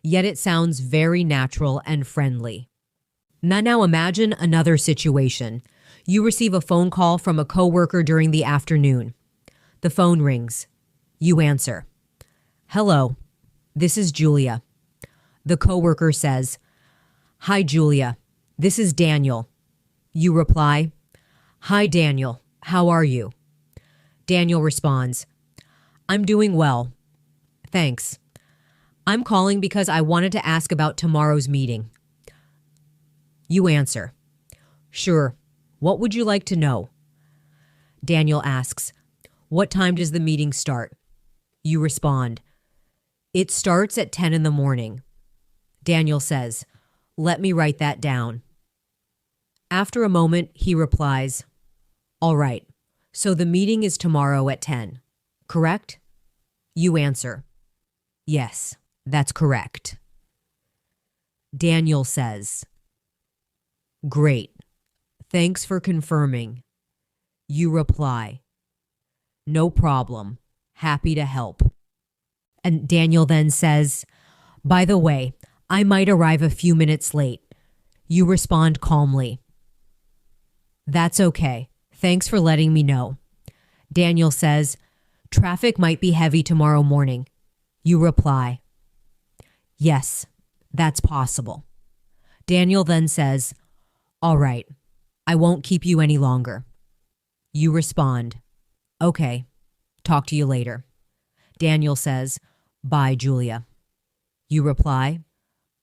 yet it sounds very natural and friendly. Now imagine another situation. You receive a phone call from a coworker during the afternoon. The phone rings. You answer, "Hello, this is Julia." The coworker says, "Hi, Julia. This is Daniel. You reply, Hi, Daniel. How are you? Daniel responds, I'm doing well. Thanks. I'm calling because I wanted to ask about tomorrow's meeting. You answer, Sure. What would you like to know? Daniel asks, What time does the meeting start? You respond, It starts at 10 in the morning. Daniel says, Let me write that down. After a moment, he replies, All right, so the meeting is tomorrow at 10, correct? You answer, Yes, that's correct. Daniel says, Great. Thanks for confirming. You reply, No problem. Happy to help. And Daniel then says, By the way, I might arrive a few minutes late. You respond calmly, That's okay. Thanks for letting me know. Daniel says, Traffic might be heavy tomorrow morning. You reply, Yes, that's possible. Daniel then says, All right, I won't keep you any longer. You respond, Okay, talk to you later. Daniel says, Bye, Julia. You reply,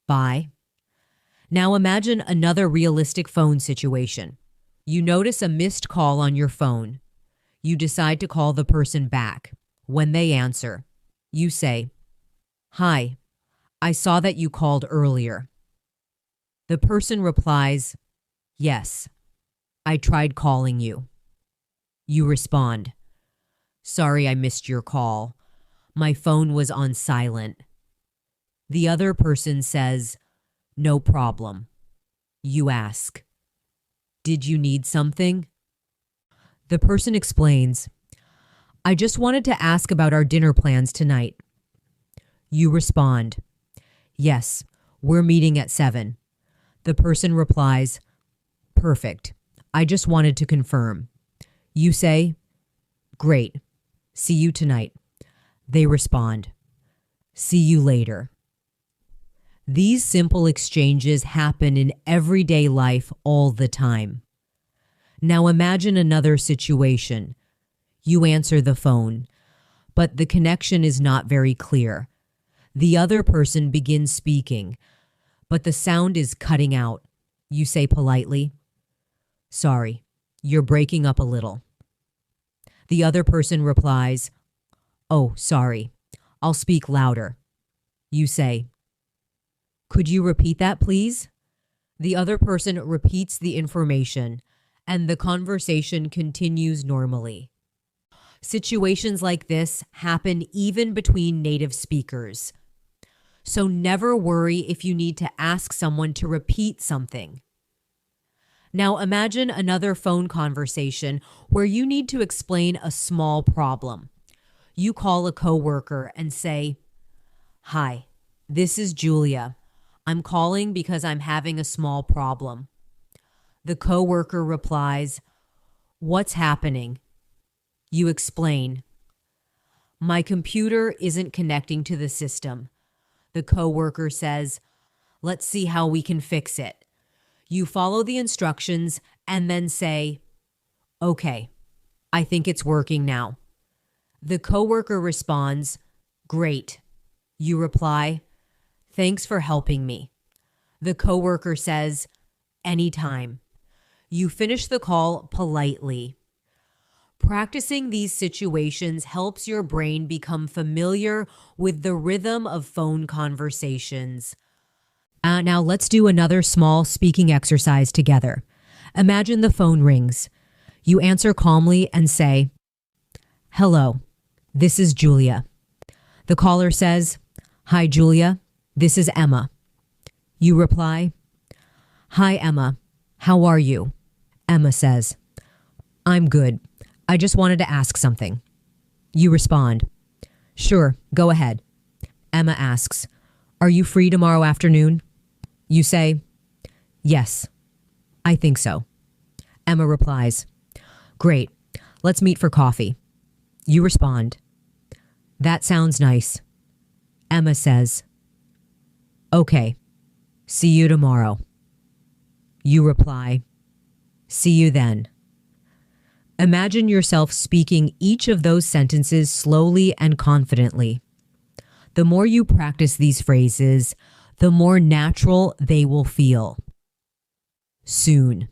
Bye. Now imagine another realistic phone situation. You notice a missed call on your phone. You decide to call the person back. When they answer, you say, Hi, I saw that you called earlier. The person replies, Yes, I tried calling you. You respond, Sorry I missed your call. My phone was on silent. The other person says, No problem. You ask, Did you need something? The person explains, I just wanted to ask about our dinner plans tonight. You respond, Yes, we're meeting at 7. The person replies, Perfect. I just wanted to confirm. You say, Great. See you tonight. They respond, See you later. These simple exchanges happen in everyday life all the time. Now imagine another situation. You answer the phone, but the connection is not very clear. The other person begins speaking, but the sound is cutting out. You say politely, Sorry, you're breaking up a little. The other person replies, Oh, sorry. I'll speak louder. You say, Could you repeat that, please? The other person repeats the information, and the conversation continues normally. Situations like this happen even between native speakers. So never worry if you need to ask someone to repeat something. Now imagine another phone conversation where you need to explain a small problem. You call a coworker and say, Hi, this is Julia. I'm calling because I'm having a small problem. The coworker replies, What's happening? You explain, My computer isn't connecting to the system. The coworker says, Let's see how we can fix it. You follow the instructions and then say, Okay, I think it's working now. The coworker responds, Great. You reply, Thanks for helping me. The coworker says, Anytime. You finish the call politely. Practicing these situations helps your brain become familiar with the rhythm of phone conversations. Now let's do another small speaking exercise together. Imagine the phone rings. You answer calmly and say, Hello, this is Julia. The caller says, Hi, Julia. This is Emma. You reply, Hi, Emma. How are you? Emma says, I'm good. I just wanted to ask something. You respond, Sure, go ahead. Emma asks, Are you free tomorrow afternoon? You say, Yes, I think so. Emma replies, Great. Let's meet for coffee. You respond, That sounds nice. Emma says, Okay, see you tomorrow. You reply, see you then. Imagine yourself speaking each of those sentences slowly and confidently. The more you practice these phrases, the more natural they will feel. Soon,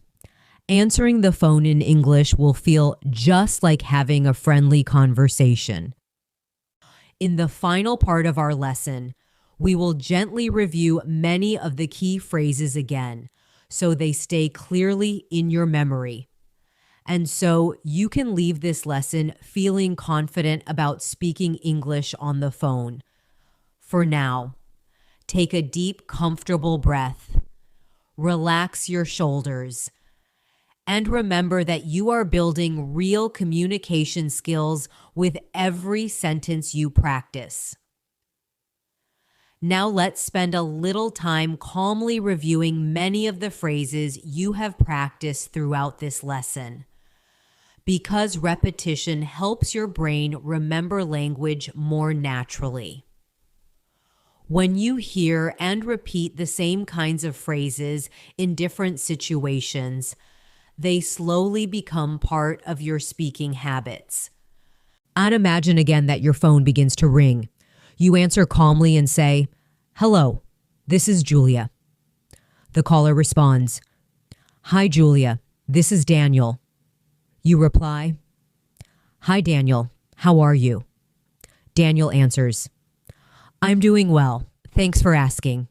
answering the phone in English will feel just like having a friendly conversation. In the final part of our lesson, we will gently review many of the key phrases again, so they stay clearly in your memory. And so you can leave this lesson feeling confident about speaking English on the phone. For now, take a deep, comfortable breath. Relax your shoulders. And remember that you are building real communication skills with every sentence you practice. Now let's spend a little time calmly reviewing many of the phrases you have practiced throughout this lesson. Because repetition helps your brain remember language more naturally. When you hear and repeat the same kinds of phrases in different situations, they slowly become part of your speaking habits. I'd imagine again that your phone begins to ring. You answer calmly and say, "Hello, this is Julia." The caller responds, "Hi, Julia, this is Daniel." You reply, "Hi, Daniel, how are you?" Daniel answers, "I'm doing well. Thanks for asking."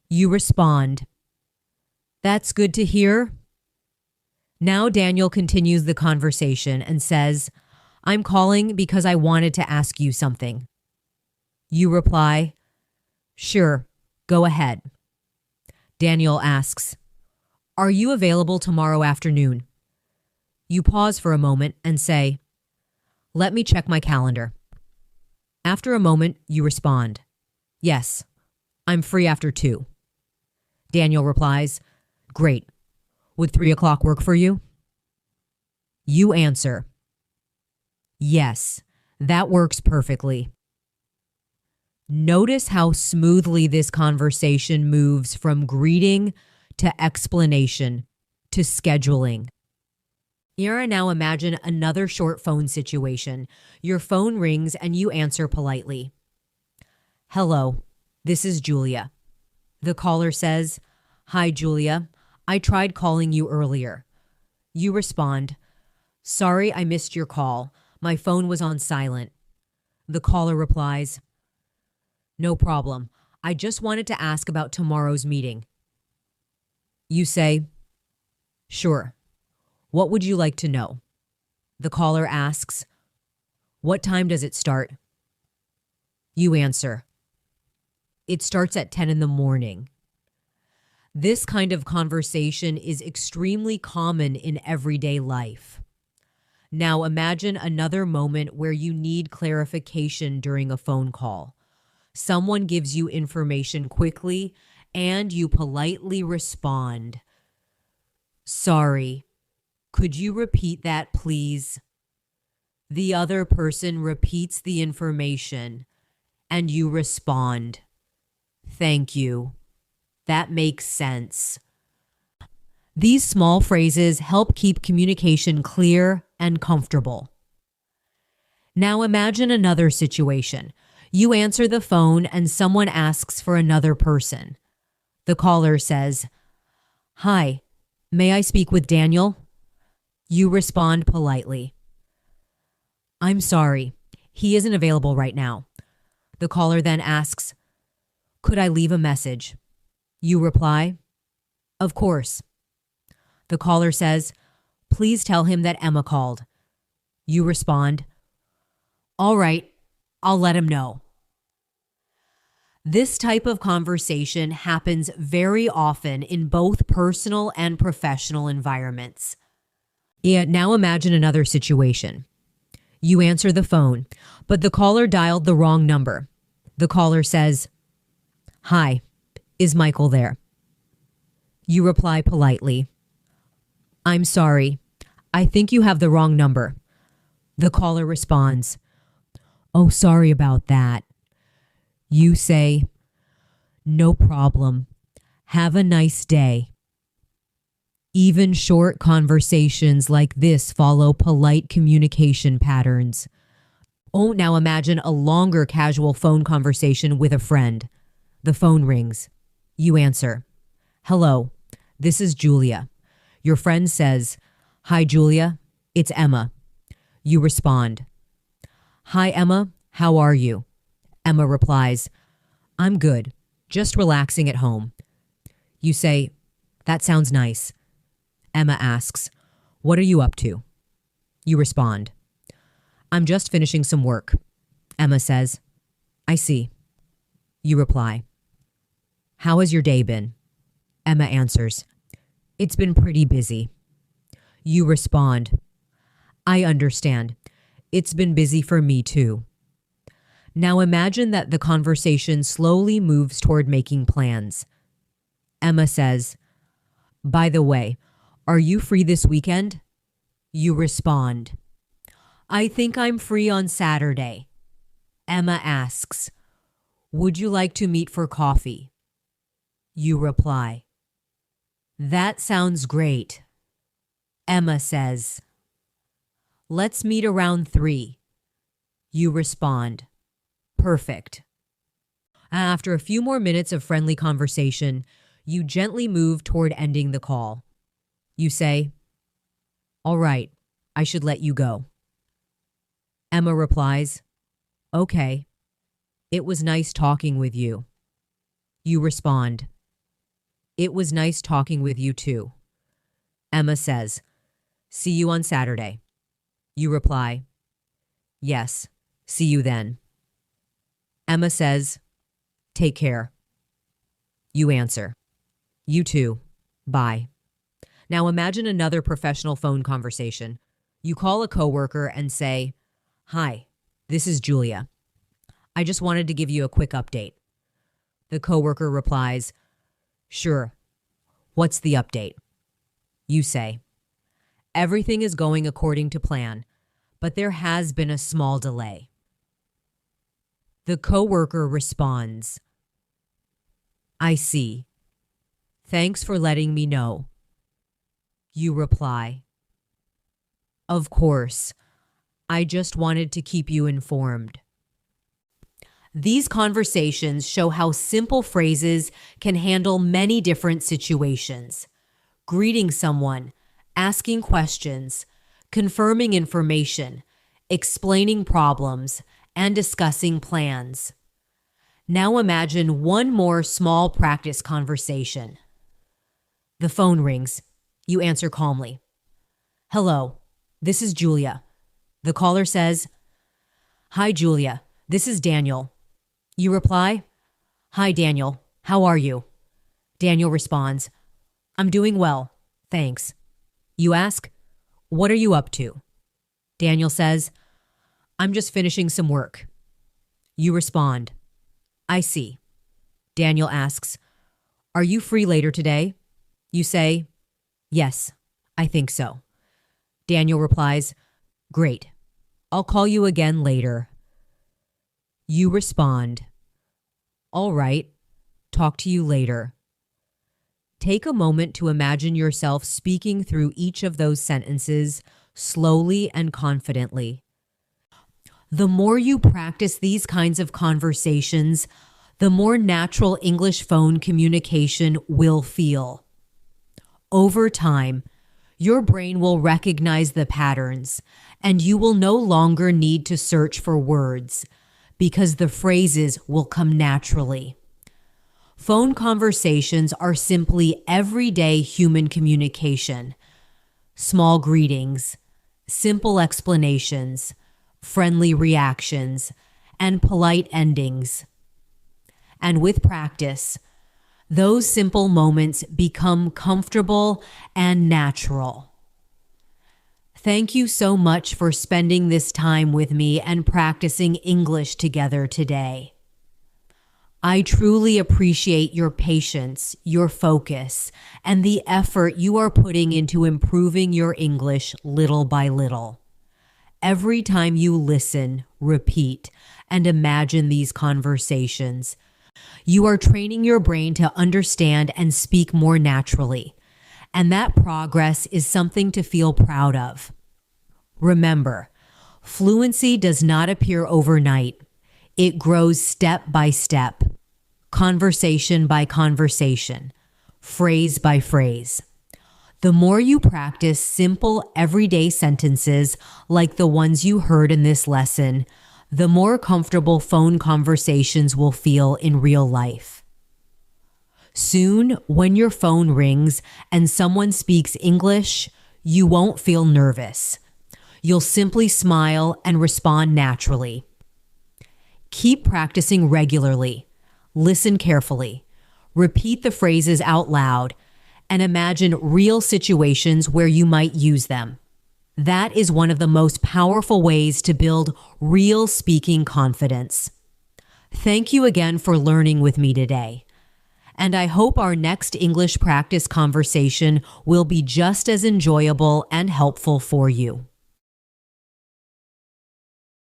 You respond, "That's good to hear." Now Daniel continues the conversation and says, "I'm calling because I wanted to ask you something." You reply, "Sure, go ahead." Daniel asks, "Are you available tomorrow afternoon?" You pause for a moment and say, "Let me check my calendar." After a moment, you respond, "Yes, I'm free after 2." Daniel replies, "Great. Would 3 o'clock work for you?" You answer, "Yes, that works perfectly." Notice how smoothly this conversation moves from greeting to explanation to scheduling. Ira, now imagine another short phone situation. Your phone rings and you answer politely. "Hello, this is Julia." The caller says, "Hi, Julia. I tried calling you earlier." You respond, "Sorry, I missed your call. My phone was on silent." The caller replies, "No problem. I just wanted to ask about tomorrow's meeting." You say, "Sure. What would you like to know?" The caller asks, "What time does it start?" You answer, "It starts at 10 in the morning." This kind of conversation is extremely common in everyday life. Now imagine another moment where you need clarification during a phone call. Someone gives you information quickly and you politely respond, "Sorry, could you repeat that, please?" The other person repeats the information and you respond, "Thank you. That makes sense." These small phrases help keep communication clear and comfortable. Now imagine another situation. You answer the phone and someone asks for another person. The caller says, "Hi, may I speak with Daniel?" You respond politely, "I'm sorry, he isn't available right now." The caller then asks, "Could I leave a message?" You reply, "Of course." The caller says, "Please tell him that Emma called." You respond, "All right, I'll let him know." This type of conversation happens very often in both personal and professional environments. Now imagine another situation. You answer the phone, but the caller dialed the wrong number. The caller says, "Hi, is Michael there?" You reply politely, "I'm sorry, I think you have the wrong number." The caller responds, "Oh, sorry about that." You say, "No problem. Have a nice day." Even short conversations like this follow polite communication patterns. Oh, now imagine a longer casual phone conversation with a friend. The phone rings. You answer. Hello, this is Julia. Your friend says, Hi, Julia. It's Emma. You respond. Hi, Emma. How are you? Emma replies, I'm good. Just relaxing at home. You say, That sounds nice. Emma asks, What are you up to? You respond, I'm just finishing some work. Emma says, I see. You reply, How has your day been? Emma answers, It's been pretty busy. You respond, I understand. It's been busy for me too. Now imagine that the conversation slowly moves toward making plans. Emma says, By the way, are you free this weekend? You respond, I think I'm free on Saturday. Emma asks, Would you like to meet for coffee? You reply, That sounds great. Emma says, Let's meet around 3. You respond, Perfect. After a few more minutes of friendly conversation, you gently move toward ending the call. You say, All right, I should let you go. Emma replies, Okay. It was nice talking with you. You respond, It was nice talking with you too. Emma says, See you on Saturday. You reply, Yes, see you then. Emma says, Take care. You answer, You too. Bye. Now imagine another professional phone conversation. You call a coworker and say, Hi, this is Julia. I just wanted to give you a quick update. The coworker replies, Sure. What's the update? You say, Everything is going according to plan, but there has been a small delay. The coworker responds, I see. Thanks for letting me know. You reply, Of course. I just wanted to keep you informed. These conversations show how simple phrases can handle many different situations. Greeting someone, asking questions, confirming information, explaining problems, and discussing plans. Now imagine one more small practice conversation. The phone rings. You answer calmly. Hello, this is Julia. The caller says, Hi, Julia. This is Daniel. You reply, Hi, Daniel. How are you? Daniel responds, I'm doing well. Thanks. You ask, What are you up to? Daniel says, I'm just finishing some work. You respond, I see. Daniel asks, Are you free later today? You say, Yes, I think so. Daniel replies, Great. I'll call you again later. You respond, All right. Talk to you later. Take a moment to imagine yourself speaking through each of those sentences slowly and confidently. The more you practice these kinds of conversations, the more natural English phone communication will feel. Over time, your brain will recognize the patterns, and you will no longer need to search for words because the phrases will come naturally. Phone conversations are simply everyday human communication. Small greetings, simple explanations, friendly reactions, and polite endings. And with practice, those simple moments become comfortable and natural. Thank you so much for spending this time with me and practicing English together today. I truly appreciate your patience, your focus, and the effort you are putting into improving your English little by little. Every time you listen, repeat, and imagine these conversations, you are training your brain to understand and speak more naturally. And that progress is something to feel proud of. Remember, fluency does not appear overnight. It grows step by step, conversation by conversation, phrase by phrase. The more you practice simple, everyday sentences like the ones you heard in this lesson, the more comfortable phone conversations will feel in real life. Soon, when your phone rings and someone speaks English, you won't feel nervous. You'll simply smile and respond naturally. Keep practicing regularly. Listen carefully. Repeat the phrases out loud and imagine real situations where you might use them. That is one of the most powerful ways to build real speaking confidence. Thank you again for learning with me today. And I hope our next English practice conversation will be just as enjoyable and helpful for you.